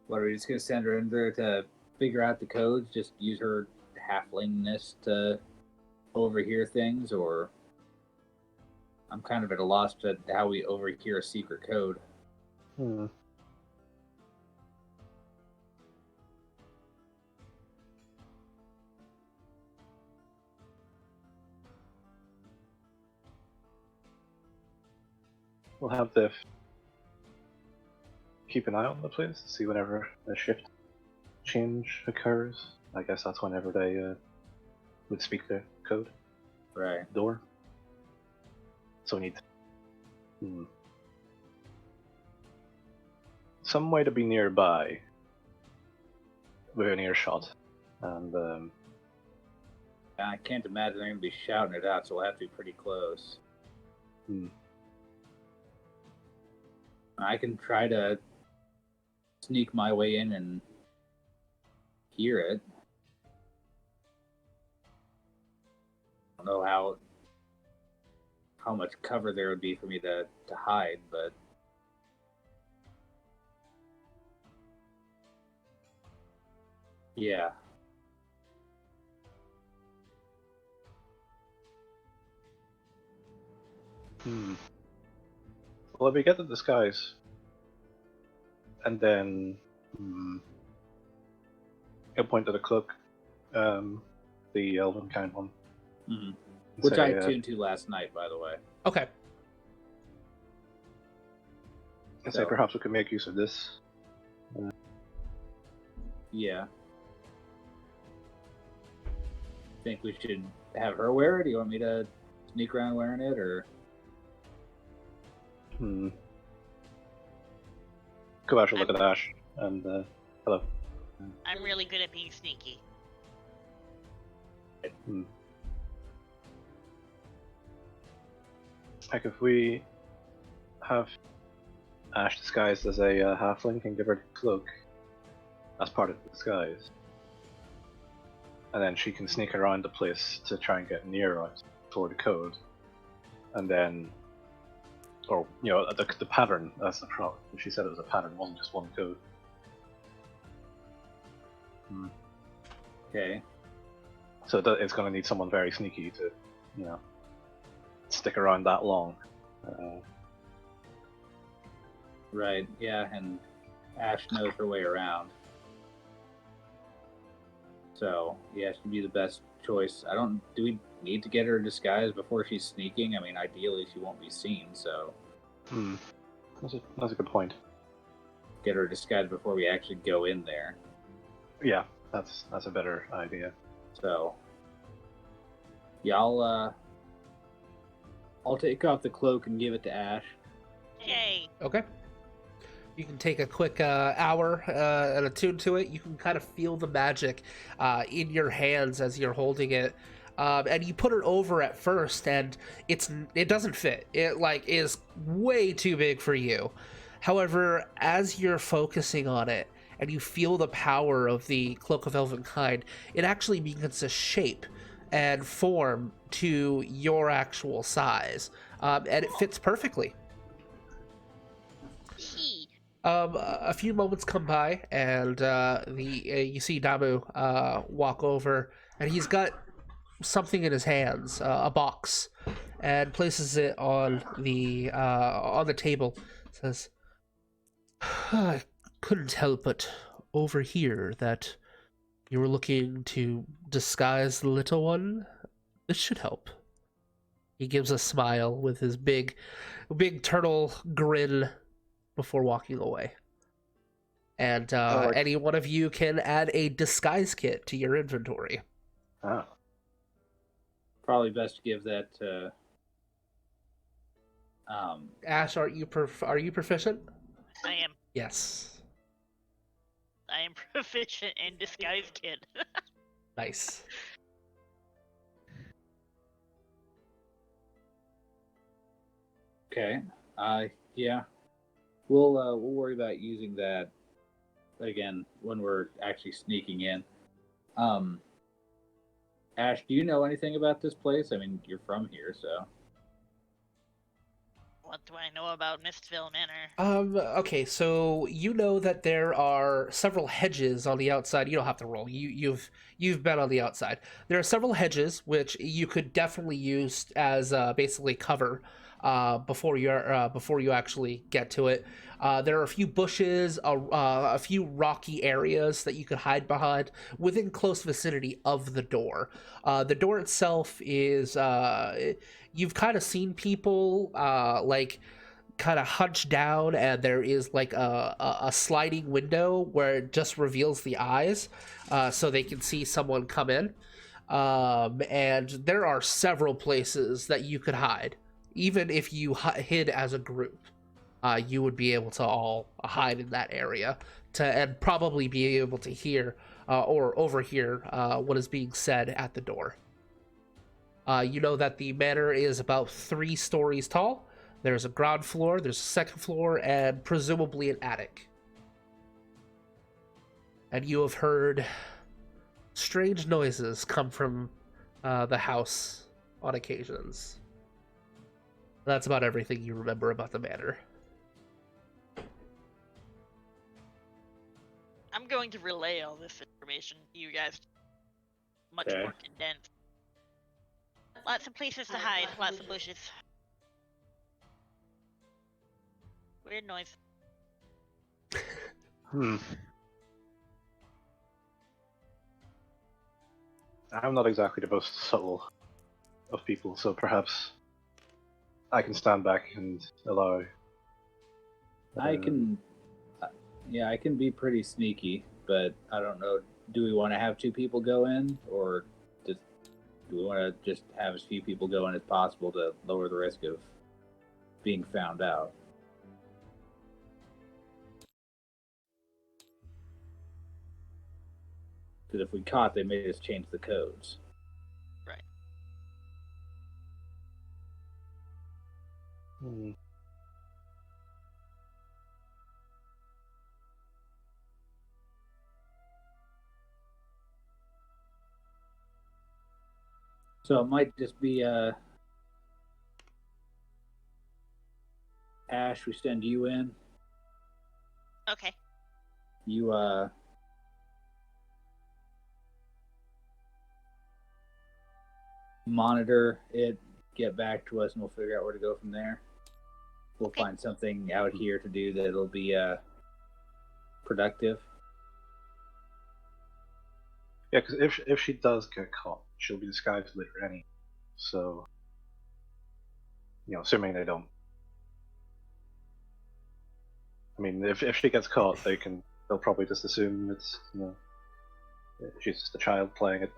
what, are we just going to send her in there to figure out the codes? Just use her halflingness to overhear things? Or I'm kind of at a loss at how we overhear a secret code. We'll have the keep an eye on the place to see whenever a shift change occurs. I guess that's whenever they would speak the code. Right. Door. So we need some way to be nearby within earshot, and I can't imagine they're going to be shouting it out, so we'll have to be pretty close. I can try to sneak my way in and hear it. I don't know how much cover there would be for me to hide, but yeah. Well, if we get the disguise, and then he'll point to the cloak, the elven kind one. Mm-hmm. Which say, I tuned to last night, by the way. Okay. And say perhaps we could make use of this. Yeah. Think we should have her wear it? Do you want me to sneak around wearing it, or? Go out and look at Ash, and hello. I'm really good at being sneaky. Like if we have Ash disguised as a halfling and give her the cloak as part of the disguise, and then she can sneak around the place to try and get near us for the code, and then, or you know, the pattern. That's the problem. She said it was a pattern, it wasn't just one code. Okay. So it's going to need someone very sneaky to, you know, stick around that long. Right, yeah, and Ash knows her way around. So, yeah, she'd be the best choice. Do we need to get her disguised before she's sneaking? I mean, ideally she won't be seen, so... That's a good point. Get her disguised before we actually go in there. Yeah, that's a better idea. So... Yeah, I'll take off the cloak and give it to Ash. Yay! Okay. You can take a quick hour and attune to it. You can kind of feel the magic in your hands as you're holding it. And you put it over at first, and it doesn't fit. It is way too big for you. However, as you're focusing on it, and you feel the power of the Cloak of Elvenkind, it actually begins to shape and form to your actual size, and it fits perfectly. He. A few moments come by, and you see Damu walk over, and he's got something in his hands, a box, and places it on the table. Says, "I couldn't help but overhear that you were looking to disguise the little one. This should help." He gives a smile with his big turtle grin before walking away. And any one of you can add a disguise kit to your inventory. Ah. Probably best to give that to Ash, are you proficient? I am. Yes. I am proficient in disguise kit. Nice. Okay. Yeah. We'll worry about using that again when we're actually sneaking in. Ash, do you know anything about this place? I mean, you're from here, so. What do I know about Mistville Manor? Okay, so you know that there are several hedges on the outside. You don't have to roll. You've been on the outside. There are several hedges which you could definitely use as basically cover before you actually get to it. There are a few bushes, a few rocky areas that you could hide behind within close vicinity of the door. The door itself is you've kind of seen people like kind of hunched down, and there is like a sliding window where it just reveals the eyes, so they can see someone come in. And there are several places that you could hide. Even if you hid as a group, you would be able to all hide in that area and probably be able to hear or overhear what is being said at the door. You know that the manor is about 3 stories tall. There's a ground floor, there's a second floor, and presumably an attic. And you have heard strange noises come from the house on occasions. That's about everything you remember about the manor. I'm going to relay all this information to you guys. Much Okay. more condensed. Lots of places to hide, lots of bushes. Weird noise. I'm not exactly the most subtle of people, so perhaps I can stand back and allow. I can be pretty sneaky, but I don't know. Do we want to have 2 people go in, or do we want to just have as few people go in as possible to lower the risk of being found out? Because if we caught, they may just change the codes. Right. So it might just be Ash, we send you in. Okay. You monitor it, get back to us, and we'll figure out where to go from there. We'll Okay. find something out here to do that'll be productive. Yeah, because if she does get caught, she'll be disguised later anyway. So, assuming they don't. I mean, if she gets caught, they'll probably just assume it's she's just a child playing it.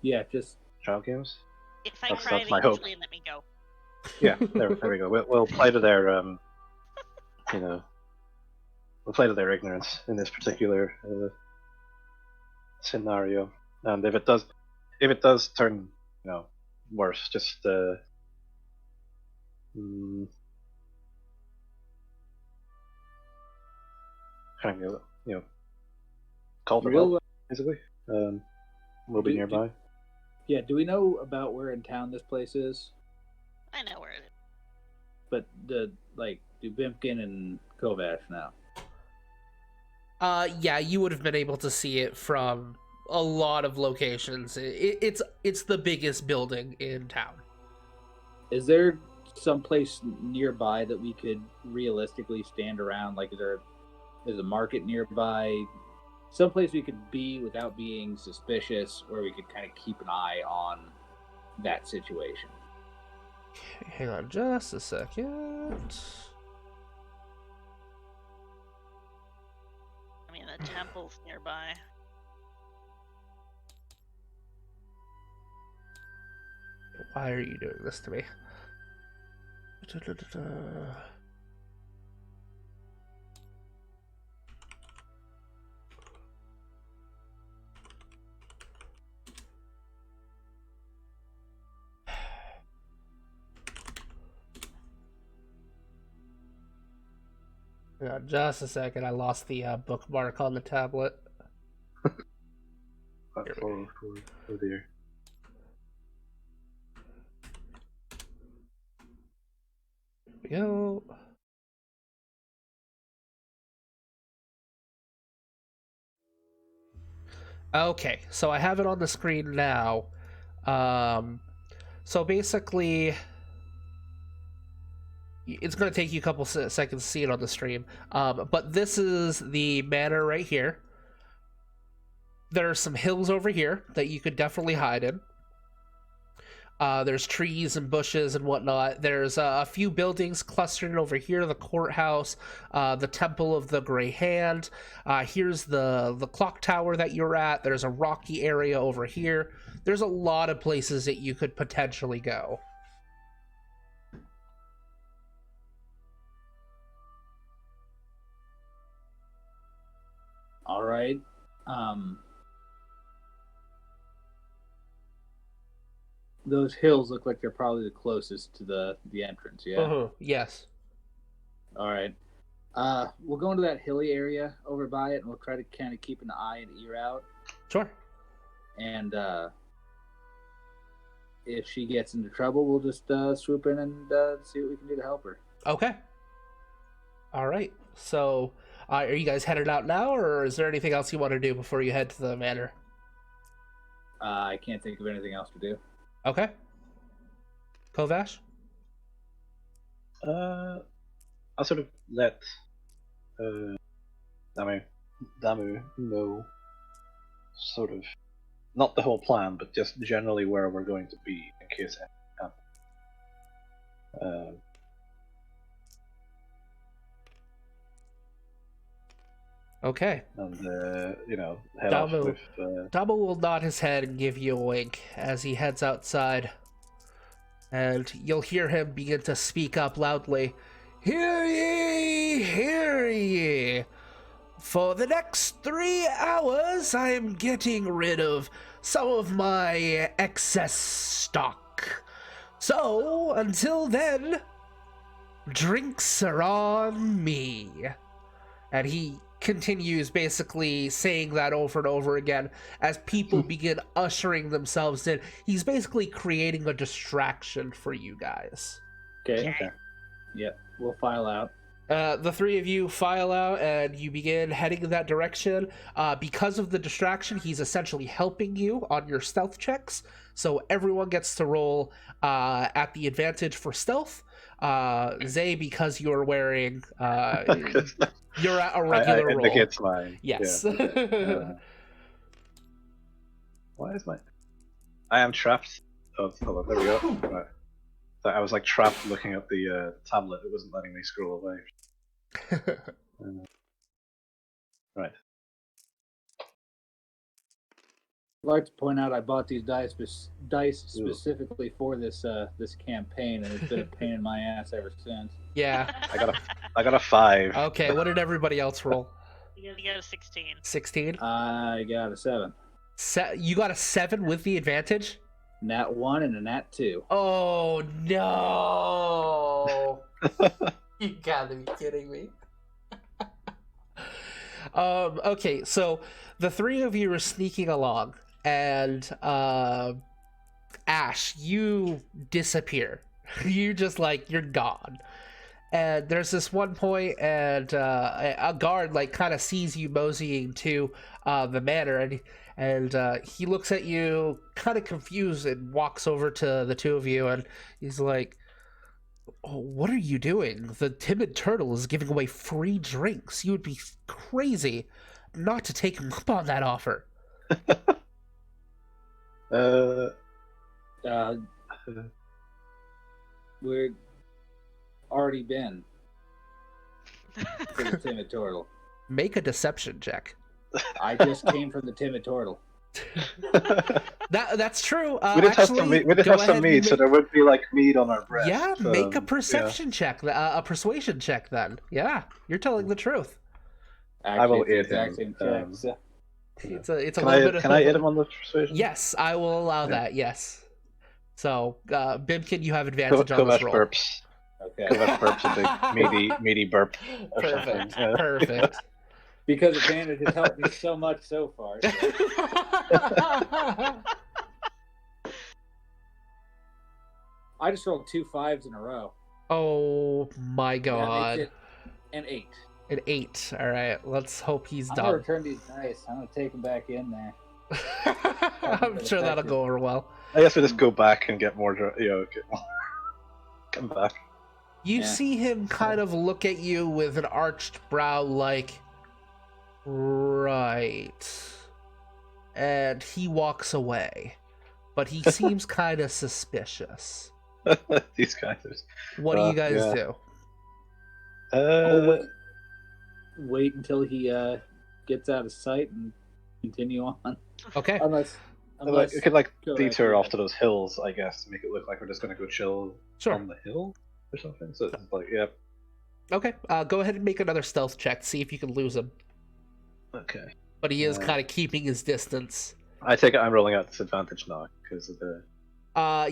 Yeah, just Child games. If I That's cry, my they hope. usually let me go. Yeah, there we go. We'll play to their we'll play to their ignorance in this particular scenario. And if it does turn worse, just kind of call for help, basically. We'll be nearby. Yeah, do we know about where in town this place is? I know where it is. But do do Bimpkin and Kovash now? Yeah, you would have been able to see it from a lot of locations. It's the biggest building in town. Is there someplace nearby that we could realistically stand around? Like, is a market nearby? Someplace we could be without being suspicious, where we could kind of keep an eye on that situation. Hang on just a second. I mean, the temple's nearby. Why are you doing this to me? Yeah, just a second. I lost the bookmark on the tablet. Oh dear. Here we go. Okay, so I have it on the screen now. So basically, it's going to take you a couple seconds to see it on the stream. But this is the manor right here. There are some hills over here that you could definitely hide in. There's trees and bushes and whatnot. There's a few buildings clustered over here. The courthouse, the Temple of the Gray Hand. Here's the clock tower that you're at. There's a rocky area over here. There's a lot of places that you could potentially go. All right. Those hills look like they're probably the closest to the entrance, yeah? Yes. All right. We'll go into that hilly area over by it, and we'll try to kind of keep an eye and ear out. Sure. And if she gets into trouble, we'll just swoop in and see what we can do to help her. Okay. All right. So, are you guys headed out now, or is there anything else you want to do before you head to the manor? I can't think of anything else to do. Okay. Kovash? I'll sort of let Damu know, sort of, not the whole plan, but just generally where we're going to be in case anything happens. Okay. And head off with. Damu will nod his head and give you a wink as he heads outside. And you'll hear him begin to speak up loudly. Hear ye, hear ye. For the next 3 hours, I'm getting rid of some of my excess stock. So, until then, drinks are on me. And he continues basically saying that over and over again as people begin ushering themselves in. He's basically creating a distraction for you guys. Okay. Yep, we'll file out. The 3 of you file out and you begin heading in that direction. Because of the distraction, he's essentially helping you on your stealth checks. So everyone gets to roll at the advantage for stealth. Zay, because you're wearing you're at a regular roll. Indicates mine. Yes. Yeah. Why is my? I am trapped. Oh, hold on. There we go. Right. So I was like trapped looking at the tablet. It wasn't letting me scroll away. Right. I'd like to point out I bought these dice specifically for this this campaign, and it's been a pain in my ass ever since. Yeah. I got a 5. Okay, what did everybody else roll? You got a 16. 16? I got a 7. You got a 7 with the advantage? Nat 1 and a Nat 2. Oh, no. You gotta be kidding me. Okay, so the 3 of you are sneaking along, and Ash, you disappear. You're gone. And there's this one point, and a guard like kind of sees you moseying to the manor, and he looks at you kind of confused and walks over to the two of you, and he's like, "Oh, what are you doing? The timid turtle is giving away free drinks. You would be crazy not to take him up on that offer." We're already been to the timid turtle. Make a deception check. I just came from the timid turtle. That's true. We did have some meat. We did go have some ahead and meat, so there would be like meat on our breast. Yeah, make a perception check, a persuasion check. Then, yeah, you're telling the truth. Actually, I will it's the aid exact him. same check. It's a Can little I bit of. can I hit him on the persuasion? Yes, I will allow that. Yes. So, Bimkin, you have advantage on this Kovash roll. burps. Okay. Kovash burps a big meaty burp. Or Perfect. something. Yeah. Perfect. Because advantage has helped me so much so far. I just rolled 2 5s in a row. Oh my That god. makes it an 8. An 8. All right. Let's hope he's I'm gonna done. return these dice. I'm gonna take them back in there. I'm sure that'll go over well. I guess we just go back and get more. Get more. Come back. You Yeah. see him kind of look at you with an arched brow, like, right. And he walks away. But he seems kind of suspicious. These guys are. What do you guys yeah. do? Wait until he gets out of sight and continue on. Okay. Unless We could like go detour right off to those hills, I guess, to make it look like we're just gonna go chill Sure. on the hill or something. So it's like, yeah. Okay. Go ahead and make another stealth check. See if you can lose him. Okay. But he is kind of keeping his distance. I take it I'm rolling out disadvantage now because of the.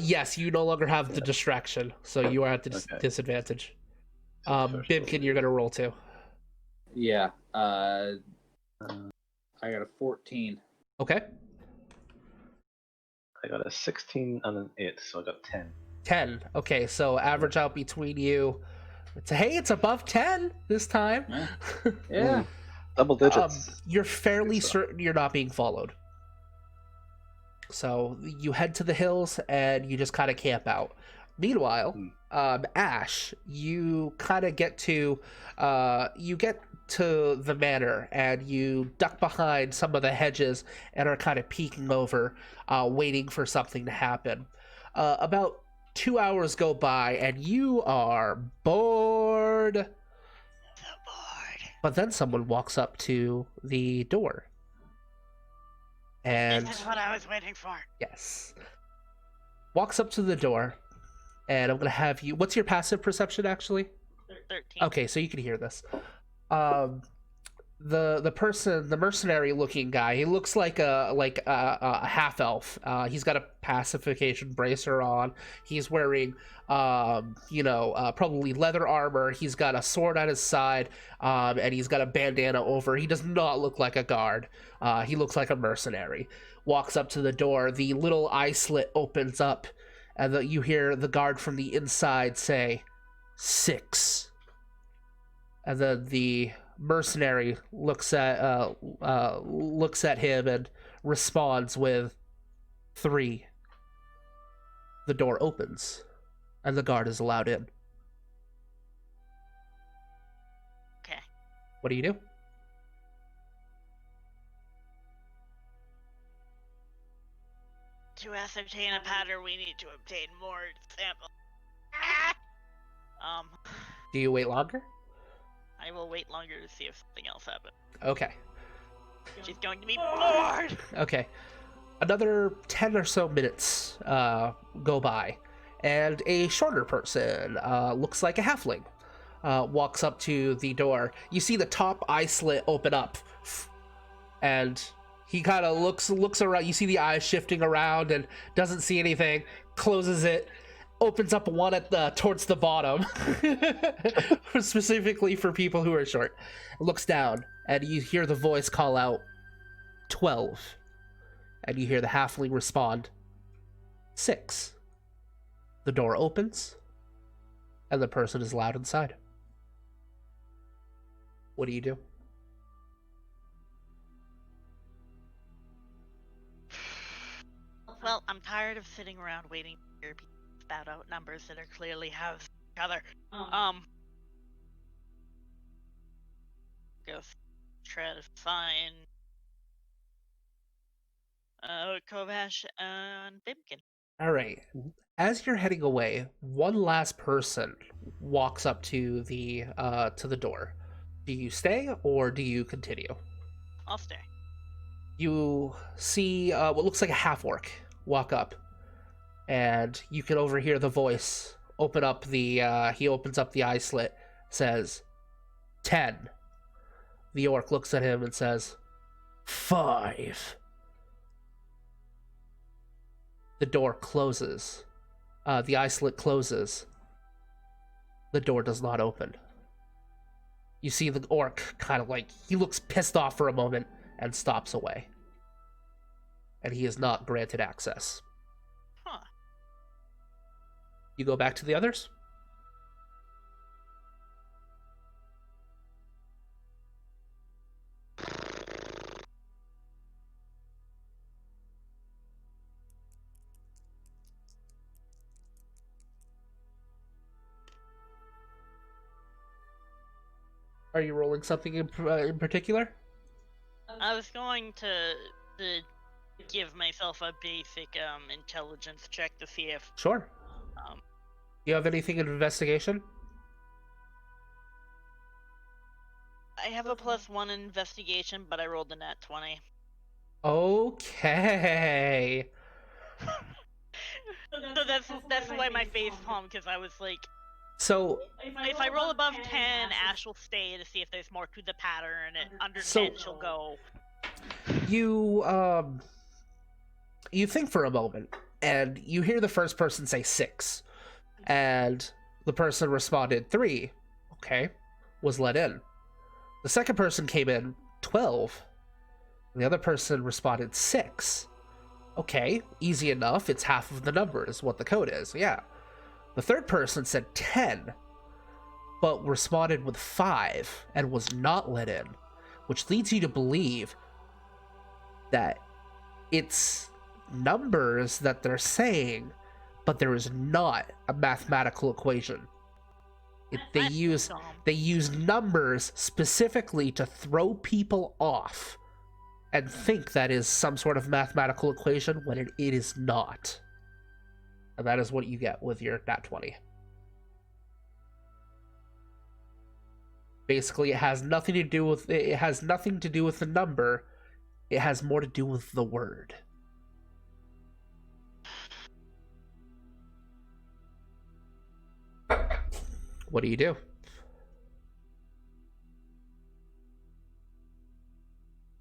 Yes, you no longer have the distraction, so you are at the Okay. disadvantage. First Bimkin, roll. you're gonna roll too. Yeah. I got a 14. Okay. I got a 16 and an 8, so I got 10. 10. Okay, so average out between you. It's above 10 this time. Yeah. Double digits. You're fairly Good stuff. certain you're not being followed. So you head to the hills and you just kind of camp out. Meanwhile, Ash, you kind of get to the manor and you duck behind some of the hedges and are kind of peeking over, waiting for something to happen. About 2 hours go by and you are bored. So bored. But then someone walks up to the door. And This is what I was waiting for. yes. Walks up to the door. And I'm going to have you... What's your passive perception, actually? 13. Okay, so you can hear this. The person, the mercenary-looking guy, he looks like a half-elf. He's got a pacification bracer on. He's wearing, probably leather armor. He's got a sword at his side, and he's got a bandana over. He does not look like a guard. He looks like a mercenary. Walks up to the door. The little eye slit opens up, and you hear the guard from the inside say, 6. And then the mercenary looks at him and responds with 3. The door opens, and the guard is allowed in. Okay. What do you do? To ascertain a pattern, we need to obtain more samples. Do you wait longer? I will wait longer to see if something else happens. Okay. She's going to be bored! Okay. Another 10 or so minutes go by, and a shorter person, looks like a halfling, walks up to the door. You see the top eye slit open up, and he kind of looks around. You see the eyes shifting around and doesn't see anything, closes it, opens up one towards the bottom, specifically for people who are short. Looks down, and you hear the voice call out, 12. And you hear the halfling respond, 6. The door opens, and the person is allowed inside. What do you do? Well, I'm tired of sitting around waiting to hear people spout out numbers that are clearly have each other. Go try to find Kovash and Bimkin. All right. As you're heading away, one last person walks up to the door. Do you stay or do you continue? I'll stay. You see what looks like a half orc walk up, and you can overhear the voice open up the. He opens up the eye slit, says, 10. The orc looks at him and says, 5. The door closes. The eye slit closes. The door does not open. You see the orc kind of like, he looks pissed off for a moment and stops away. And he is not granted access. Huh. You go back to the others? Are you rolling something in particular? I was going to give myself a basic intelligence check to see if Sure. um You have anything in investigation? I have a +1 in investigation, but I rolled a nat 20. Okay. So that's why my face palm, because I was like, So if I roll above 10, Ash will stay to see if there's more to the pattern, and under So- 10 she'll go. you think for a moment, and you hear the first person say 6, and the person responded 3. Okay, was let in. The second person came in 12. The other person responded 6. Okay, easy enough. It's half of the number is what the code is. Yeah. The third person said 10, but responded with 5 and was not let in, which leads you to believe that it's numbers that they're saying, but there is not a mathematical equation. They use numbers specifically to throw people off and think that is some sort of mathematical equation when it is not. And that is what you get with your nat 20. Basically, it has nothing to do with the number. It has more to do with the word. What do you do?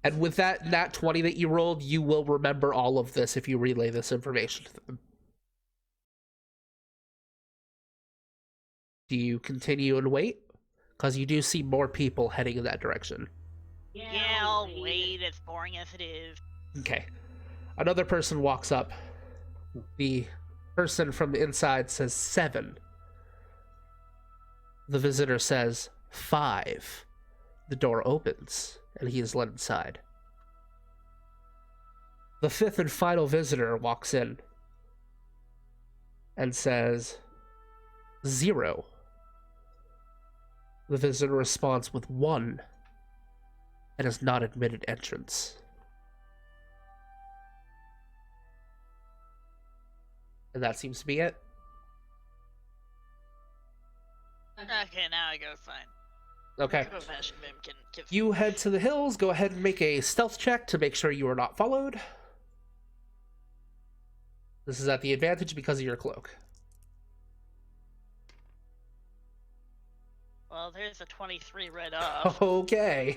And with that nat 20 that you rolled, you will remember all of this if you relay this information to them. Do you continue and wait? Because you do see more people heading in that direction. Yeah, I'll wait, as boring as it is. Okay. Another person walks up. The person from the inside says 7. The visitor says 5. The door opens, and he is led inside. The fifth and final visitor walks in and says 0. The visitor responds with 1 and is not admitted entrance. And that seems to be it. Okay, now I go fine. Okay. Go Vash and Vim can give. You head to the hills. Go ahead and make a stealth check to make sure you are not followed. This is at the advantage because of your cloak. Well, there's a 23 right off. Okay.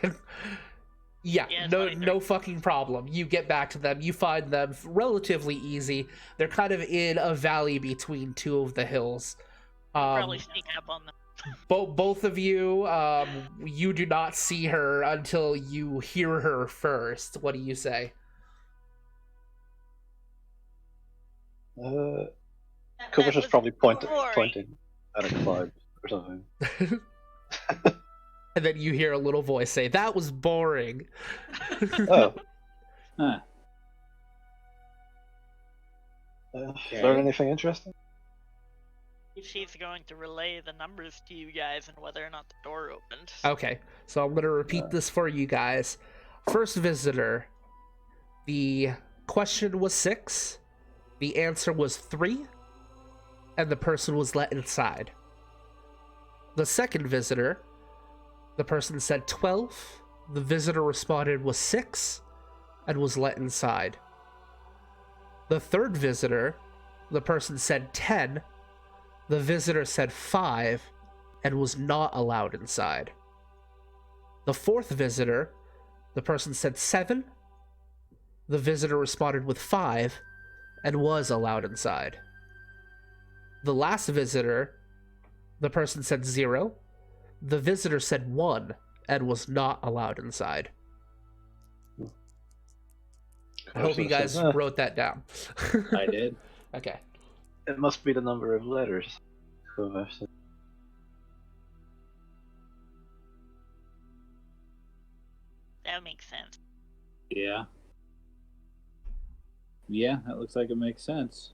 Yeah, Yeah, no 23. no fucking problem. You get back to them. You find them relatively easy. They're kind of in a valley between two of the hills. Probably sneak up on them. Both of you, you do not see her until you hear her first. What do you say? Kovash is probably pointing boring. at a cloud or something. And then you hear a little voice say, "That was boring." Oh, Huh. learn anything interesting? She's going to relay the numbers to you guys and whether or not the door opened. Okay, so I'm gonna repeat this for you guys. First visitor, the question was 6, the answer was 3, and the person was let inside. The second visitor, the person said 12, the visitor responded was 6, and was let inside. The third visitor, the person said 10, the visitor said 5, and was not allowed inside. The fourth visitor, the person said 7, the visitor responded with 5, and was allowed inside. The last visitor, the person said 0, the visitor said 1, and was not allowed inside. I hope you guys wrote that down. I did. Okay. It must be the number of letters. That makes sense. Yeah. Yeah, that looks like it makes sense.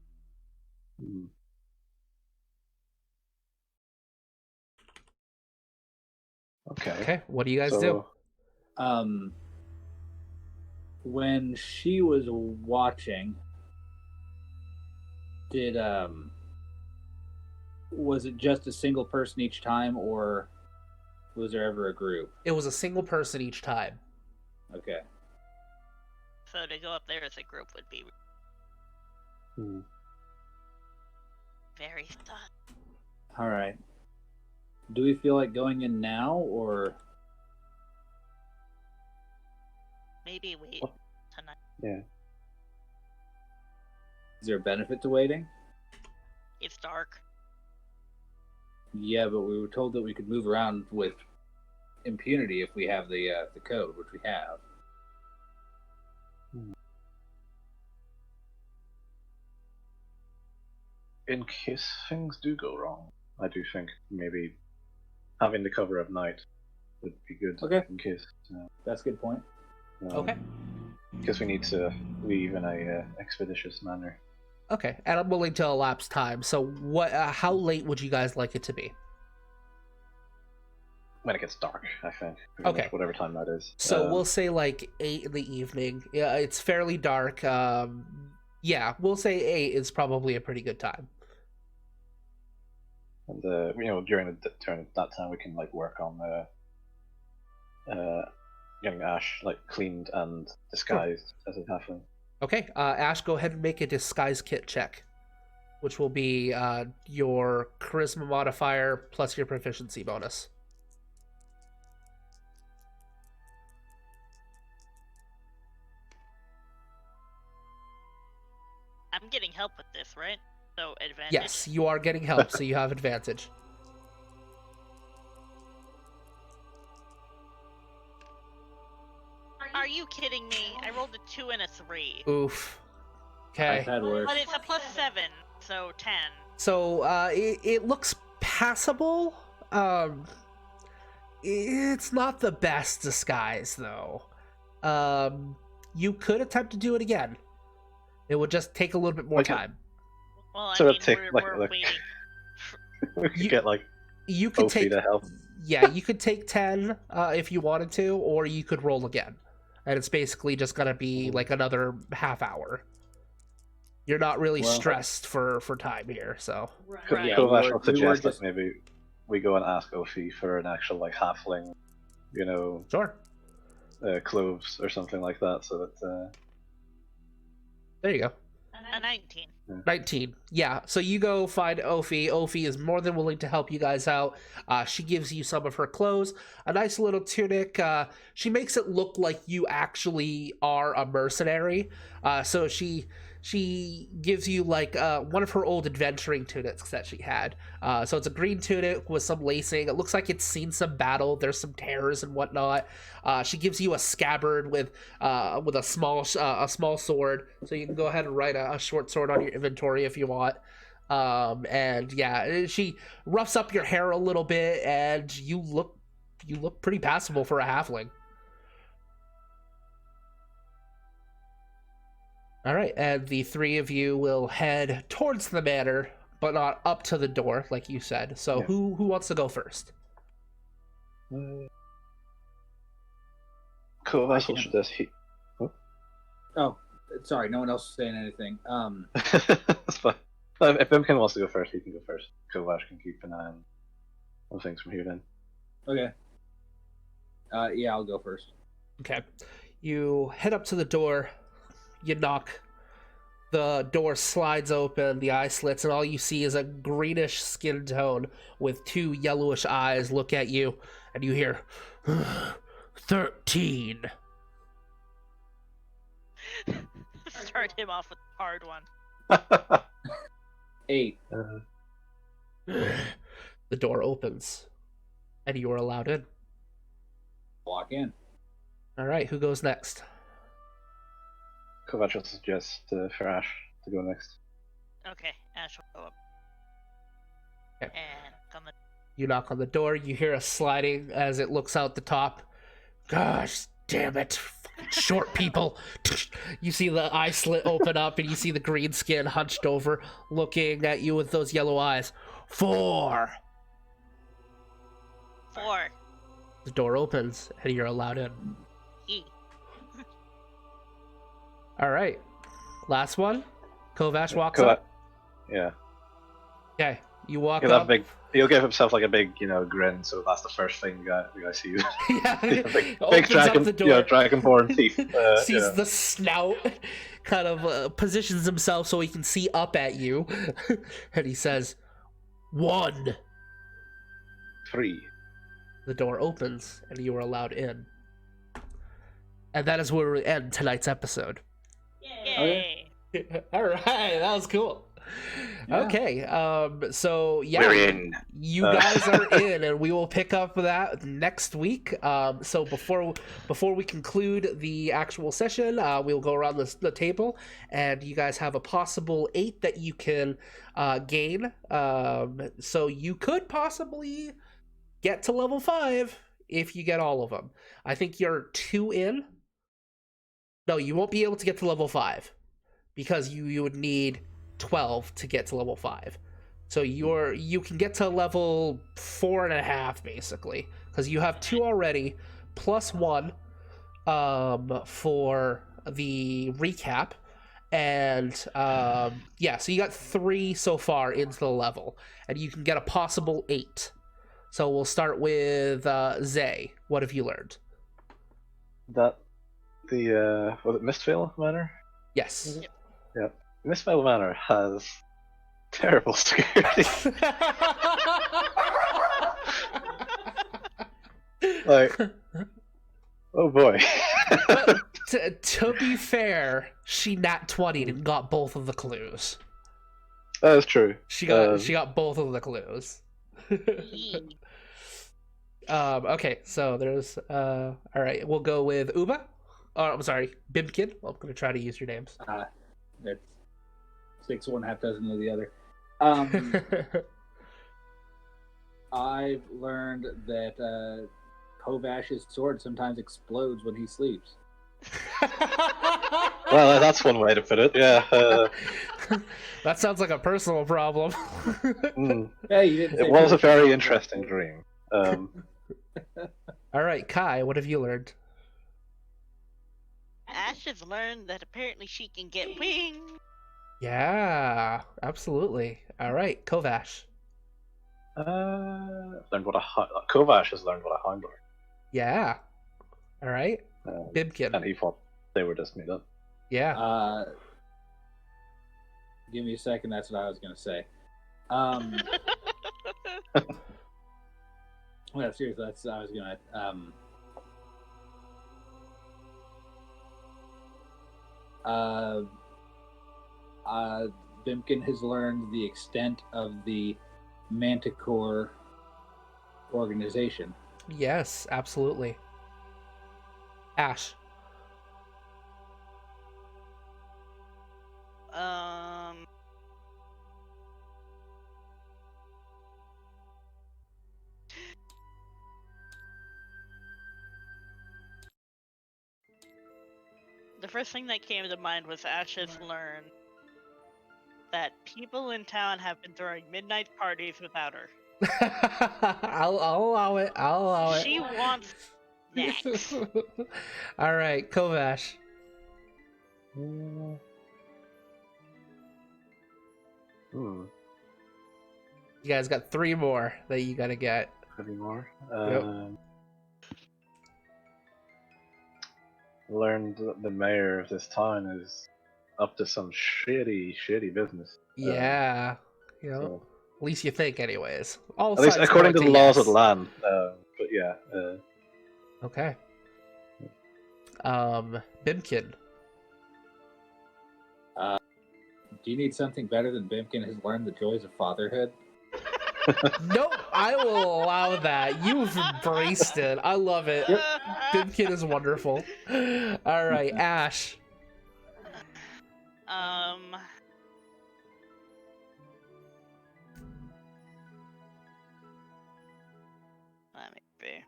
Okay. What do you guys do? When she was watching, was it just a single person each time, or was there ever a group? It was a single person each time. Okay. So to go up there as a group would be very sus. All right. Do we feel like going in now, or Maybe wait tonight. Yeah. is there a benefit to waiting? It's dark. Yeah, but we were told that we could move around with impunity if we have the code, which we have. In case things do go wrong, I do think maybe having the cover of night would be good. Okay. In case. That's a good point. Okay. Because we need to leave in a expeditious manner. Okay, and I'm willing to elapse time. So, what? How late would you guys like it to be? When it gets dark, I think. Okay. Whatever time that is. So we'll say like 8 in the evening. Yeah, it's fairly dark. Yeah, we'll say 8 is probably a pretty good time. And during that time, we can like work on getting Ash like cleaned and disguised as it happens. Okay, Ash, go ahead and make a disguise kit check, which will be your charisma modifier plus your proficiency bonus. I'm getting help with this, right? So advantage. Yes, you are getting help, so you have advantage. Are you kidding me? I rolled a 2 and a 3. Oof. Okay. I've had worse. But it's a plus 7, so 10. So it looks passable. It's not the best disguise though. You could attempt to do it again. It would just take a little bit more time. Well, I So mean, it'd take, we're like- waiting. We could get like You could Ophi take to help. Yeah, you could take 10 if you wanted to, or you could roll again. And it's basically just gonna be like another half hour. You're not really stressed for time here, so. Right. Yeah, Kovash we would were suggest just- that maybe we go and ask Ophi for an actual like halfling, Sure. clothes or something like that, so that There you go. A 19. 19. Yeah, so you go find Ophi. Ophi is more than willing to help you guys out. She gives you some of her clothes, a nice little tunic. She makes it look like you actually are a mercenary. So she gives you like one of her old adventuring tunics that she had. So it's a green tunic with some lacing. It looks like it's seen some battle. There's some tears and whatnot. She gives you a scabbard with a small sword, so you can go ahead and write a short sword on your inventory if you want. And yeah, she roughs up your hair a little bit, and you look you look pretty passable for a halfling. All right, and the three of you will head towards the manor, but not up to the door, like you said. So Yeah. who wants to go first? Cool. That's what can. this. Oh, sorry, no one else is saying anything. That's fine. If Bimkin wants to go first, he can go first. Kovash can keep an eye on things from here then. Okay. Yeah, I'll go first. Okay. You head up to the door, you knock, the door slides open, the eye slits, and all you see is a greenish skin tone with two yellowish eyes look at you, and you hear, 13. Start him off with a hard one. 8. The door opens, and you are allowed in. Walk in. All right, who goes next? Kovac will suggest for Ash to go next. Okay, Ash will go up. Okay. And come the You knock on the door, you hear a sliding as it looks out the top. Gosh damn it, fucking short people. You see the eye slit open up, and you see the green skin hunched over, looking at you with those yellow eyes. 4. 4. The door opens, and you're allowed in. E. All right, last one. Kovash walks Kovac. up. Yeah. Okay, you walk He'll up. have he'll give himself like a big, grin, so that's the first thing the guy sees. Yeah, big opens dragon, up the door. dragonborn teeth. Sees the snout, kind of positions himself so he can see up at you, and he says, 1. 3. The door opens, and you are allowed in. And that is where we end tonight's episode. Yay! All right, that was cool. Yeah. Okay, so yeah, We're in. you guys are in, and we will pick up that next week. So before we conclude the actual session, we'll go around the table, and you guys have a possible 8 that you can gain. So you could possibly get to level 5 if you get all of them. I think you're 2 in. No, you won't be able to get to level 5 because you would need 12 to get to level 5. So you can get to level 4.5 basically, because you have 2 already plus 1 for the recap, and yeah, so you got 3 so far into the level, and you can get a possible 8. So we'll start with Zay. What have you learned? That was it Mistveil Manor? Yes. Yeah. Mistveil Manor has terrible security. Like, oh boy. But to be fair, she nat 20'd and got both of the clues. That is true. She got both of the clues. E. Okay, so there's all right, we'll go with Uba. Oh, I'm sorry, Bimkin. I'm gonna try to use your names. That's 6 1, half dozen of the other. I've learned that Kovash's sword sometimes explodes when he sleeps. Well, that's one way to put it. Yeah. That sounds like a personal problem. Hey, you didn't say It was a personal. very interesting dream. All right, Kai, what have you learned? Ash has learned that apparently she can get wings. Yeah, absolutely. All right, Kovash. Learned what Kovash has learned what a hound are. Yeah. All right, Bimkin. And he thought they were just made up. Yeah. Give me a second. That's what I was gonna say. Well, seriously, that's I was gonna. Bimkin has learned the extent of the MANTICORE organization. Yes, absolutely. Ash. The first thing that came to mind was Ash has learned that people in town have been throwing midnight parties without her. I'll allow it. I'll allow it. She wants snacks. All right, Kovash. Hmm. You guys got 3 more that you gotta get. Any more? Yep. Learned that the mayor of this town is up to some shitty business. Yeah. You know, So, at least you think, anyways. All at least signs according to point the laws yes. of the land. But yeah. Okay. Bimkin. Do you need something better than Bimkin has learned the joys of fatherhood? Nope, I will allow that. You've embraced it. I love it. Bimkin is wonderful. All right, Ash. Let me see.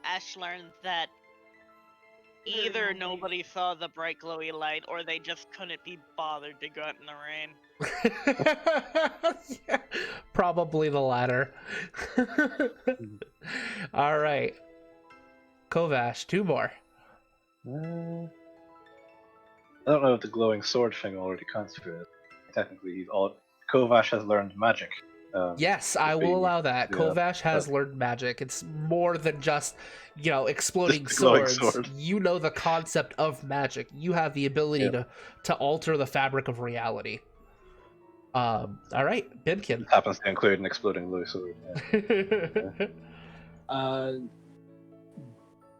Ash learned that either nobody saw the bright glowy light or they just couldn't be bothered to go out in the rain. Yeah, probably the latter. All right. Kovash, 2 more. I don't know if the glowing sword thing already counts for it. Technically, he's all. Kovash has learned magic. Yes, I will allow that. yeah, Kovash has learned magic. It's more than just, exploding Just the glowing swords. sword. You know the concept of magic. You have the ability to alter the fabric of reality. All right, Bimkin. It happens to include an exploding blue sword. Yeah.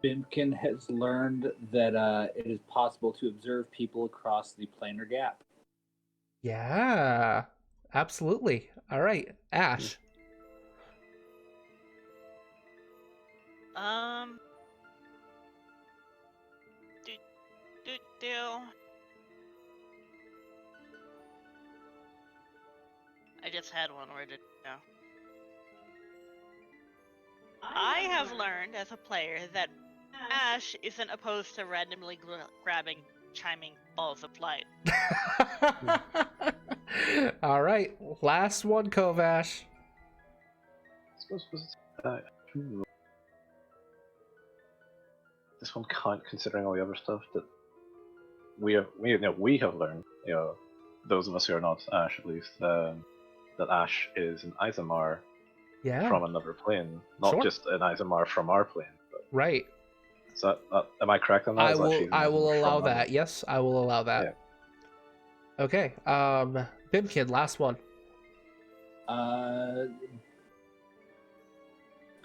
Bimkin has learned that it is possible to observe people across the planar gap. Yeah, absolutely. All right, Ash. I just had one. Where did it go? I have learned as a player that Ash isn't opposed to randomly grabbing chiming balls of light. All right, last one, Kovash. This one can't, considering all the other stuff that we have learned. Those of us who are not Ash, at least, that Ash is an Isomar from another plane, not just an Isomar from our plane. But right. Is that am I correct on that? I will allow that. Yes, I will allow that. Yeah. Okay. Bimkin, last one.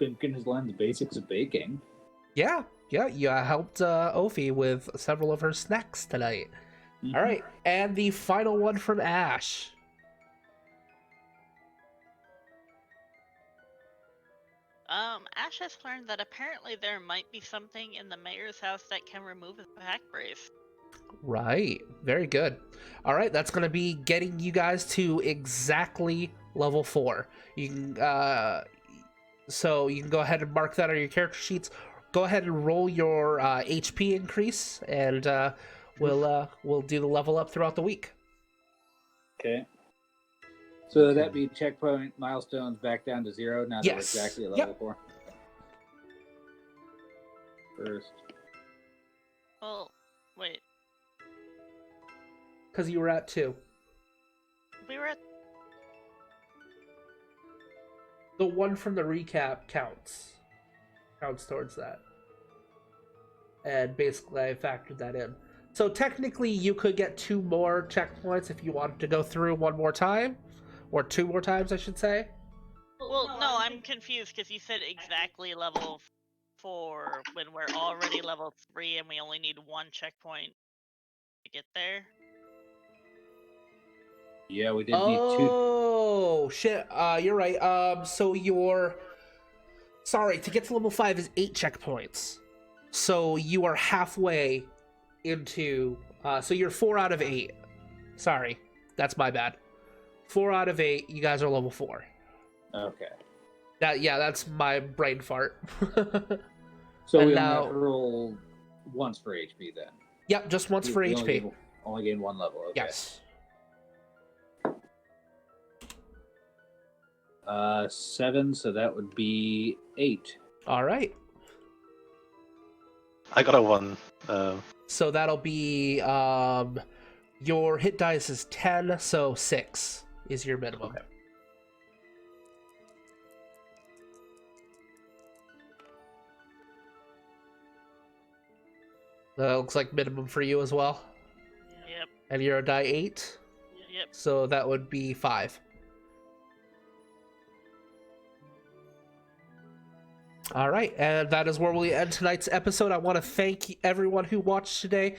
Bimkin has learned the basics of baking. Yeah, you helped Ophi with several of her snacks tonight. Mm-hmm. All right, and the final one from Ash. Ash has learned that apparently there might be something in the mayor's house that can remove his back brace. Right, very good. All right, that's going to be getting you guys to exactly level 4. You can, so you can go ahead and mark that on your character sheets. Go ahead and roll your HP increase, and we'll do the level up throughout the week. Okay. So that'd be checkpoint milestones back down to 0 now that we're exactly at level 4. First. Well, wait. Because you were at 2. We were at... The one from the recap counts. Counts towards that. And basically I factored that in. So technically you could get 2 more checkpoints if you wanted to go through one more time. Or 2 more times, I should say. Well, no, I'm confused because you said exactly level 4 when we're already level 3 and we only need 1 checkpoint to get there. Yeah, we did need 2. Oh, shit. You're right. So sorry, to get to level 5 is 8 checkpoints. So you are halfway into. So you're 4 out of 8. Sorry, that's my bad. 4 out of 8. You guys are level 4. Okay. That's my brain fart. So And we now- only have to roll once for HP then. Yep, just once for We HP. only gain 1 level. Okay. Yes. 7, so that would be 8. All right. I got a 1. So that'll be your hit dice is 10, so 6 is your minimum. Okay. Looks like minimum for you as well. Yep. And you're a die 8, Yep. so that would be 5. All right, and that is where we end tonight's episode. I want to thank everyone who watched today.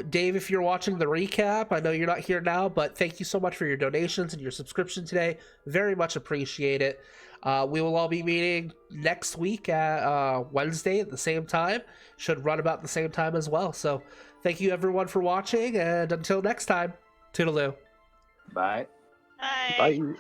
Dave, if you're watching the recap, I know you're not here now, but thank you so much for your donations and your subscription today. Very much appreciate it. We will all be meeting next week at Wednesday at the same time. Should run about the same time as well. So thank you everyone for watching, and until next time, toodaloo. Bye. Bye. Bye.